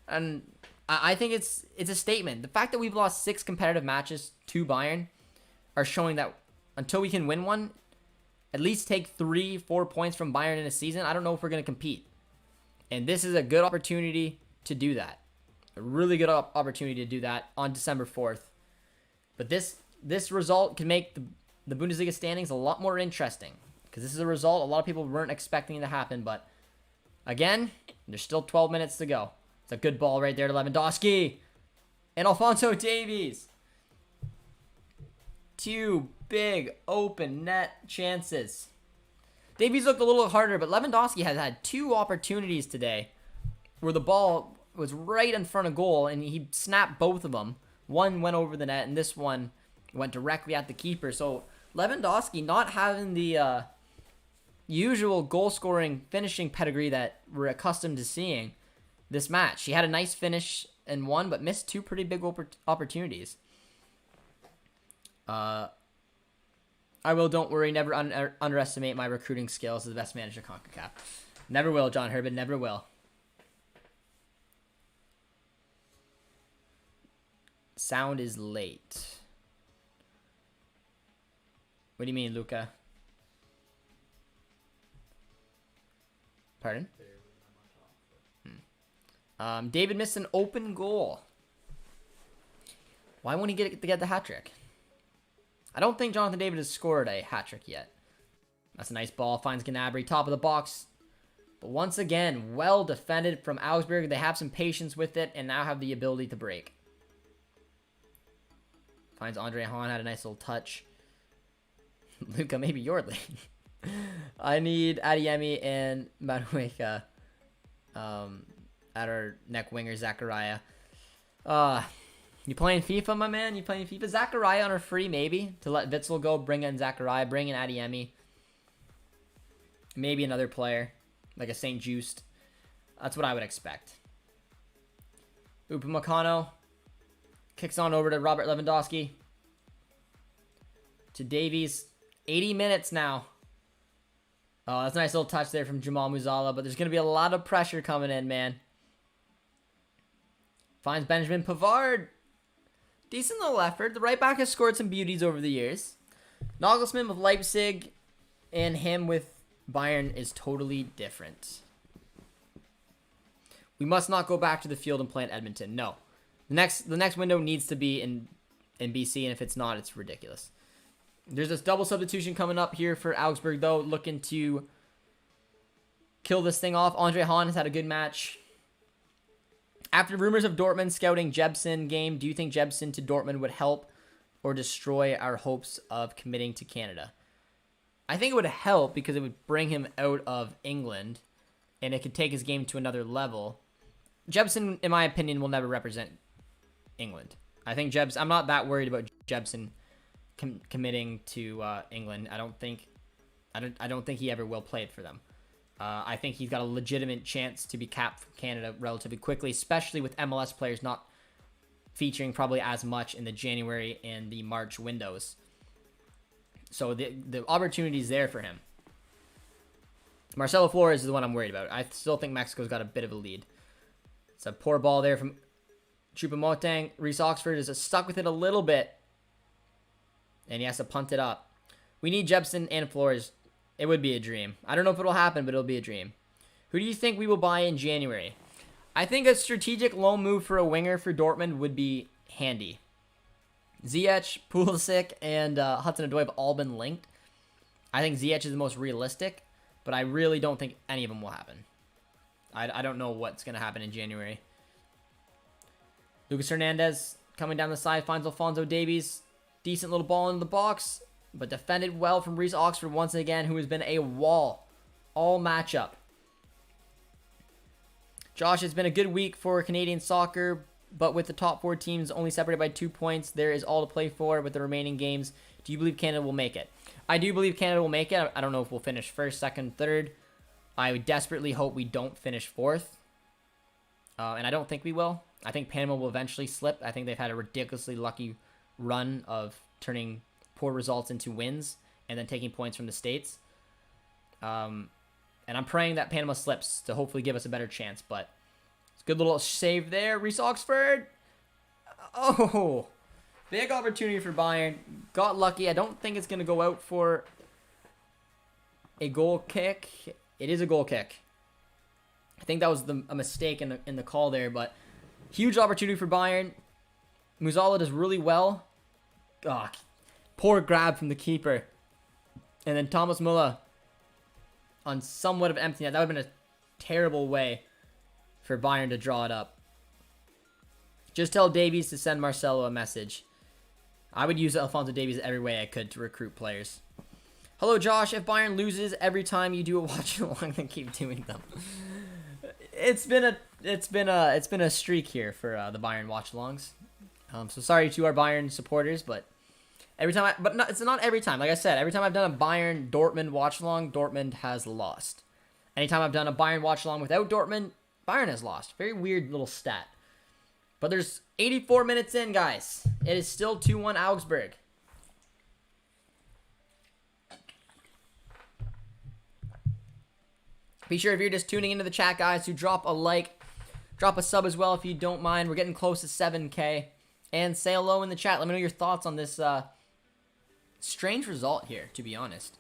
And I think it's a statement. The fact that we've lost 6 competitive matches to Bayern are showing that until we can win one, at least take 3-4 points from Bayern in a season, I don't know if we're going to compete. And this is a good opportunity to do that. A really good opportunity to do that on December 4th. But this result can make the Bundesliga standings a lot more interesting. Because this is a result a lot of people weren't expecting to happen. But again, there's still 12 minutes to go. It's a good ball right there to Lewandowski. And Alphonso Davies. 2 big open net chances. Davies looked a little harder, but Lewandowski has had 2 opportunities today where the ball was right in front of goal, and he snapped both of them. One went over the net, and this one went directly at the keeper. So Lewandowski not having the usual goal-scoring finishing pedigree that we're accustomed to seeing this match. He had a nice finish in one, but missed 2 pretty big opportunities. I will, don't worry, never underestimate my recruiting skills as the best manager CONCACAF. Never will, John Herbert, never will. Sound is late. What do you mean, Luca? Pardon? David missed an open goal. Why won't he get the hat-trick? I don't think Jonathan David has scored a hat-trick yet. That's a nice ball. Finds Gnabry. Top of the box. But once again, well defended from Augsburg. They have some patience with it and now have the ability to break. Finds Andre Hahn. Had a nice little touch. Luca, maybe your lead. I need Adeyemi and Madueka at our neck winger, Zachariah. You playing FIFA, my man? You playing FIFA? Zachariah on a free, maybe, to let Witzel go. Bring in Zachariah. Bring in Adeyemi. Maybe another player, like a St. Just. That's what I would expect. Upamecano kicks on over to Robert Lewandowski. To Davies. 80 minutes now. Oh, that's a nice little touch there from Jamal Musiala, but there's going to be a lot of pressure coming in, man. Finds Benjamin Pavard. Decent little effort. The right back has scored some beauties over the years. Nagelsmann with Leipzig and him with Bayern is totally different. We must not go back to the field and play in Edmonton. No. The next window needs to be in BC, and if it's not, it's ridiculous. There's this double substitution coming up here for Augsburg, though, looking to kill this thing off. Andre Hahn has had a good match. After rumors of Dortmund scouting Jebsen game, do you think Jebsen to Dortmund would help or destroy our hopes of committing to Canada? I think it would help because it would bring him out of England and it could take his game to another level. Jebsen, in my opinion, will never represent England. I think I'm not that worried about Jebsen committing to England. I don't think he ever will play it for them. I think he's got a legitimate chance to be capped for Canada relatively quickly, especially with MLS players not featuring probably as much in the January and the March windows. So the opportunity is there for him. Marcelo Flores is the one I'm worried about. I still think Mexico's got a bit of a lead. It's a poor ball there from Choupo-Moting. Reece Oxford is stuck with it a little bit. And he has to punt it up. We need Jebsen and Flores. It would be a dream. I don't know if it'll happen, but it'll be a dream. Who do you think we will buy in January? I think a strategic loan move for a winger for Dortmund would be handy. Ziyech, Pulisic, and Hudson-Odoi have all been linked. I think Ziyech is the most realistic, but I really don't think any of them will happen. I don't know what's going to happen in January. Lucas Hernandez coming down the side finds Alphonso Davies. Decent little ball into the box. but defended well from Reece Oxford once again, who has been a wall all matchup. Josh, it's been a good week for Canadian soccer, but with the top 4 teams only separated by 2 points, there is all to play for with the remaining games. Do you believe Canada will make it? I do believe Canada will make it. I don't know if we'll finish first, second, third. I desperately hope we don't finish fourth. And I don't think we will. I think Panama will eventually slip. I think they've had a ridiculously lucky run of turning poor results into wins and then taking points from the States. And I'm praying that Panama slips to hopefully give us a better chance. But it's a good little save there. Reece Oxford. Oh, big opportunity for Bayern. Got lucky. I don't think it's going to go out for a goal kick. It is a goal kick. I think that was a mistake in the call there, but huge opportunity for Bayern. Musiala does really well. Oh, poor grab from the keeper. And then Thomas Müller on somewhat of empty net. That would have been a terrible way for Bayern to draw it up. Just tell Davies to send Marcelo a message. I would use Alphonso Davies every way I could to recruit players. Hello, Josh. If Bayern loses every time you do a watch along, then keep doing them. It's been a streak here for the Bayern watch alongs. So sorry to our Bayern supporters, but it's not every time. Like I said, every time I've done a Bayern Dortmund watch along, Dortmund has lost. Anytime I've done a Bayern watch along without Dortmund, Bayern has lost. Very weird little stat. But there's 84 minutes in, guys. It is still 2-1 Augsburg. Be sure if you're just tuning into the chat, guys, to drop a like, drop a sub as well if you don't mind. We're getting close to 7K. And say hello in the chat. Let me know your thoughts on this strange result here, to be honest.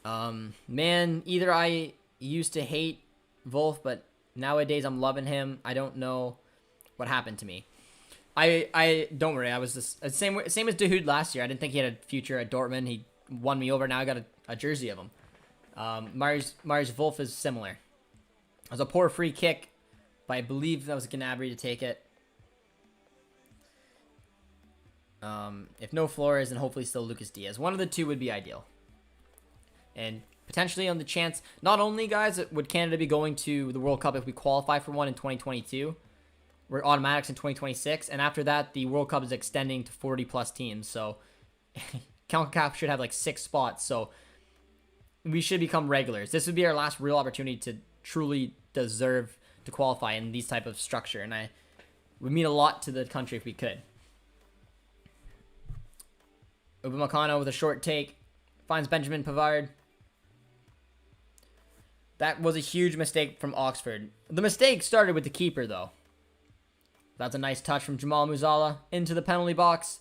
Man, either I used to hate Wolf, but nowadays I'm loving him. I don't know what happened to me. I don't worry. I was just same as Dahoud last year. I didn't think he had a future at Dortmund. He won me over. Now I got a jersey of him. Marius Wolf is similar. It was a poor free kick, but I believe that was Gnabry to take it. If no Flores, then hopefully still Lucas Diaz. One of the two would be ideal. And potentially on the chance, not only, guys, would Canada be going to the World Cup if we qualify for one in 2022. We're automatics in 2026. And after that, the World Cup is extending to 40-plus teams. So CONCACAF should have like 6 spots. So we should become regulars. This would be our last real opportunity to truly deserve to qualify in these type of structure. And it would mean a lot to the country if we could. Upamecano with a short take. Finds Benjamin Pavard. That was a huge mistake from Oxford. The mistake started with the keeper, though. That's a nice touch from Jamal Musiala into the penalty box.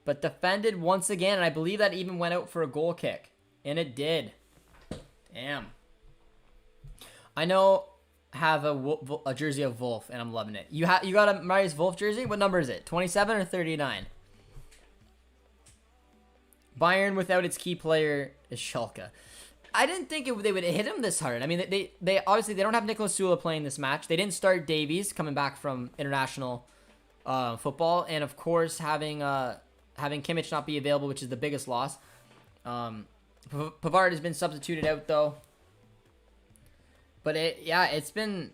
But defended once again, and I believe that even went out for a goal kick. And it did. Damn. I know I have a jersey of Wolf, and I'm loving it. You got a Marius Wolf jersey? What number is it? 27 or 39? Bayern without its key player is Schalke. I didn't think they would hit him this hard. I mean, they obviously they don't have Nicolas Sula playing this match. They didn't start Davies coming back from international football, and of course having Kimmich not be available, which is the biggest loss. Pavard has been substituted out though. But it's been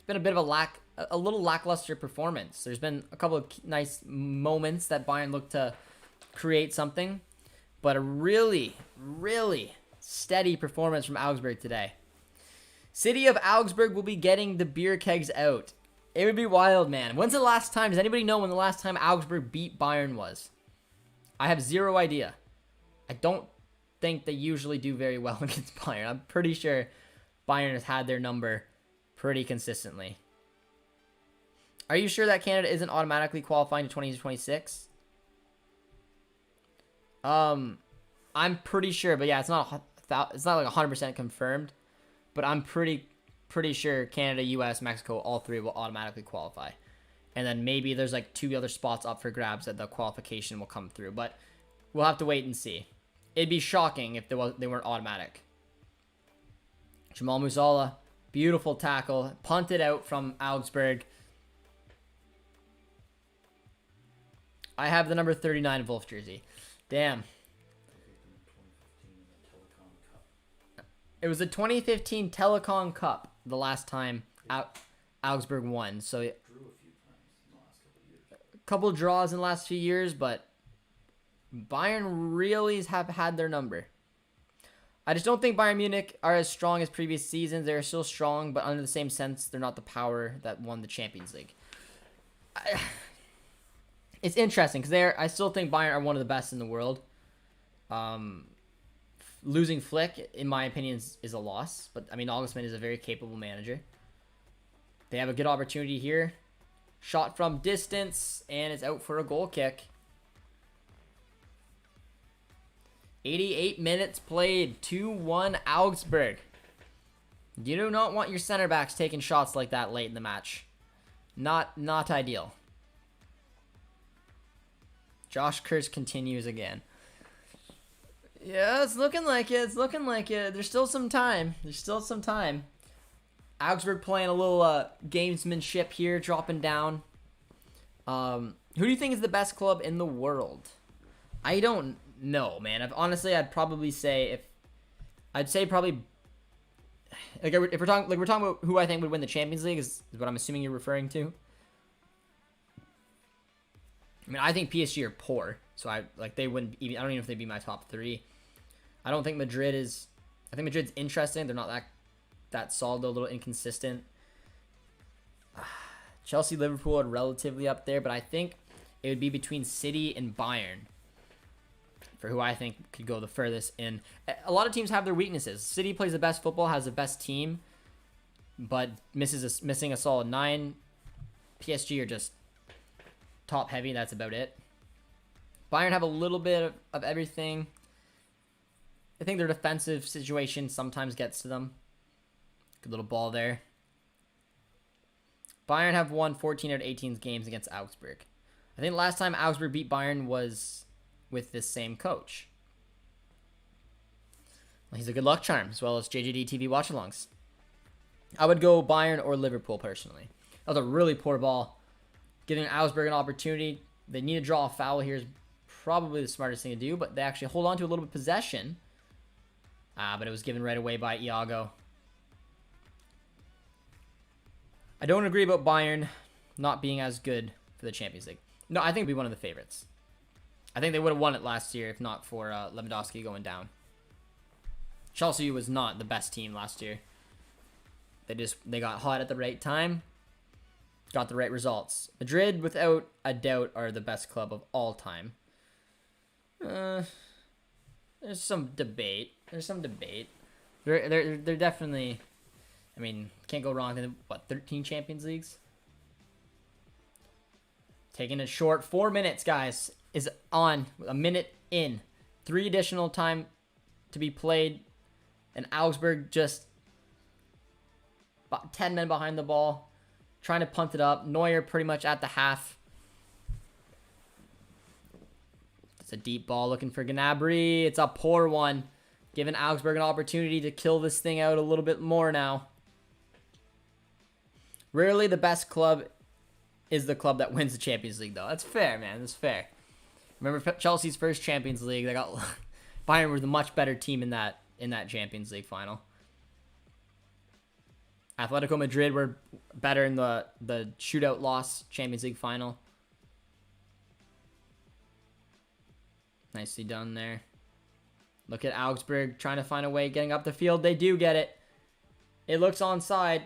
a bit of a little lackluster performance. There's been a couple of nice moments that Bayern looked to create something, but a really, really steady performance from Augsburg today. City of Augsburg will be getting the beer kegs out. It would be wild, man. When's the last time? Does anybody know when the last time Augsburg beat Bayern was? I have zero idea. I don't think they usually do very well against Bayern. I'm pretty sure Bayern has had their number pretty consistently. Are you sure that Canada isn't automatically qualifying to 2026? I'm pretty sure, but yeah, it's not like 100% confirmed, but I'm pretty sure Canada, US, Mexico, all 3 will automatically qualify. And then maybe there's like 2 other spots up for grabs that the qualification will come through, but we'll have to wait and see. It'd be shocking if they weren't automatic. Jamal Musiala, beautiful tackle, punted out from Augsburg. I have the number 39 Wolf jersey. Damn. It was the 2015 Telecom Cup the last time Augsburg won. So a couple draws in the last few years, but Bayern really have had their number. I just don't think Bayern Munich are as strong as previous seasons. They're still strong, but under the same sense, they're not the power that won the Champions League. It's interesting because I still think Bayern are one of the best in the world. Losing Flick, in my opinion, is a loss. But, I mean, Nagelsmann is a very capable manager. They have a good opportunity here. Shot from distance, and it's out for a goal kick. 88 minutes played, 2-1 Augsburg. You do not want your center backs taking shots like that late in the match. Not ideal. Josh Kurz continues again. Yeah, it's looking like it. It's looking like it. There's still some time. Augsburg playing a little gamesmanship here, dropping down. Who do you think is the best club in the world? I don't know, man. I'd probably say probably like if we're talking about who I think would win the Champions League is what I'm assuming you're referring to. I mean, I think PSG are poor, so they wouldn't even. I don't even know if they'd be my top 3. I don't think Madrid is. I think Madrid's interesting. They're not that solid, though, a little inconsistent. Chelsea, Liverpool are relatively up there, but I think it would be between City and Bayern for who I think could go the furthest in. A lot of teams have their weaknesses. City plays the best football, has the best team, but missing a solid 9. PSG are just top heavy. That's about it. Bayern have a little bit of everything. I think their defensive situation sometimes gets to them. Good little ball there. Bayern have won 14 out of 18 games against Augsburg. I think the last time Augsburg beat Bayern was with this same coach. Well, he's a good luck charm, as well as JJD TV watchalongs. I would go Bayern or Liverpool, personally. That was a really poor ball. Giving Augsburg an opportunity. They need to draw a foul here is probably the smartest thing to do, but they actually hold on to a little bit of possession. But it was given right away by Iago. I don't agree about Bayern not being as good for the Champions League. No, I think it'd be one of the favorites. I think they would have won it last year if not for Lewandowski going down. Chelsea was not the best team last year. They got hot at the right time. Got the right results. Madrid, without a doubt, are the best club of all time. There's some debate. They're definitely. I mean, can't go wrong. 13 Champions Leagues? Taking it short. 4 minutes, guys, is on. A minute in. 3 additional time to be played. And Augsburg just about 10 men behind the ball. Trying to punt it up. Neuer pretty much at the half. It's a deep ball looking for Gnabry. It's a poor one. Giving Augsburg an opportunity to kill this thing out a little bit more now. Rarely the best club is the club that wins the Champions League, though. That's fair, man. That's fair. Remember Chelsea's first Champions League? They got Bayern were the much better team in that Champions League final. Atletico Madrid were better in the shootout loss Champions League final. Nicely done there. Look at Augsburg trying to find a way getting up the field. They do get it. It looks onside.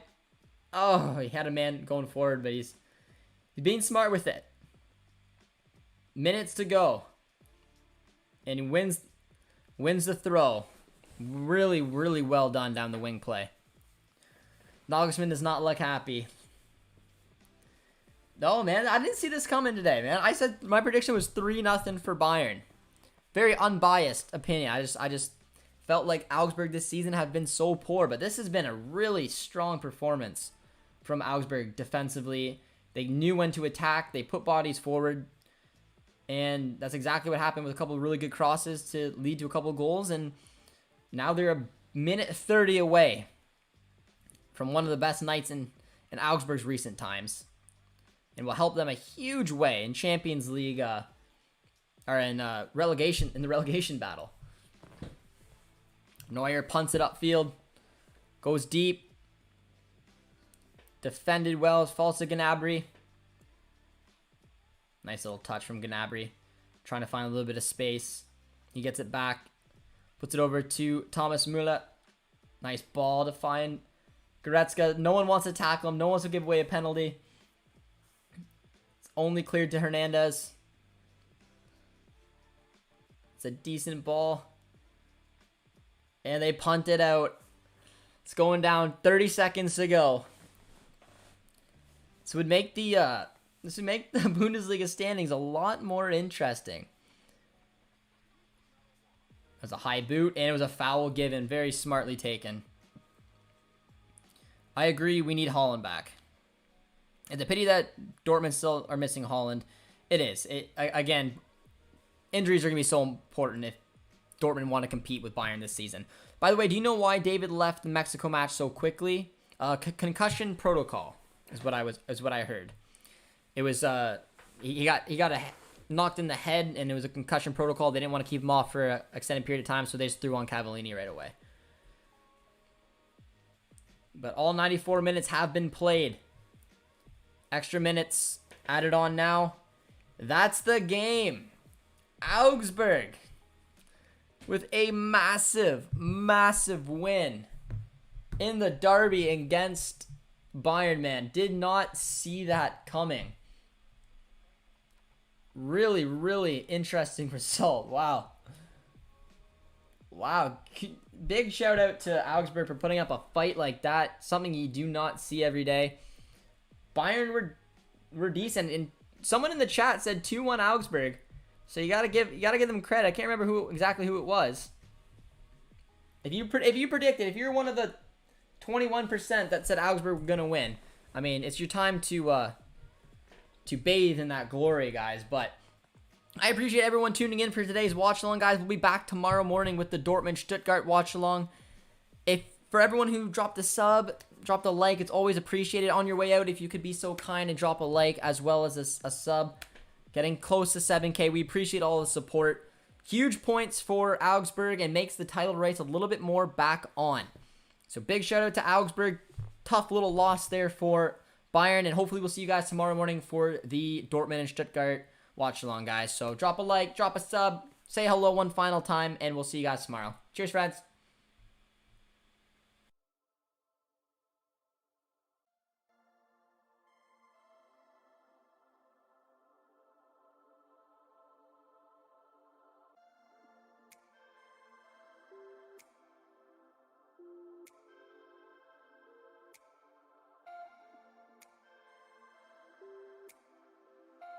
Oh, he had a man going forward, but he's being smart with it. Minutes to go. And he wins the throw. Really, really well done down the wing play. Nagelsmann does not look happy. No, man, I didn't see this coming today, man. I said my prediction was 3-0 for Bayern. Very unbiased opinion. I just felt like Augsburg this season have been so poor, but this has been a really strong performance from Augsburg defensively. They knew when to attack. They put bodies forward, and that's exactly what happened with a couple of really good crosses to lead to a couple of goals, and now they're a minute 30 away from one of the best nights in Augsburg's recent times, and will help them a huge way in Champions League Or in the relegation battle. Neuer punts it upfield. Goes deep. Defended well. Falls to Gnabry. Nice little touch from Gnabry. Trying to find a little bit of space. He gets it back. Puts it over to Thomas Müller. Nice ball to find Goretzka. No one wants to tackle him. No one wants to give away a penalty. It's only cleared to Hernandez. It's a decent ball. And they punt it out. It's going down. 30 seconds to go. This would make the Bundesliga standings a lot more interesting. It was a high boot, and it was a foul given. Very smartly taken. I agree, we need Haaland back. It's a pity that Dortmund still are missing Haaland. It is. Again, injuries are going to be so important if Dortmund want to compete with Bayern this season. By the way, do you know why David left the Mexico match so quickly? Concussion protocol is what I heard. It was he got knocked in the head, and it was a concussion protocol. They didn't want to keep him off for an extended period of time, so they just threw on Cavallini right away. But all 94 minutes have been played. Extra minutes added on now. That's the game. Augsburg with a massive, massive win in the derby against Bayern, man. Did not see that coming. Really, really interesting result. Wow. Wow. Big shout out to Augsburg for putting up a fight like that. Something you do not see every day. Bayern were decent, and someone in the chat said 2-1 Augsburg. So you gotta give them credit. I can't remember exactly who it was. If you predicted, if you're one of the 21% that said Augsburg were gonna win, I mean, it's your time to bathe in that glory, guys. But I appreciate everyone tuning in for today's watch along, guys. We'll be back tomorrow morning with the Dortmund Stuttgart watch along. For everyone who dropped a sub, dropped a like, it's always appreciated. On your way out, if you could be so kind and drop a like as well as a sub. Getting close to 7K. We appreciate all the support. Huge points for Augsburg and makes the title race a little bit more back on. So big shout out to Augsburg. Tough little loss there for Bayern, and hopefully we'll see you guys tomorrow morning for the Dortmund and Stuttgart watch along, guys. So drop a like, drop a sub, say hello one final time, and we'll see you guys tomorrow. Cheers, friends.